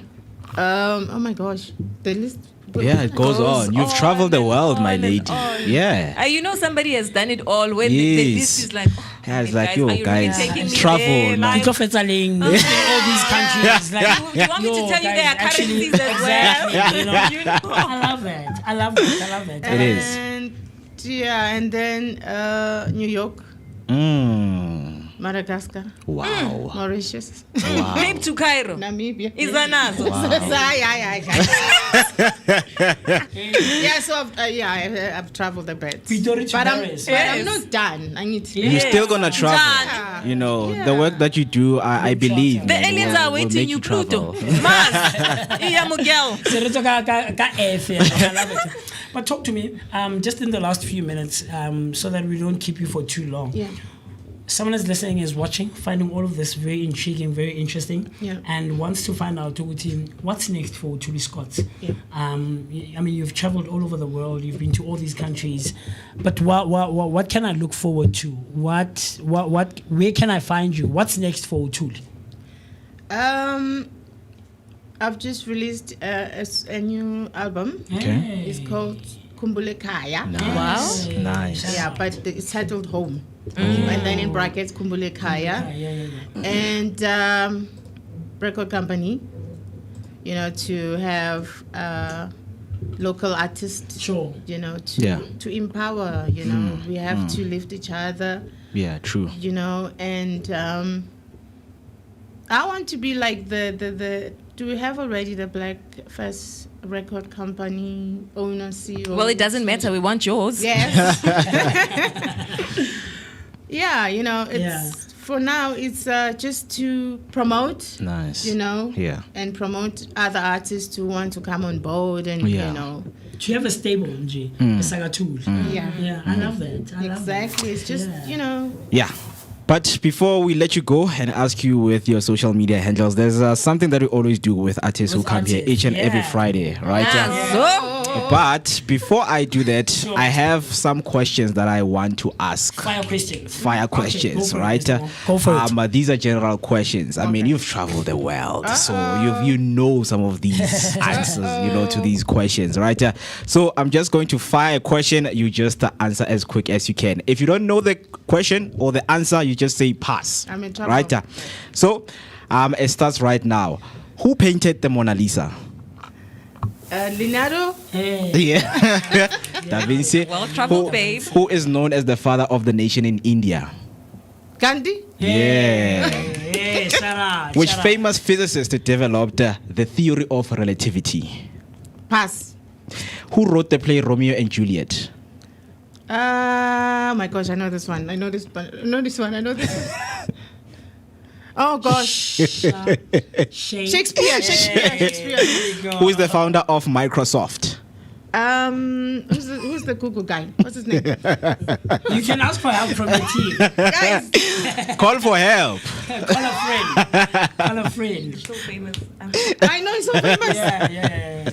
Oh, my gosh. The list. Yeah, it goes on. You've traveled the world, my on and lady. on. Yeah. You know, somebody has done it all. When the Yes. list is like, oh, Yeah, it's okay, like, yo, are you guys, really taking me travel there? now. Like, People fetsaling all these countries. Like, you want me to yo, tell you there are guys, actually, currencies as well? exactly, you know? You know? I love that. I love it. I love it. It is. And, yeah, and then New York, Madagascar, Wow. Mauritius, Wow. Cape to Cairo. Namibia. Izanazo. Yeah, so I've traveled a bit. Pitori to But Paris. I'm not done. I need to. You're still gonna travel. Done. You know, the work that you do, I believe. The man, aliens are will waiting make you, Pluto. travel. Mars. Iya Miguel. Sereto ka F, yeah. I love it. But talk to me, just in the last few minutes, so that we don't keep you for too long. Yeah. Someone is listening, is watching, finding all of this very intriguing, very interesting, Yeah. and wants to find out what's next for Thuli Scott. Yeah. I mean, you've traveled all over the world, you've been to all these countries, but what can I look forward to? Where can I find you? What's next for Thuli? I've just released a new album. Okay. It's called Kumbule Kaya. Nice. Nice. Yeah, but it's titled Home. And then in brackets, Kumbule Kaya. And record company, you know, to have local artists, Sure. you know, to empower, you know, we have to lift each other, Yeah, true. you know, and I want to be like the do we have already the Black First record company owner, CEO? Well, it doesn't matter. We want yours. Yes. Yeah, you know, it's for now it's just to promote, Nice. you know, Yeah. and promote other artists who want to come on board and Yeah. you know. To have a stable, Nji. It's like a tool. Yeah. Yeah, I love that. I love Exactly. It's just, you know, Yeah. But before we let you go and ask you with your social media handles, there's something that we always do with artists who With come here artists, each and every yeah. Friday, right? But before I do that, I have some questions that I want to ask. Fire questions. Fire Okay, questions, go for it, right? Mr. Mo. Go for it. These are general questions. I mean, you've traveled the world, so you know some of these answers, you know, to these questions, right? So I'm just going to fire a question. You just answer as quick as you can. If you don't know the question or the answer, you just say pass. I'm in trouble. Right? So it starts right now. Who painted the Mona Lisa? Leonardo, Yeah. Da Vinci. Well-traveled Who- babe. Who is known as the father of the nation in India? Gandhi, Yeah. Hey, Sarah. Which Sarah. famous physicist developed the theory of relativity? pass. Who wrote the play Romeo and Juliet? Oh my gosh, I know this one. I know this one. I know this one. I know this one. Oh gosh, Shakespeare. Who is the founder of Microsoft? Who's the Google guy? What's his name? You can ask for help from the team. Guys, Call for help. Call a friend. Call a friend. So famous. I know he's so famous. Yeah.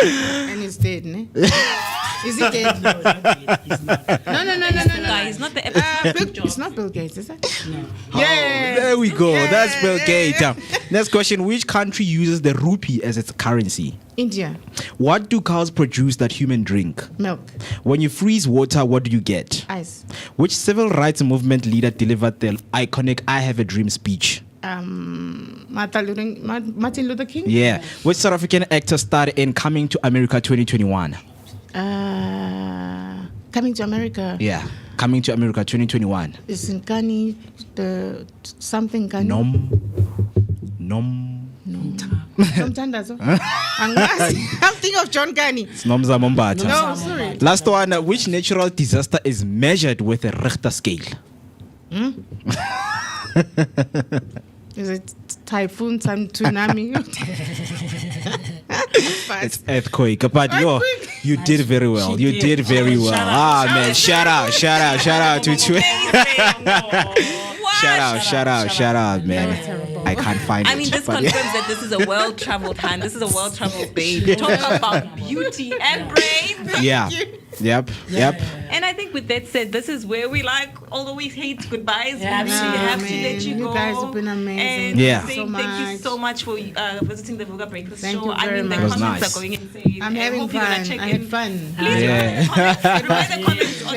And he's dead, ne? Is he dead? No, not yet. He's not. No. Guys, not the episode. It's not Bill Gates, is it? No. Yeah. There we go. Yeah. That's Bill Gates. Next question. Which country uses the rupee as its currency? India, What do cows produce that humans drink? milk, When you freeze water, what do you get? ice. Which civil rights movement leader delivered the iconic I Have a Dream speech? Martin Luther King. Yeah. Which South African actor starred in Coming to America 2021? Coming to America. Yeah. Coming to America 2021. Is in Kani, the something Kani. Nom. Somtandazo. I'm thinking of John Kani. Nomza Mombata. No, sorry. Last one. Which natural disaster is measured with a Richter scale? Is it typhoon, tsunami? It's earthquake. But Earthquake. you did very well. You did very well. Shout out to Shout out, man. I can't find it. I mean, this but confirms that this is a well-traveled hand. This is a well-traveled babe. Talk about beauty and brains. Yeah. Yep. And I think with that said, this is where we like, although we hate goodbyes, Yeah, we absolutely. have to man. let you go. You guys have been amazing. And Yeah. saying So thank you much. so much for visiting the Vooka Breakfast Thank Show. you I very mean, the much. It was comments nice. are going insane. I'm And having hope you're gonna fun. check I in. had fun. Please write the comments on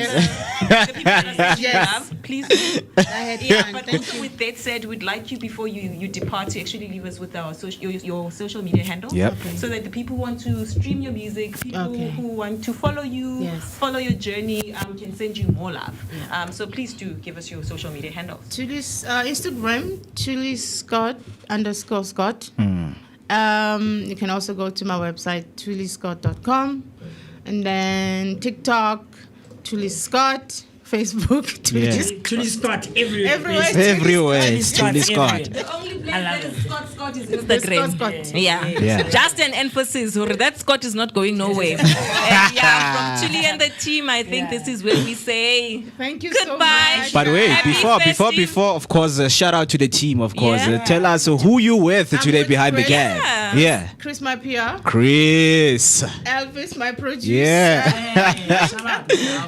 the people that are saying Yes. love. Please do. I had fun. But Thank also you. with that said, we'd like you, before you depart, to actually leave us with our your social media handles. Yep. So that the people who want to stream your music, people Okay. who want to follow you, Yes. follow your journey, can send you more love. So please do give us your social media handles. Tuli's Instagram, Scott _Scott. You can also go to my website, tuliscott.com. And then TikTok, Tulis Scott. Facebook, Tulis Tuli Scott everywhere. Everywhere. Everywhere. Scott Tuli Scott. everywhere. The only place I love that is it. Scott is Instagram. Scott. Yeah. Just an emphasis, or that Scott is not going nowhere. And from Thuli and the team, I think this is where we say Thank you so goodbye. much. But wait, Happy before, of course, shout out to the team, of course. Yeah. Tell us who you with today with behind the Grace. cam. Yeah. Yeah. Chris, my PR. Chris. Elvis, my producer. Yeah.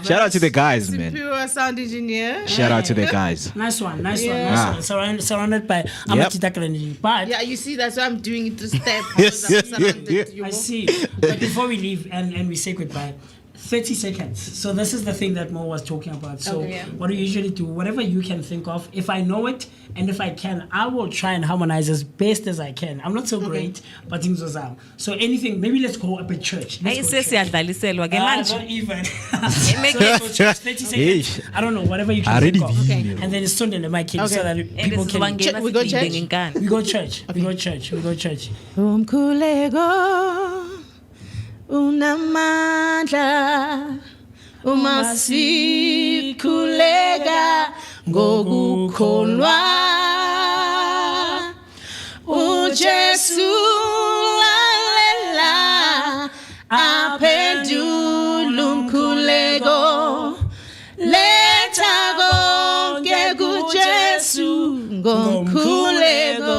Shout out to the guys, man. Pure sound engineer. Shout out to the guys. Nice one, nice Yeah. one. Surrounded by Amachitakalani. But Yeah, you see, that's why I'm doing it to step. Because I'm surrounded, you I know. see. But before we leave and we say goodbye, 30 seconds. So this is the thing that Mo was talking about. So Okay. what do you usually do? Whatever you can think of. If I know it and if I can, I will try and harmonize as best as I can. I'm not so great, but things was out. So anything, maybe let's go up at church. Let's go church. Not even. Make So let's go church. 30 seconds. Hey. I don't know, whatever you can Already think of. been, And then it's Sunday in my kids so that people this is can. one game We go church? We go church. We go church. We go church. Umkhuleko unamandla uma sikhuleka ngokukholwa uJesu lalela aphendula umkhuleko letha konke kuJesu ngomkhuleko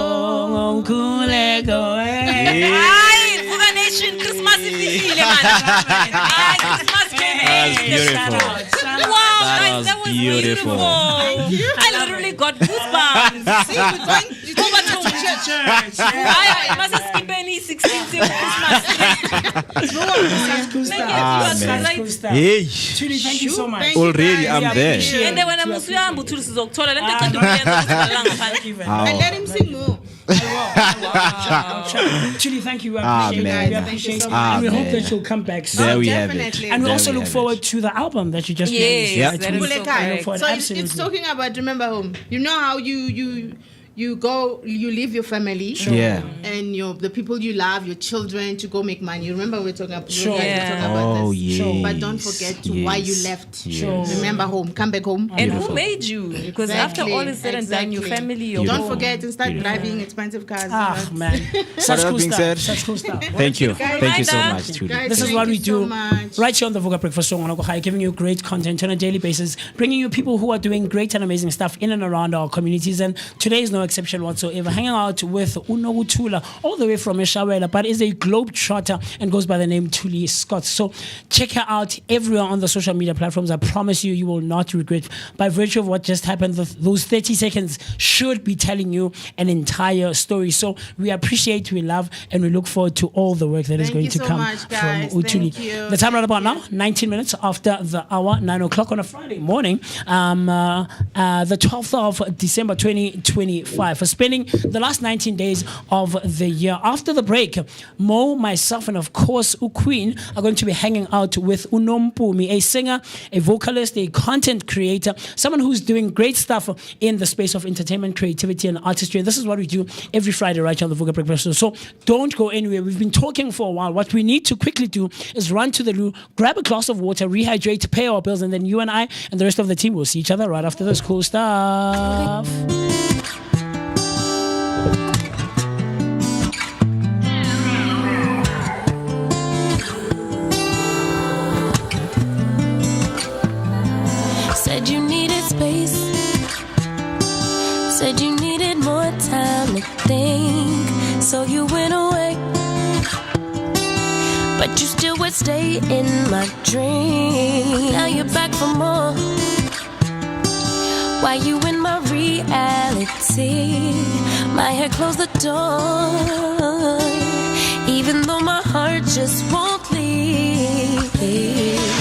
Ay, Vooka Nation, Christmas ifile man. Ay, Christmas came. That's beautiful. Wow, That guys, was that was beautiful. beautiful. I literally got goosebumps. See, we're going to church. I must have skipped any 16th Christmas. Hey. Truly, thank you so much. Thank you, Already, guys. I'm there. And then when I'm Musuyambu to Sizokuthola, let me tell you. And let him sing more. Truly, thank you. We Amen. appreciate it. We appreciate it. Amen. And we hope that you'll come back soon. There we have it. Definitely. And we There also we look have forward it. to the album that you just Yes, released. Yep. that is so Kuleka. correct. For it, So absolutely. it's talking about remember home. You know how you go, you leave your family, Yeah. and the people you love, your children, to go make money. You remember we were talking about, Sure. we were talking about Oh, this. yes. But don't forget why you left. Sure. Remember home. Come back home. And who made you? Because after Exactly, all is said and done, your exactly. family, your Don't home. forget and start driving expensive cars. Ah, man. But Such that cool being stuff. said, Such cool stuff. thank you. Thank you so Reminder. much, Thuli. Guys, This is thank what we you do so much. right here on the Vooka Breakfast Show on Okohai, giving you great content on a daily basis, bringing you people who are doing great and amazing stuff in and around our communities. And today is no exception whatsoever. Hanging out with Unogutula, all the way from Eshawela, but is a globe trotter and goes by the name Thuli Scott. So check her out everywhere on the social media platforms. I promise you, you will not regret. By virtue of what just happened, those 30 seconds should be telling you an entire story. So we appreciate, we love, and we look forward to all the work that is Thank going you to so come much, from guys. Thuli. Thank you. The time right about now, 19 minutes after the hour, 9 o'clock on a Friday morning, the 12th of December 2025. For spending the last 19 days of the year. After the break, Mo, myself, and of course, Queen are going to be hanging out with Nompumiie, a singer, a vocalist, a content creator, someone who's doing great stuff in the space of entertainment, creativity, and artistry. And this is what we do every Friday right here on the Vooka Breakfast Show. So don't go anywhere. We've been talking for a while. What we need to quickly do is run to the loo, grab a glass of water, rehydrate, pay our bills, and then you and I and the rest of the team will see each other right after this cool stuff. Said you needed space. Said you needed more time to think. So you went away. But you still would stay in my dream. Now you're back for more. Why you in my reality? My head closed the door. Even though my heart just won't leave.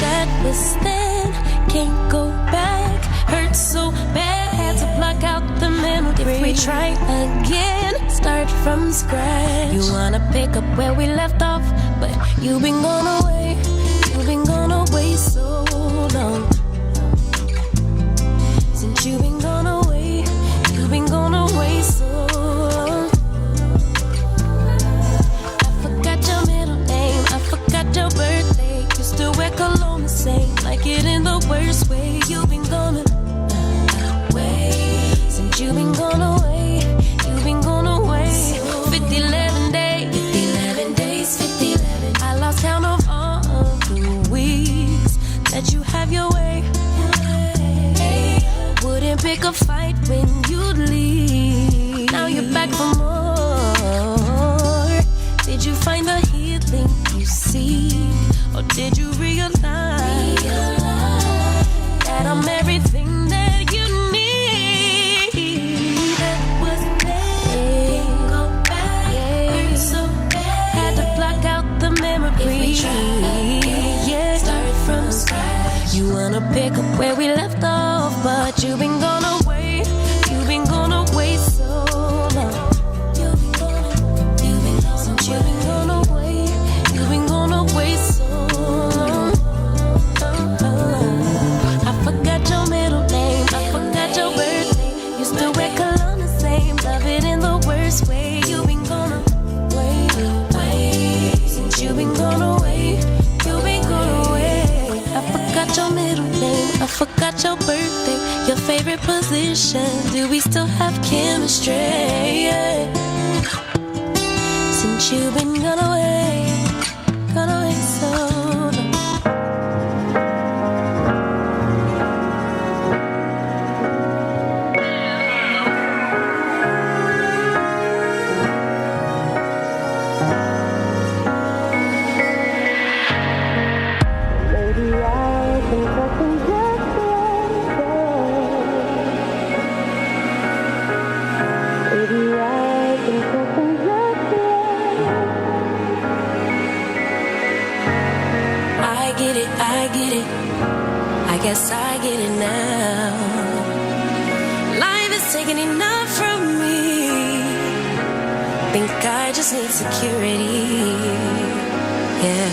That was then, can't go back. Hurts so bad, had to block out the memory. If we try again, start from scratch. You wanna pick up where we left off, but you've been gone away. You've been gone away so long. Since you've been gone away, you've been gone away so long. I forgot your middle name, I forgot your birthday. You still wear cologne the same, like it in the worst way. You've been gone away. Since you've been gone away, you've been gone away. 50-11 days, 50-11 days, 50-11. I lost count of all of the weeks that you have your way. Wouldn't pick a fight when you'd leave. Now you're back for more. You wanna pick up where we left off, but you've been gone away. You've been gone away so long. Since you've been gone away. You've been gone away so long. I forgot your middle name. I forgot your birthday. You still wear cologne the same. Love it in the worst way. You've been gone away. Since you've been gone away. You've been gone away. I forgot your middle name. I forgot your birthday. Your favorite position. Do we still have chemistry? Since you've been gone away so long. I get it. I guess I get it now. Life is taking enough from me. Think I just need security. Yeah.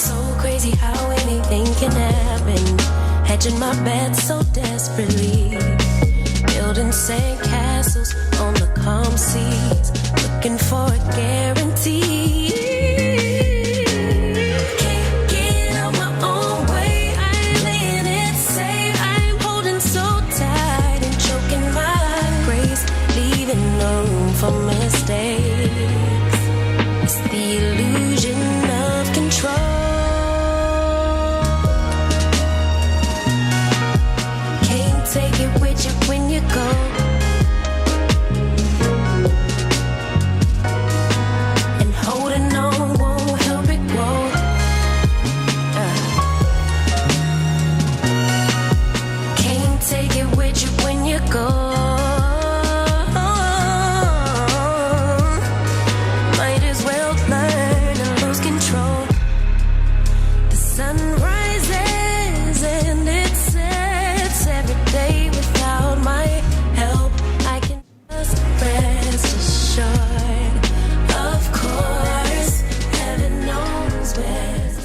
So crazy how anything can happen. Hedging my bet so desperately. Building sand castles on the calm seas. Looking for a guarantee. For mistakes, it's the illusion of control. Can't take it with you when you go. And holding on won't help it grow. Can't take it with you when you go.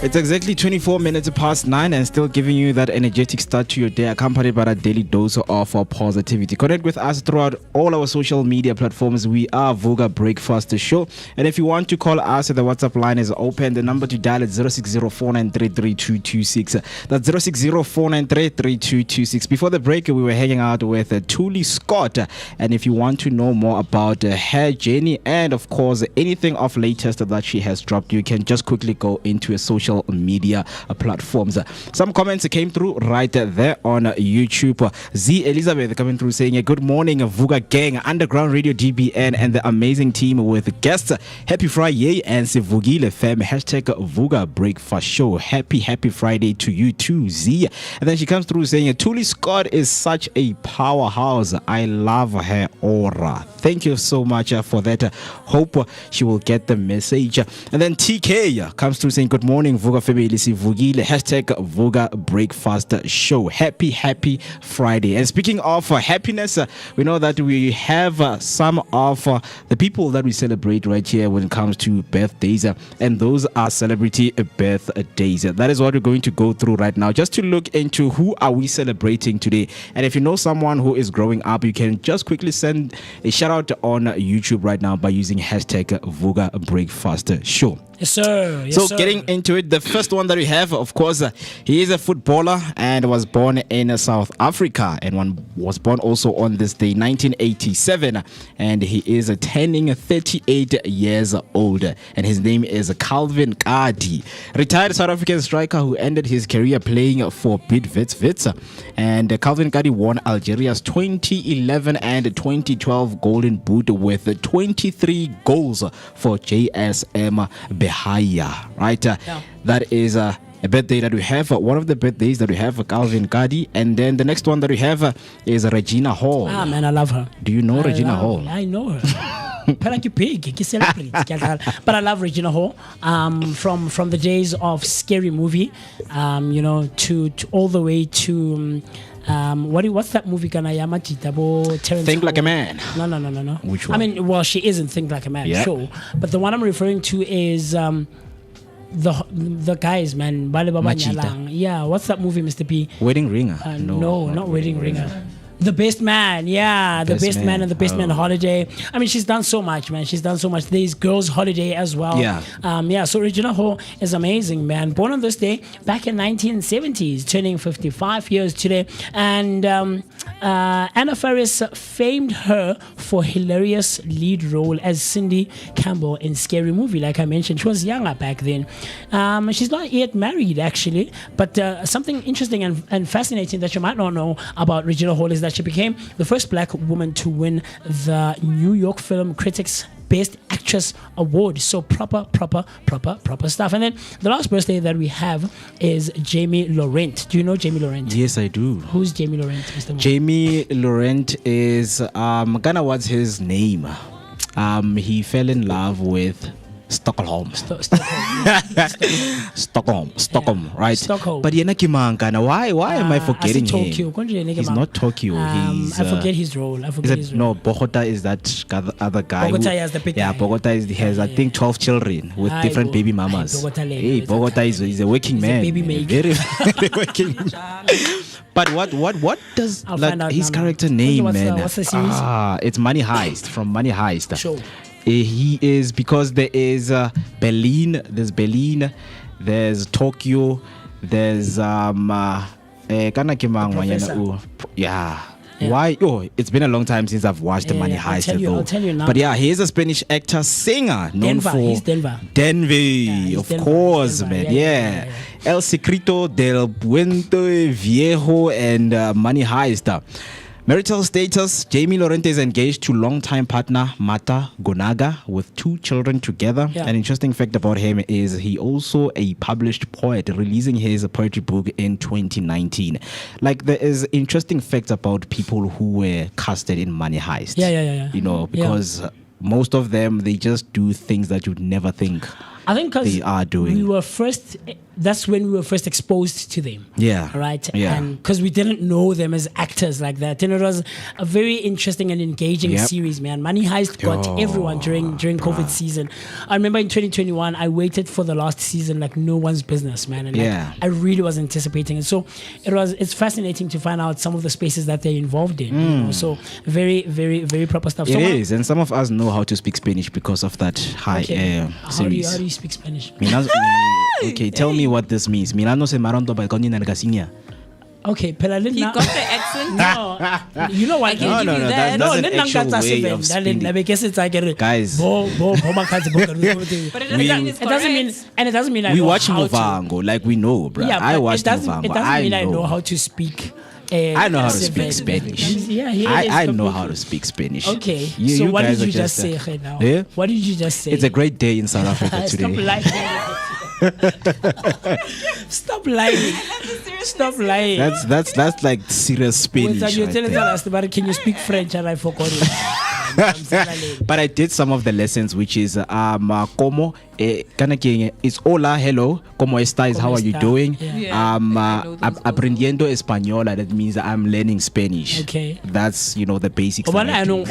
It's exactly 24 minutes past 9 and still giving you that energetic start to your day, accompanied by a daily dose of positivity. Connect with us throughout all our social media platforms. We are Vooka Breakfast Show. And if you want to call us, the WhatsApp line is open. The number to dial is 0604933226. That's 0604933226. Before the break, we were hanging out with Thuli Scott. And if you want to know more about her journey and, of course, anything of latest that she has dropped, you can just quickly go into a social media platforms. Some comments came through right there on YouTube. Z Elizabeth coming through saying, good morning, Vooka gang, Underground Radio DBN, and the amazing team with guests. Happy Friday and Sivugile fam. Hashtag Vooka Breakfast Show. Happy Friday to you too, Z. And then she comes through saying, Thuli Scott is such a powerhouse. I love her aura. Thank you so much for that. Hope she will get the message. And then TK comes through saying, good morning, Vooka family. Sivugile. Hashtag Vooka Breakfast Show. Happy Friday. And speaking of happiness, we know that we have some of the people that we celebrate right here when it comes to birthdays, and those are celebrity birthdays. That is what we're going to go through right now, just to look into who are we celebrating today. And if you know someone who is growing up, you can just quickly send a shout out on YouTube right now by using hashtag Vooka Breakfast Show. Yes, sir. Yes, so sir. Getting into it, the first one that we have, of course, he is a footballer and was born in South Africa, and one was born also on this day, 1987, and he is turning 38 years old, and his name is Calvin Kadi, retired South African striker who ended his career playing for Bidvest, and Calvin Kadi won Algeria's 2011 and 2012 Golden Boot with 23 goals for JSM Behaya, right? That is a birthday that we have, one of the birthdays that we have, Calvin Kadi. And then the next one that we have is Regina Hall. Ah, man, I love her. Do you know Regina Hall? I know her. Phela ke big, ke celebrity, ke a dlala. But I love Regina Hall. From the days of Scary Movie, to all the way to what's that movie gonna Yamachita Terrence Think Like a Howard? Man. No. Which I one? mean, well, she isn't Think Like a Man, Yeah. sure. But the one I'm referring to is the guys, man. Bale Baba Machita. Nyalang. Yeah, what's that movie, Mr. P? Wedding Ringer. No, not Wedding Ringer. The Best Man, yeah, The Best Man and The Best Man Holiday. I mean, she's done so much, man. She's done so much. There's Girls Holiday as well. Yeah. So Regina Hall is amazing, man. Born on this day back in 1970s, turning 55 years today. And Anna Faris famed her for hilarious lead role as Cindy Campbell in Scary Movie. Like I mentioned, she was younger back then. She's not yet married, actually. But something interesting and fascinating that you might not know about Regina Hall is that she became the first black woman to win the New York Film Critics Best Actress Award. So proper stuff. And then the last birthday that we have is Jamie Laurent. Do you know Jamie Laurent? Yes, I do. Who's Jamie Laurent, Mr. Mo? Jamie Laurent is Ghana. What's his name? He fell in love with Stockholm, right? Stockholm. But yena Kimangana, why am I forgetting Tokyo. him? He's not Tokyo. He's I forget his role. No, Bogota is that other guy. Bogota has the big guy. Bogota has I think 12 children with different baby mamas. Bogota is a working man. Baby maker. Very working. But what does his character name, man? What's the series? It's Money Heist, from Money Heist. Sure. He is, because there is Berlin, there's Tokyo, there's yeah. Why? Oh, it's been a long time since I've watched Money Heist. I'll tell you now. But yeah, he is a Spanish actor, singer, known Denver, for he's Denver. Of Denver, course, Denver. man. Yeah. El Secreto del Puente Viejo and Money Heist. Marital status: Jamie Laurent is engaged to longtime partner Mata Gonaga with 2 children together. Yeah. An interesting fact about him is he also a published poet, releasing his poetry book in 2019. Like, there is interesting facts about people who were casted in Money Heist. Yeah. You know, because most of them, they just do things that you'd never think I think because they are doing. That's when we were first exposed to them. Yeah. Right? Yeah. And because we didn't know them as actors like that. And it was a very interesting and engaging series, man. Money Heist got everyone during COVID season. I remember in 2021, I waited for the last season like no one's business, man. And I really was anticipating it. So it's fascinating to find out some of the spaces that they're involved in. You know? So very, very, very proper stuff. It is. And some of us know how to speak Spanish because of that series. How do you speak Spanish? Okay, tell me what this means. Milano se marondo ba koni na nagasinya. Okay, Pelalin. He got the accent. No, you know what? No, that's an actual way of speaking. Guys, But it doesn't mean we watch Movango, like we know, bro. Yeah, I watch Movango. It doesn't mean I know how to speak. I know how to speak Spanish. I know how to speak Spanish. Okay, you so what guys did you are just say right now? Yeah? What did you just say? It's a great day in South Africa today. Stop lying. Stop lying. That's like serious Spanish. Can you speak French? And I forgot it. But I did some of the lessons, which is como it's hola, hello, como estás, how are you doing? Aprendiendo español, that means I'm learning Spanish. Okay, that's the basics. South Africa.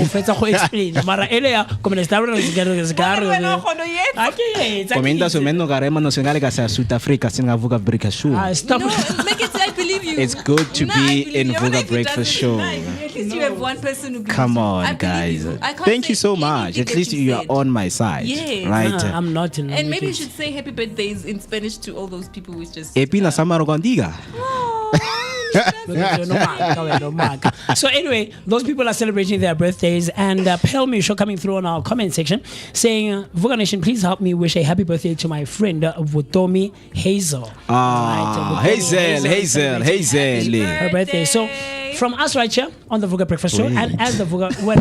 Stop. No, Moeketsi, I believe you. It's good to be in Vooka Breakfast Show. At least you have one person who believes Come you. on, guys. Thank you so much. At least you are on my side. Yes. Right? I'm not in. And maybe you should say happy birthdays in Spanish to all those people who just. Epina Samaro Gondiga. So anyway, those people are celebrating their birthdays, and Pelmi Show coming through on our comment section saying, Vooka Nation, please help me wish a happy birthday to my friend Vutomi Hazel. Hazel. Her birthday. So from us right here on the Vooka Breakfast Show, and as the Vooka, what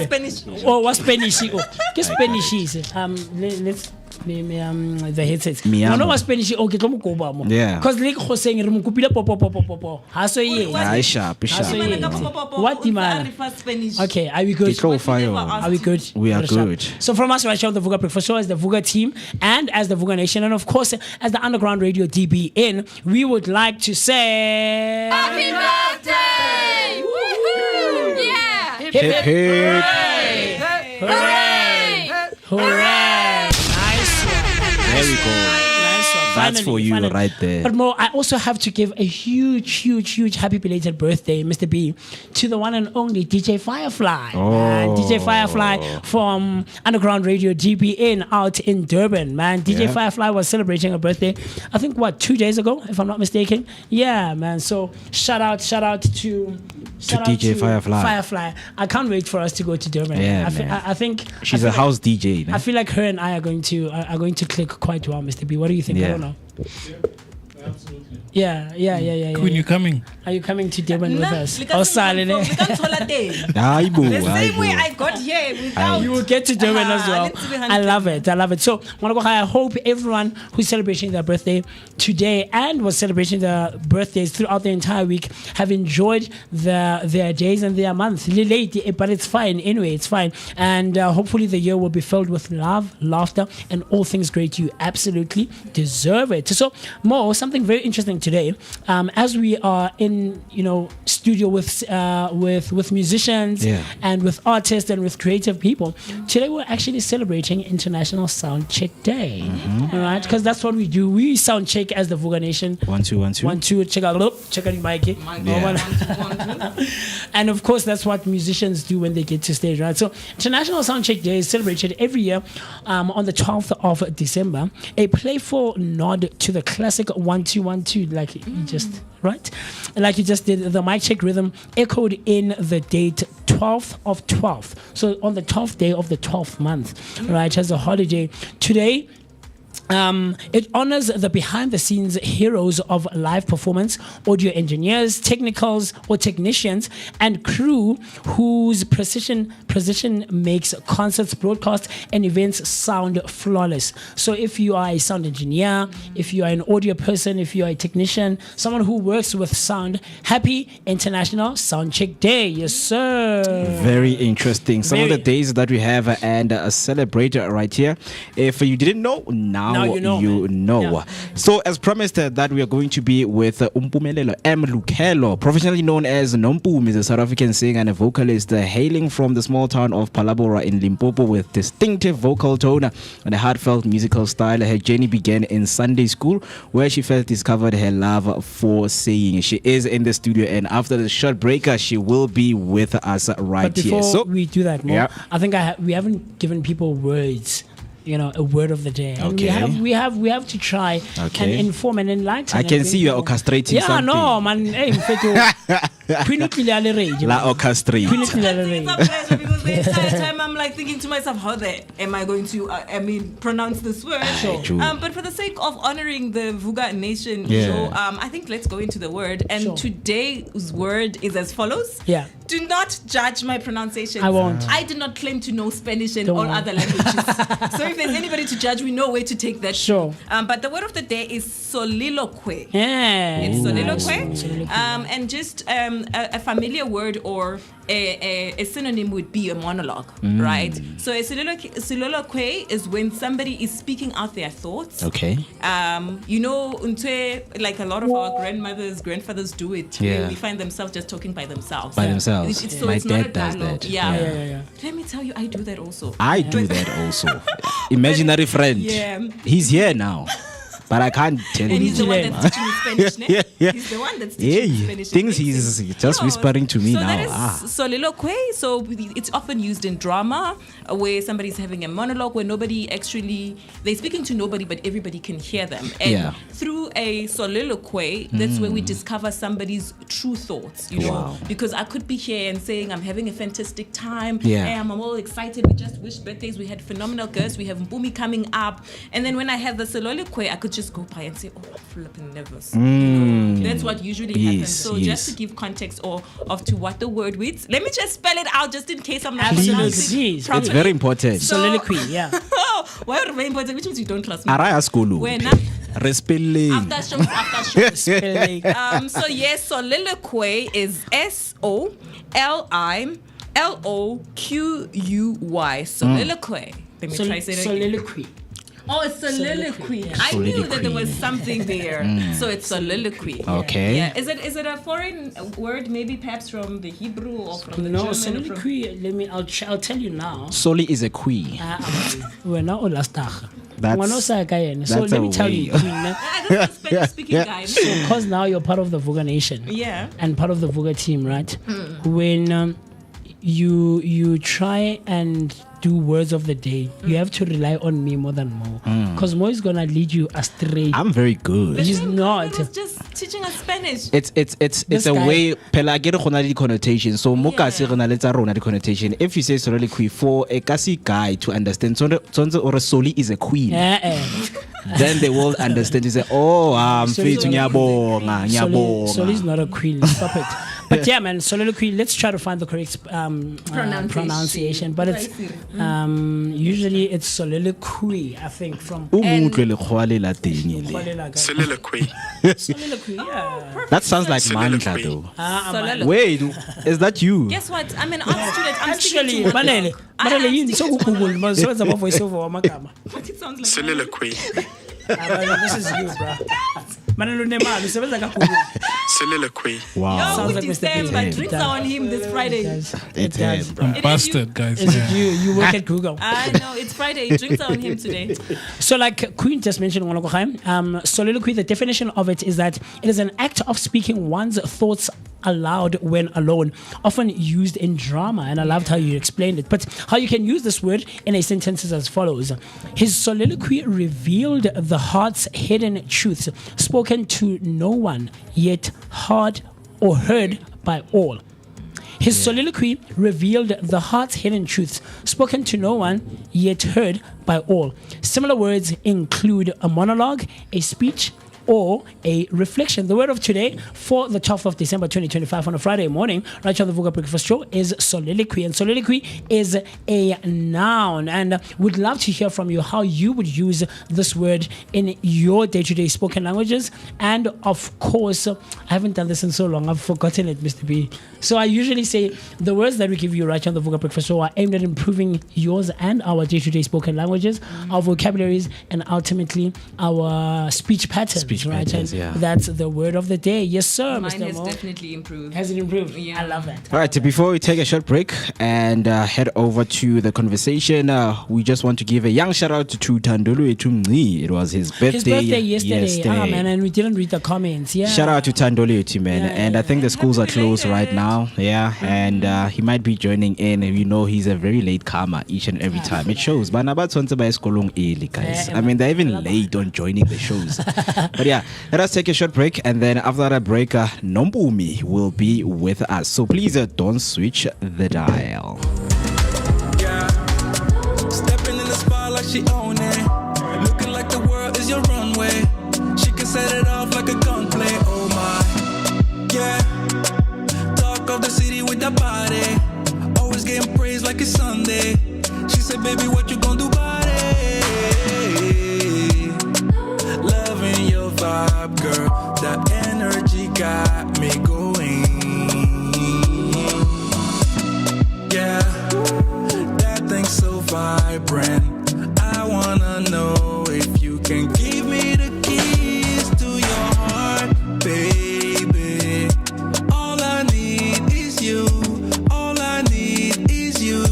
Spanish? Oh, what Spanish? What Spanish is? Let's the headsets. Mi amo. I know what Spanish. Okay, tlo mo koba mo. Yeah. Because like go saying re mo kopile popo. Ha so ye. Ah, sharp. What demand? Okay, are we good? It's all fire. Are we good? We are Very sharp. good. So from us right here on the Vooka Breakfast Show, as the Vooka team and as the Vooka Nation, and of course as the Underground Radio DBN, we would like to say Happy birthday! Woohoo! Yeah! hip hip Hip. hooray! Hooray! Nice one. There we go. Nice one. That's for you Finally. right there. But Mo, I also have to give a huge happy belated birthday, Mr. B, to the one and only DJ Firefly. Man, DJ Firefly from Underground Radio DBN out in Durban. Man, DJ Yeah. Firefly was celebrating a birthday, I think, 2 days ago, if I'm not mistaken. Yeah, man. So shout out to DJ Firefly. Firefly. I can't wait for us to go to Durban. Yeah, man. man. I think She's I a feel house DJ. I feel like her and I are going to click quite well, Mr. B. What do you think? I Yeah. don't know. Absolutely. Yeah. Queen, you coming? Are you coming to Durban with us? The Oh, Salene. same way I got here without. You will get to Durban as well. let's be I love it. So, I hope everyone who's celebrating their birthday today and was celebrating their birthdays throughout the entire week have enjoyed their days and their month. Late, but it's fine. Anyway, it's fine. And hopefully the year will be filled with love, laughter, and all things great. You absolutely deserve it. So, Mo, something very interesting today. As we are in, studio with musicians and with artists and with creative people, today we're actually celebrating International Sound Check Day. All right, because that's what we do. We sound check as the Vooka Nation. 1 2 1 2. 1 2. Check out the mic. And of course, that's what musicians do when they get to stage, right? So, International Sound Check Day is celebrated every year on the 12th of December. A playful nod to the classic 1 2 1 2, like you just like you just did. The mic check rhythm echoed in the date 12th of 12th. So on the 12th day of the 12th month, right, as a holiday today. It honors the behind-the-scenes heroes of live performance, audio engineers, technicals or technicians, and crew whose precision makes concerts, broadcasts, and events sound flawless. So if you are a sound engineer, if you are an audio person, if you are a technician, someone who works with sound, happy International Sound Check Day. Yes, sir. Very interesting. Some of Very. the days that we have and celebrate right here. If you didn't know, now you know. Yeah. So as promised that we are going to be with Nompumiie M. Lukelo, professionally known as Nompumiie, is a South African singer and a vocalist hailing from the small town of Palabora in Limpopo with distinctive vocal tone and a heartfelt musical style. Her journey began in Sunday school where she first discovered her love for singing. She is in the studio, and after the short break, she will be with us right But before here. So we do that, Mo, Yeah. I think we haven't given people words. A word of the day. And Okay. we have to try Okay. and inform and enlighten. I can and see you are people- orchestrating Yeah, something. no, man. Hey, Queen utlile a le rage, La man. orchestrate. Queen utlile a le It's a rage. pleasure because the entire time I'm like thinking to myself, how am I going to, pronounce this word? True. But for the sake of honoring the Vooka Nation Yeah. show, I think let's go into the word. And Sure. today's word is as follows. Yeah. Do not judge my pronunciation. I won't. I do not claim to know Spanish and Don't all worry. other languages. So if there's anybody to judge, we know where to take that. Sure. But the word of the day is soliloquy. Yeah. It's soliloquy. Soliloquy. And just a familiar word or a synonym would be a monologue, right? So a soliloquy is when somebody is speaking out their thoughts. Okay. Like a lot of our grandfathers do it. Yeah. Where we find themselves just talking by themselves. By themselves. So My it's not a dad does dialogue. that. Yeah. Yeah. Let me tell you, I do that also. I do that also. Imaginary friend. Yeah. He's here now. But I can't tell And you. he's the one that's teaching me Spanish, ne? Yeah. He's the one that's teaching me Spanish. Things It he's makes just sense. whispering to me so now. that is soliloquy. So it's often used in drama where somebody's having a monologue where they're speaking to nobody, but everybody can hear them. And Yeah. through a soliloquy, that's where we discover somebody's true thoughts, Wow. Because I could be here and saying, I'm having a fantastic time. Yeah. Hey, I'm all excited. We just wished birthdays. We had phenomenal guests. We have Mpumi coming up. And then when I have the soliloquy, I could just go by and say, oh, I'm flipping nervous. That's what usually happens. Yes, So yes. just to give context of to what the word means, let me just spell it out just in case I'm not Absolutely. pronouncing Please. It's properly. very important. So- Soliloquy, yeah. Why are we important? Which means you don't trust me. Araya skulu. When Respelling. after show. So yes, soliloquy is SOLILOQUY. Soliloquy. Let me try say it again. Soliloquy. Oh, it's soliloquy. I knew that there was something there. So it's soliloquy. Okay. Yeah. Is it a foreign word? Maybe perhaps from the Hebrew or from the German? Soliloquy. I'll tell you now. Soli is a queen. We're not all last time. That's So let a me tell way. you, That's a Spanish speaking guy. because now you're part of the Vooka Nation. Yeah. And part of the Vooka team, right? When you try and do words of the day, you have to rely on me more than Mo, because Mo is gonna lead you astray. I'm very good. He's not. He was just teaching us Spanish. It's a guy- way pela get the connotation. So mokasi rena letsa rona the connotation. If you say soliloquy for a kasi guy to understand, sonze or soli is a queen. Then they will understand. You say, oh, I'm fit nyabonga. Soli is not a queen. Stop it. But yeah, man, soliloquy. Let's try to find the correct pronunciation. But it's usually it's soliloquy. I think from Soliloquy. soliloquy. Yeah. That sounds like mantra though. Wait, is that you? Guess what? I'm an art student. I'm Actually, speaking to Manele, yini so Google, but so it's about voiceover amagama. But it sounds like Soliloquy. This is you, bro. Manele unemali, usebenza kakhulu. Soliloquy. Wow. Yo, Sounds like Kuti Mr. Sam, P. but drinks are on him this Friday. It does. I'm busted, guys. Is it you? You work at Google. I know, it's Friday. Drinks are on him today. So, like Queen just mentioned, soliloquy, the definition of it is that it is an act of speaking one's thoughts aloud when alone, often used in drama. And I loved how you explained it. But how you can use this word in a sentence is as follows. His soliloquy revealed the heart's hidden truths, spoken to no one, yet heard or heard by all. His soliloquy revealed the heart's hidden truths, spoken to no one, yet heard by all. Similar words include a monologue, a speech, or a reflection. The word of today for the 12th of December 2025 on a Friday morning, right on the Vooka Breakfast Show, is soliloquy. And soliloquy is a noun. And would love to hear from you how you would use this word in your day-to-day spoken languages. And of course, I haven't done this in so long, I've forgotten it, Mr. B. So I usually say the words that we give you right on the Vooka Breakfast Show are aimed at improving yours and our day-to-day spoken languages, our vocabularies, and ultimately our speech patterns. Right, and that's the word of the day. Yes, sir. Mine Mr. has Mo. definitely improved. Has it improved? Yeah. I love that. All right, before we take a short break and head over to the conversation, we just want to give a young shout out to Thando. It was his birthday. His birthday yesterday. Ah, man, and we didn't read the comments. Yeah. Shout out to Thando, man. And I think the schools are closed right now. Yeah, and he might be joining in. You know, he's a very late comer each and every time. It shows. But guys, I mean, they're even late on joining the shows. But yeah, let us take a short break, and then after that break, Nompumiie will be with us. So please don't switch the dial. Yeah. Stepping in the spot like she own it. Looking like the world is your runway. She can set it off like a gunplay. Oh my. Yeah. Talk of the city with the body. Always getting praised like it's Sunday. She said, baby, what you gonna do about it? Loving your vibe, girl. That energy got me going. Yeah, that thing's so vibrant. I wanna know if you can give me the keys to your heart, baby. All I need is you. All I need is you.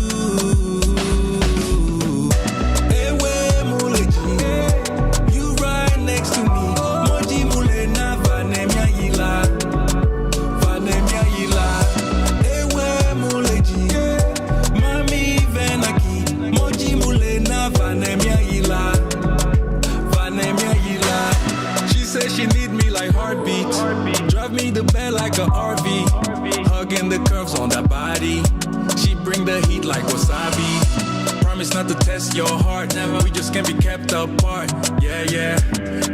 Ewe Moeketsi, you right next to me. Moeketsi Maimane, vanemia yila, vanemia yila. Ewe Moeketsi, mami venaki. Moeketsi Maimane, vanemia yila, vanemia yila. She says she need me like heartbeats. Drive me the bed like a RV. Hugging the curves on that body. She bring the heat like wasabi. Promise not to test your heart. Never. We just can't be kept apart. Yeah, yeah.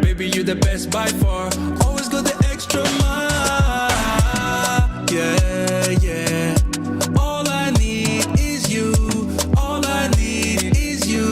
Baby, you the best by far. Always go the extra mile. Yeah, yeah. All I need is you. All I need is you.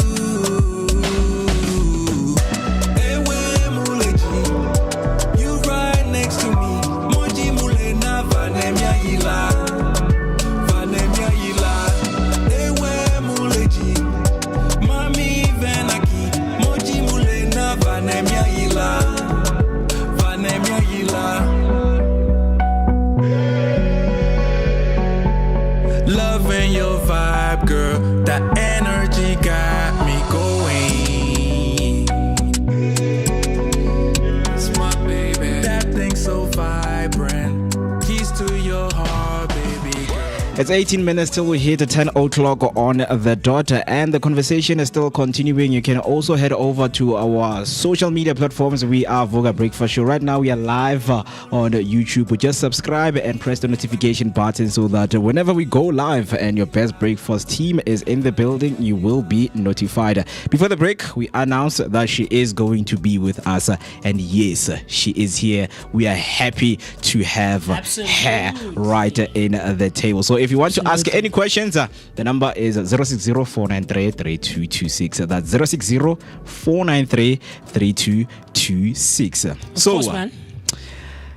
It's 18 minutes till we hit 10 o'clock on the dot, and the conversation is still continuing. You can also head over to our social media platforms. We are Vooka Breakfast Show. Right now, we are live on YouTube. Just subscribe and press the notification button so that whenever we go live and your best breakfast team is in the building, you will be notified. Before the break, we announced that she is going to be with us, and yes, she is here. We are happy to have her right in the table. So if you want to ask any questions, the number is 060-493-3226. That's 060-493-3226. So,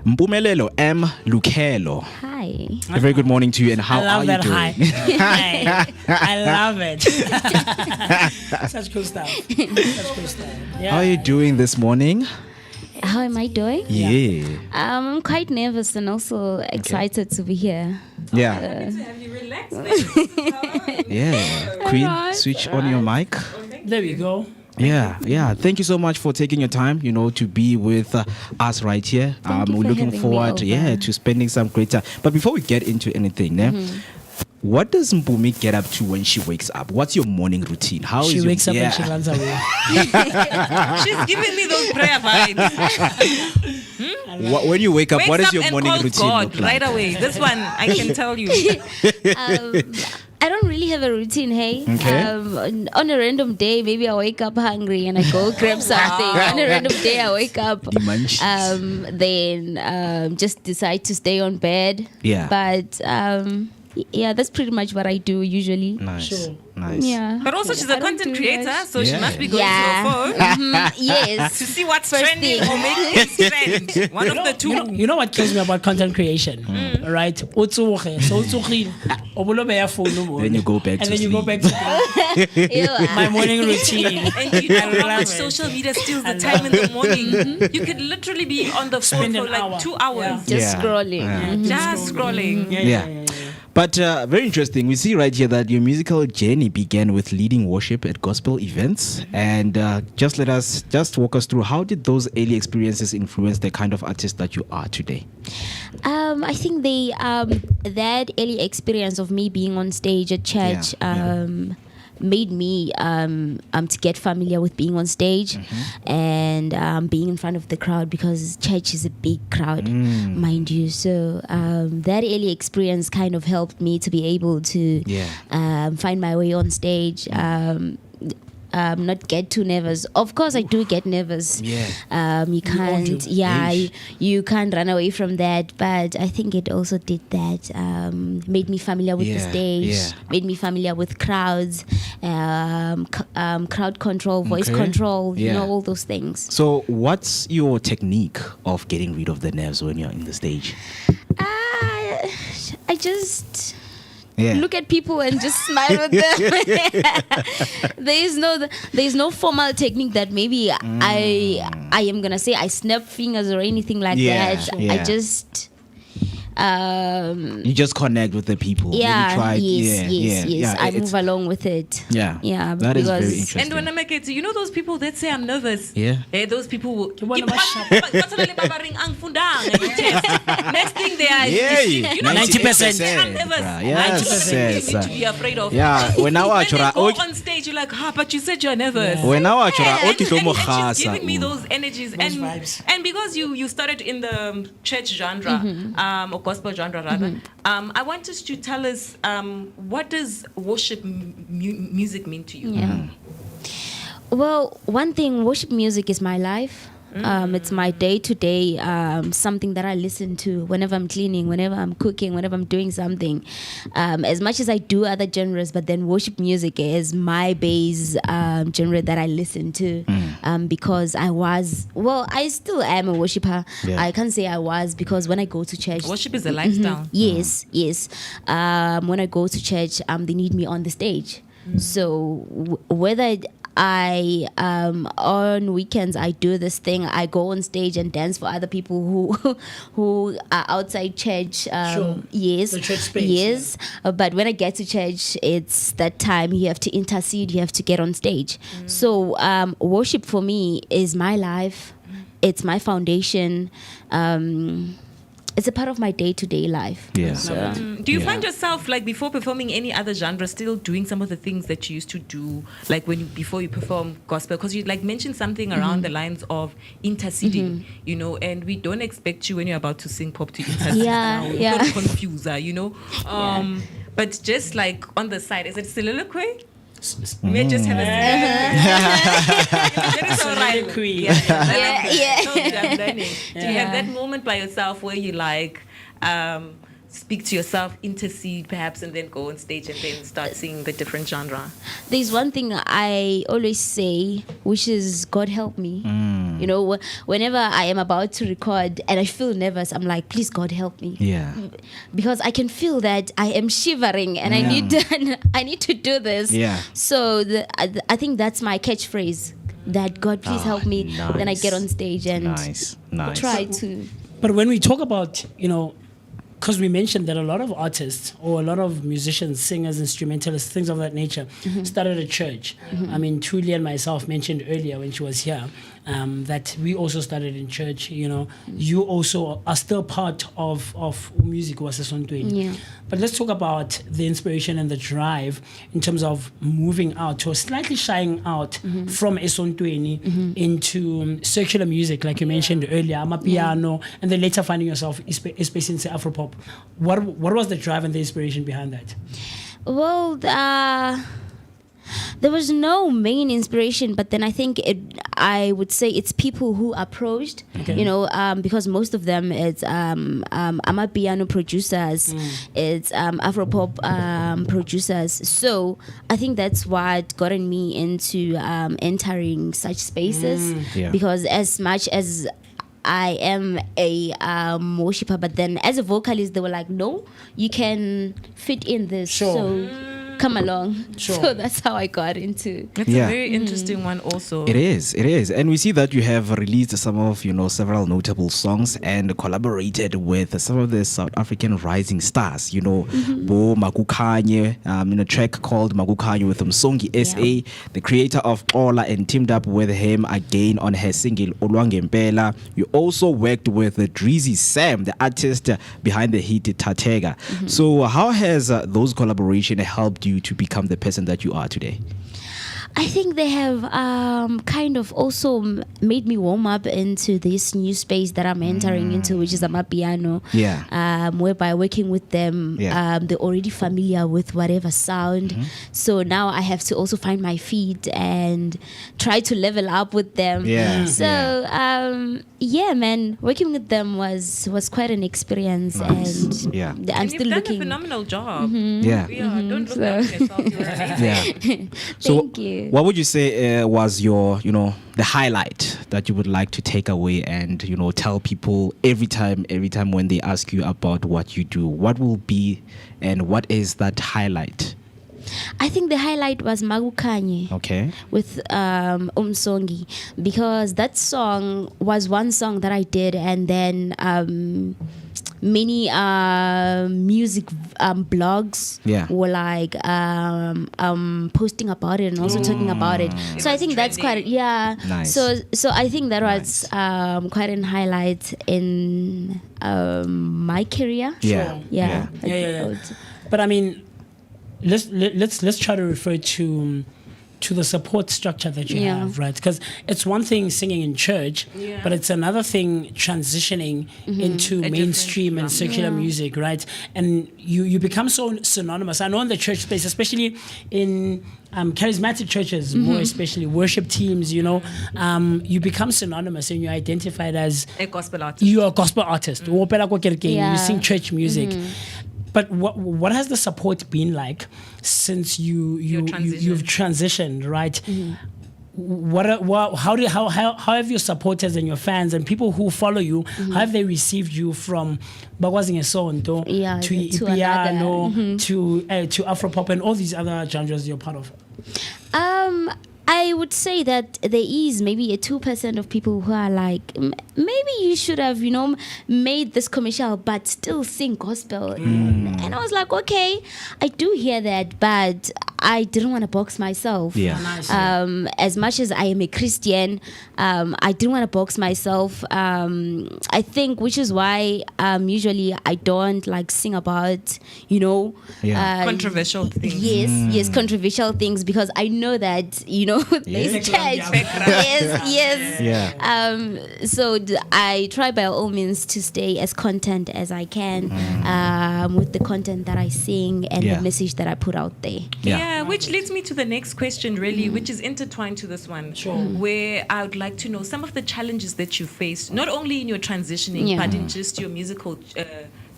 Mpumelelo M. Lukelo. Hi. A very good morning to you, and how are you doing? I love it. Such cool stuff. Yeah. How are you doing this morning? How am I doing? Yeah. I'm quite nervous and also excited to be here. Yeah. Have you relaxed? Yeah. Queen, switch on your mic. There we go. Yeah. Thank you so much for taking your time, to be with us right here. Thank you we're for looking having me forward, over. to spending some great time. But before we get into anything, what does Mpumi get up to when she wakes up? What's your morning routine? How She is wakes up your, and she runs away. She's giving me those prayer vibes. When you wake up, Wakes what is up your and morning calls routine God look like? right away. This one I can tell you. I don't really have a routine, hey. Okay. On a random day, maybe I wake up hungry and I go grab something. On a random day, I wake up, then just decide to stay on bed. Yeah. But yeah, that's pretty much what I do usually. Nice. Sure. Nice. Yeah. But also she's a I don't content do creator, much. so she must be going Yeah. to her phone Yes. to see what's First trending thing. or making things trend. One of the two. You know what kills me about content creation, right? Then you go back and to then you go sleep. back to Ew. my morning routine. And you know how love much it. social media steals the time in the morning. You could literally be on the phone Spend for an like hour. 2 hours. Just Yeah. scrolling. Mhm. Just scrolling. Yeah. But very interesting. We see right here that your musical journey began with leading worship at gospel events. And just walk us through, how did those early experiences influence the kind of artist that you are today? I think that early experience of me being on stage at church made me to get familiar with being on stage and being in front of the crowd, because church is a big crowd, mind you. So that early experience kind of helped me to be able to find my way on stage. Not get too nervous. Of course, I do get nervous. You can't. You can't run away from that. But I think it also did that. Made me familiar with the stage. Made me familiar with crowds, crowd control, voice control. You know, all those things. So, what's your technique of getting rid of the nerves when you're in the stage? I just. Yeah. Look at people and just smile with them. There's no formal technique that maybe I am gonna say I snap fingers or anything like that. I just you just connect with the people. yes. I it's- move along with it. Yeah. That is very because- interesting. And when I make it, you know those people that say I'm nervous? Yeah. Those people will. wanna mash up. Next thing they are. You know, 90%. I'm nervous. Yes, 90% yes. you need to be afraid of. Yeah, when I watch When they her, go on stage, you're like, but you said you're nervous. when I watch her, And she's giving me those energies vibes. and because you started in the church genre or gospel genre rather, I want us to tell us what does worship music mean to you? Well, one thing, worship music is my life. It's my day-to-day, something that I listen to whenever I'm cleaning, whenever I'm cooking, whenever I'm doing something. As much as I do other genres, but then worship music is my base genre that I listen to, because I still am a worshiper. I can't say I was, because when I go to church, Worship is a lifestyle. Yes. When I go to church, they need me on the stage. So whether I on weekends I do this thing. I go on stage and dance for other people who are outside church. Yes, the church space. Yes, but when I get to church, it's that time you have to intercede. You have to get on stage. So worship for me is my life. It's my foundation. it's a part of my day-to-day life. Yeah. So, Do you find yourself, like, before performing any other genre, still doing some of the things that you used to do, like before you perform gospel? Because you like mentioned something around the lines of interceding, you know, and we don't expect you when you're about to sing pop to intercede. Don't confuse her, you know. But just like on the side, is it soliloquy? May I just have a soliloquy. I'm learning. Do you have that moment by yourself where you like speak to yourself, intercede perhaps, and then go on stage and then start singing the different genre? There's one thing I always say, which is God help me. You know, whenever I am about to record and I feel nervous, I'm like, please God help me. Yeah. Because I can feel that I am shivering and I need to do this. Yeah. So I think that's my catchphrase. That God please help me. Nice. Then I get on stage and try to. But when we talk about, you know, because we mentioned that a lot of artists or a lot of musicians, singers, instrumentalists, things of that nature started a church. I mean, Thuli and myself mentioned earlier when she was here that we also started in church. You know, you also are still part of music wasesontweni. Yeah. But let's talk about the inspiration and the drive in terms of moving out or slightly shying out from esontweni into circular music, like you mentioned earlier, amapiano, and then later finding yourself especially in Afropop. What was the drive and the inspiration behind that? Well, there was no main inspiration, but then I think I would say it's people who approached, you know, because most of them it's amapiano producers, it's Afropop producers. So I think that's what gotten me into entering such spaces, because as much as I am a worshiper, but then as a vocalist, they were like, no, you can fit in this. So come along. So that's how I got into. It's a very interesting one also. It is. And we see that you have released some of, you know, several notable songs and collaborated with some of the South African rising stars, you know, Bo Makukanye, in a track called Makukanye with Msongi SA, the creator of Ola, and teamed up with him again on her single Olwangempela. You also worked with Drizzy Sam, the artist behind the hit Tatega. So how has those collaborations helped you to become the person that you are today? I think they have kind of also made me warm up into this new space that I'm entering into, which is amapiano. Whereby working with them, they're already familiar with whatever sound. So now I have to also find my feet and try to level up with them. So man, working with them was quite an experience, and I'm still you've looking. done a phenomenal job. Don't look down on yourself. You're amazing. Thank you. What would you say was your, you know, the highlight that you would like to take away and, you know, tell people every time when they ask you about what you do? What will be and what is that highlight? I think the highlight was Makukanye. With Umsongi, because that song was one song that I did, and then many music blogs were like posting about it and also talking about it. So I think that's quite nice. So I think that was quite an highlight in my career. But I mean, let's try to refer to the support structure that you have, right? Because it's one thing singing in church, but it's another thing transitioning into mainstream and secular music, right? And you become so synonymous. I know in the church space, especially in charismatic churches, more especially worship teams, you know, you become synonymous and you're identified as a gospel artist. You're a gospel artist. You sing church music. But what has the support been like since you've transitioned, right? How have your supporters and your fans and people who follow you, how have they received you from Bagwazing Esonto to Ipiano to Afropop and all these other genres you're part of? I would say that there is maybe a 2% of people who are like, maybe you should have, made this commercial but still sing gospel. And I was like, okay, I do hear that, but I didn't want to box myself. Yeah. As much as I am a Christian, I didn't want to box myself. I think, which is why usually I don't like sing about, Controversial things. Yes, controversial things, because I know that, there's church. Yes. Yeah. So I try by all means to stay as content as I can with the content that I sing and the message that I put out there. Yeah, which leads me to the next question, really, which is intertwined to this one, where I would like to know some of the challenges that you faced, not only in your transitioning, but in just your musical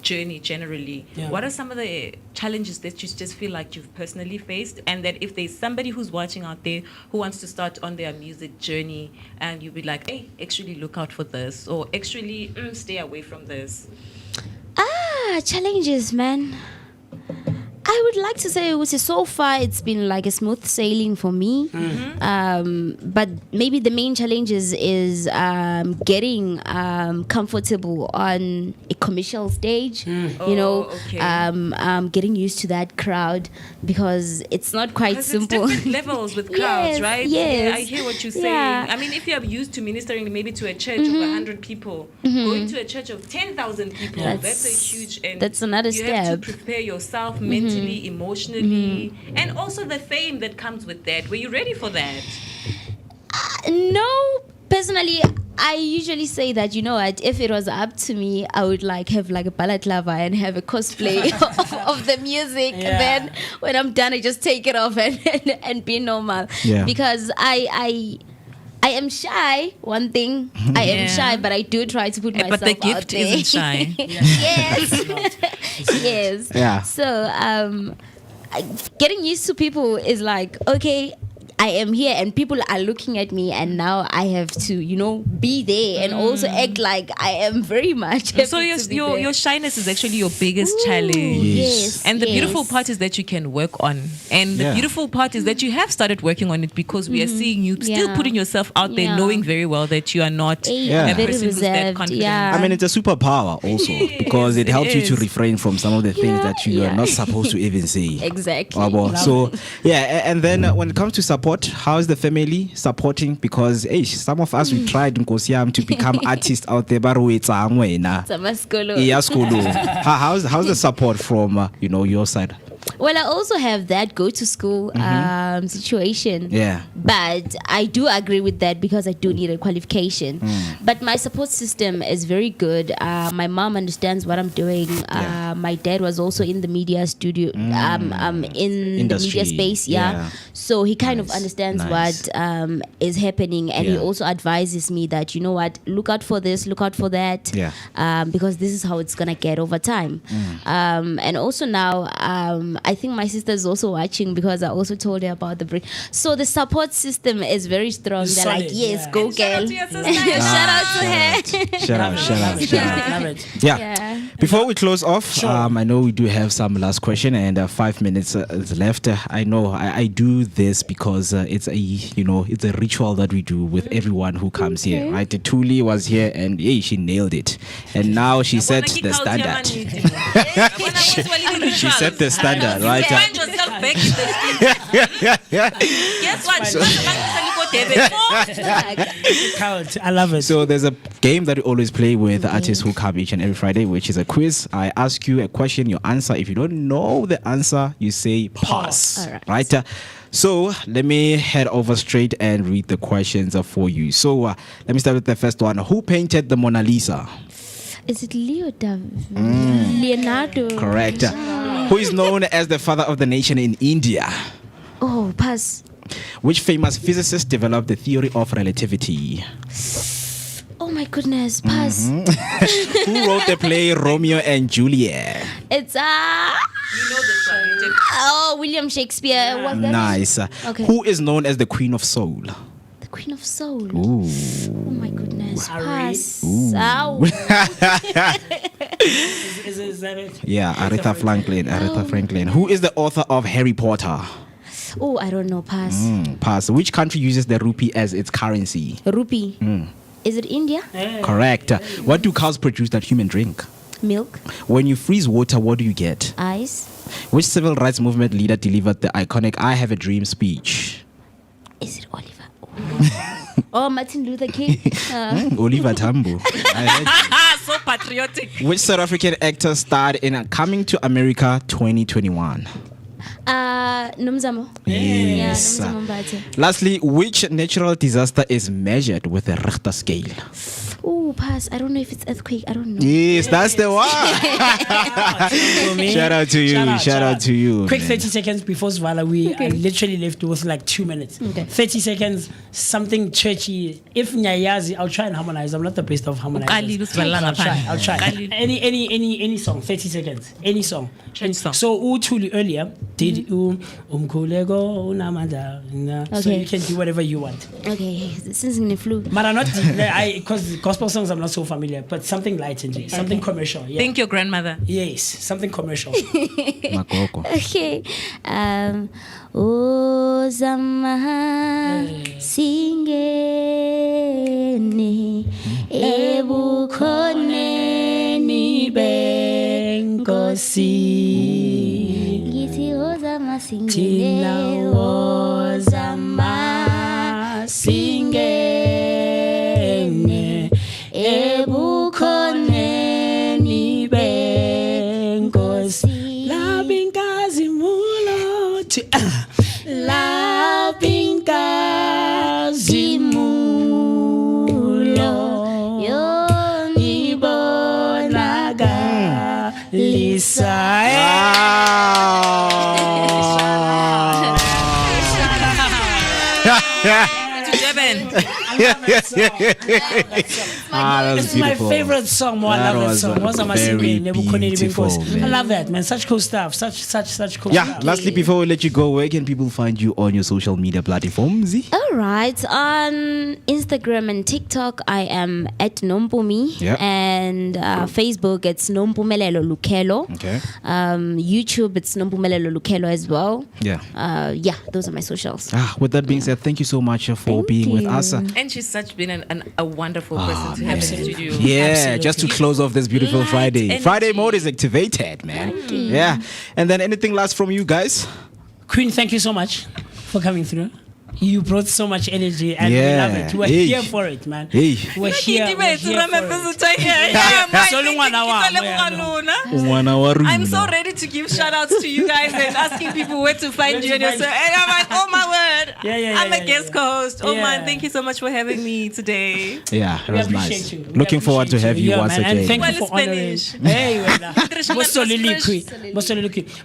journey generally. What are some of the challenges that you just feel like you've personally faced, and that if there's somebody who's watching out there who wants to start on their music journey, and you'd be like, hey, actually look out for this, or actually stay away from this? Challenges, man. I would like to say, so far it's been like a smooth sailing for me. But maybe the main challenges is getting comfortable on a commercial stage. Getting used to that crowd, because it's not quite simple. It's different levels with crowds, right? Yes. Yeah, I hear what you're saying. Yeah. I mean, if you're used to ministering maybe to a church of 100 people, going to a church of 10,000 people, that's a huge. And that's another you step. have to prepare yourself mentally, emotionally, and also the fame that comes with that. Were you ready for that? No, personally, I usually say that, if it was up to me, I would have a balaclava and have a cosplay of the music. Yeah. Then when I'm done, I just take it off and be normal. Yeah. Because I am shy, one thing. I am shy, but I do try to put myself But the out gift there. isn't shy. Yes. Yes. Yeah. So, getting used to people is like, okay, I am here and people are looking at me, and now I have to, be there and also act like I am very much happy So to be there. your shyness is actually your biggest challenge. Yes. And the beautiful yes. part is that you can work on. And the beautiful part is that you have started working on it, because we are seeing you still Yeah. putting yourself out there, Yeah. knowing very well that you are not Yeah. a Very person who's that reserved. confident. Yeah. I mean, it's a superpower also, because it helps you to is. refrain from some of the things Yeah, that you are yeah. not supposed to even say. Exactly. Wabo. So, and then when it comes to support, how is the family supporting? Because some of us, we tried to become artists out there, but we Samaskolo. how's the support from your side? Well, I also have that go to school situation. Yeah. But I do agree with that, because I do need a qualification. But my support system is very good. My mom understands what I'm doing. My dad was also in the media studio, in Industry. the media space. Yeah. So he kind of understands what is happening, and he also advises me that, look out for this, look out for that. Yeah. Because this is how it's gonna get over time. And also now, I think my sister is also watching, because I also told her about the break. So the support system is very strong. They're like, solid, yes, yeah. go Shout out girl. to your sister. Shout out to her. Shout out. Love it. Yeah. Before we close off, I know we do have some last question, and 5 minutes is left. I know I do this because it's a ritual that we do with everyone who comes here. Right? Thuli was here, and she nailed it, and now she set the standard. She set the standard, right? Find yourself back in the street. Guess what? I love it. So there's a game that we always play with artists who come each and every Friday, which is a quiz. I ask you a question, you answer. If you don't know the answer, you say pass. All Right? So let me head over straight and read the questions for you. So let me start with the first one. Who painted the Mona Lisa? Is it Leonardo? Correct. Who is known as the father of the nation in India? Oh, pass. Which famous physicist developed the theory of relativity? Oh my goodness, pass. Who wrote the play Romeo and Juliet? It's You know this one. oh, William Shakespeare. What's that? Nice. Okay. Who is known as the Queen of Soul? The Queen of Soul. Ooh. Oh my goodness, pass. Ooh. Ow. Is that it? Yeah, Aretha Franklin. Aretha Franklin. Who is the author of Harry Potter? Oh, I don't know. Pass. Pass. Which country uses the rupee as its currency? Rupee. Is it India? Correct. What do cows produce that human drink? Milk. When you freeze water, what do you get? Ice. Which civil rights movement leader delivered the iconic I Have a Dream speech? Is it Oliver? Oh, Martin Luther King. Oliver Tambo. So patriotic. Which South African actor starred in Coming to America 2021? Nomzamo. Yes. Yeah, Nomzamo Mbate. Lastly, which natural disaster is measured with a Richter scale? Oh, pass. I don't know if it's earthquake. I don't know. Yes, that's the one. Shout out to you. Shout out to you. Quick 30 seconds before Zvala. I literally left with like 2 minutes. 30 seconds, something churchy. If Nyayazi, I'll try and harmonize. I'm not the best of harmonizers. I'll try. Any song, 30 seconds. Any song. So Thuli earlier did Umkulego Unamada. So you can do whatever you want. Okay, this is in the flu. But I'm not, because gospel songs I'm not so familiar, but something light and something commercial. Yeah. Thank your grandmother. Yes, something commercial. Okay. O Zama Singeni Ebukhone ni benkosi Ngithi o Zama Singeni o Zama Singeni Ebukhone ni benkosi Labinkazi mulo Labinkazi mulo Ibonaga Lisa That's my favorite song. I love that song. I love that, man. Such cool stuff. Such cool stuff. Lastly, before we let you go, where can people find you on your social media platforms? All right. On Instagram and TikTok, I am at Nompumiie. And Facebook, it's Nompumelelo Lukelo. Okay. YouTube, it's Nompumelelo Lukelo as well. Yeah, those are my socials. With that being said, thank you so much for being with us. And she's been a wonderful person to have in the studio. Yeah, Absolutely. just to close off this beautiful Friday. Friday mode is activated, man. Yeah. And then anything last from you guys? Queen, thank you so much for coming through. You brought so much energy and we love it. We're here for it, man. We're here for it. I'm so ready to give shout outs to you guys and asking people where to find you. And I'm like, oh my word. I'm a guest co-host. Oh man, thank you so much for having me today. Yeah, it was nice. Looking forward to have you once again. And thank you for honoring.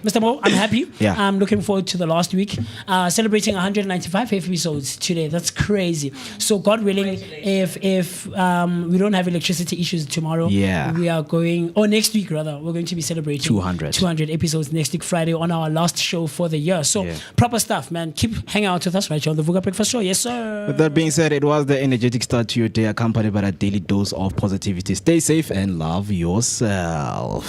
Mr. Mo, I'm happy. I'm looking forward to the last week. Celebrating 195 episodes today. That's crazy. So God willing, if we don't have electricity issues tomorrow, we are going, or next week rather, we're going to be celebrating 200 episodes next week Friday on our last show for the year. So proper stuff, man. Keep hanging out with us right here on the Vooka Breakfast Show. Yes, sir. With that being said, it was the energetic start to your day, accompanied by a daily dose of positivity. Stay safe and love yourself.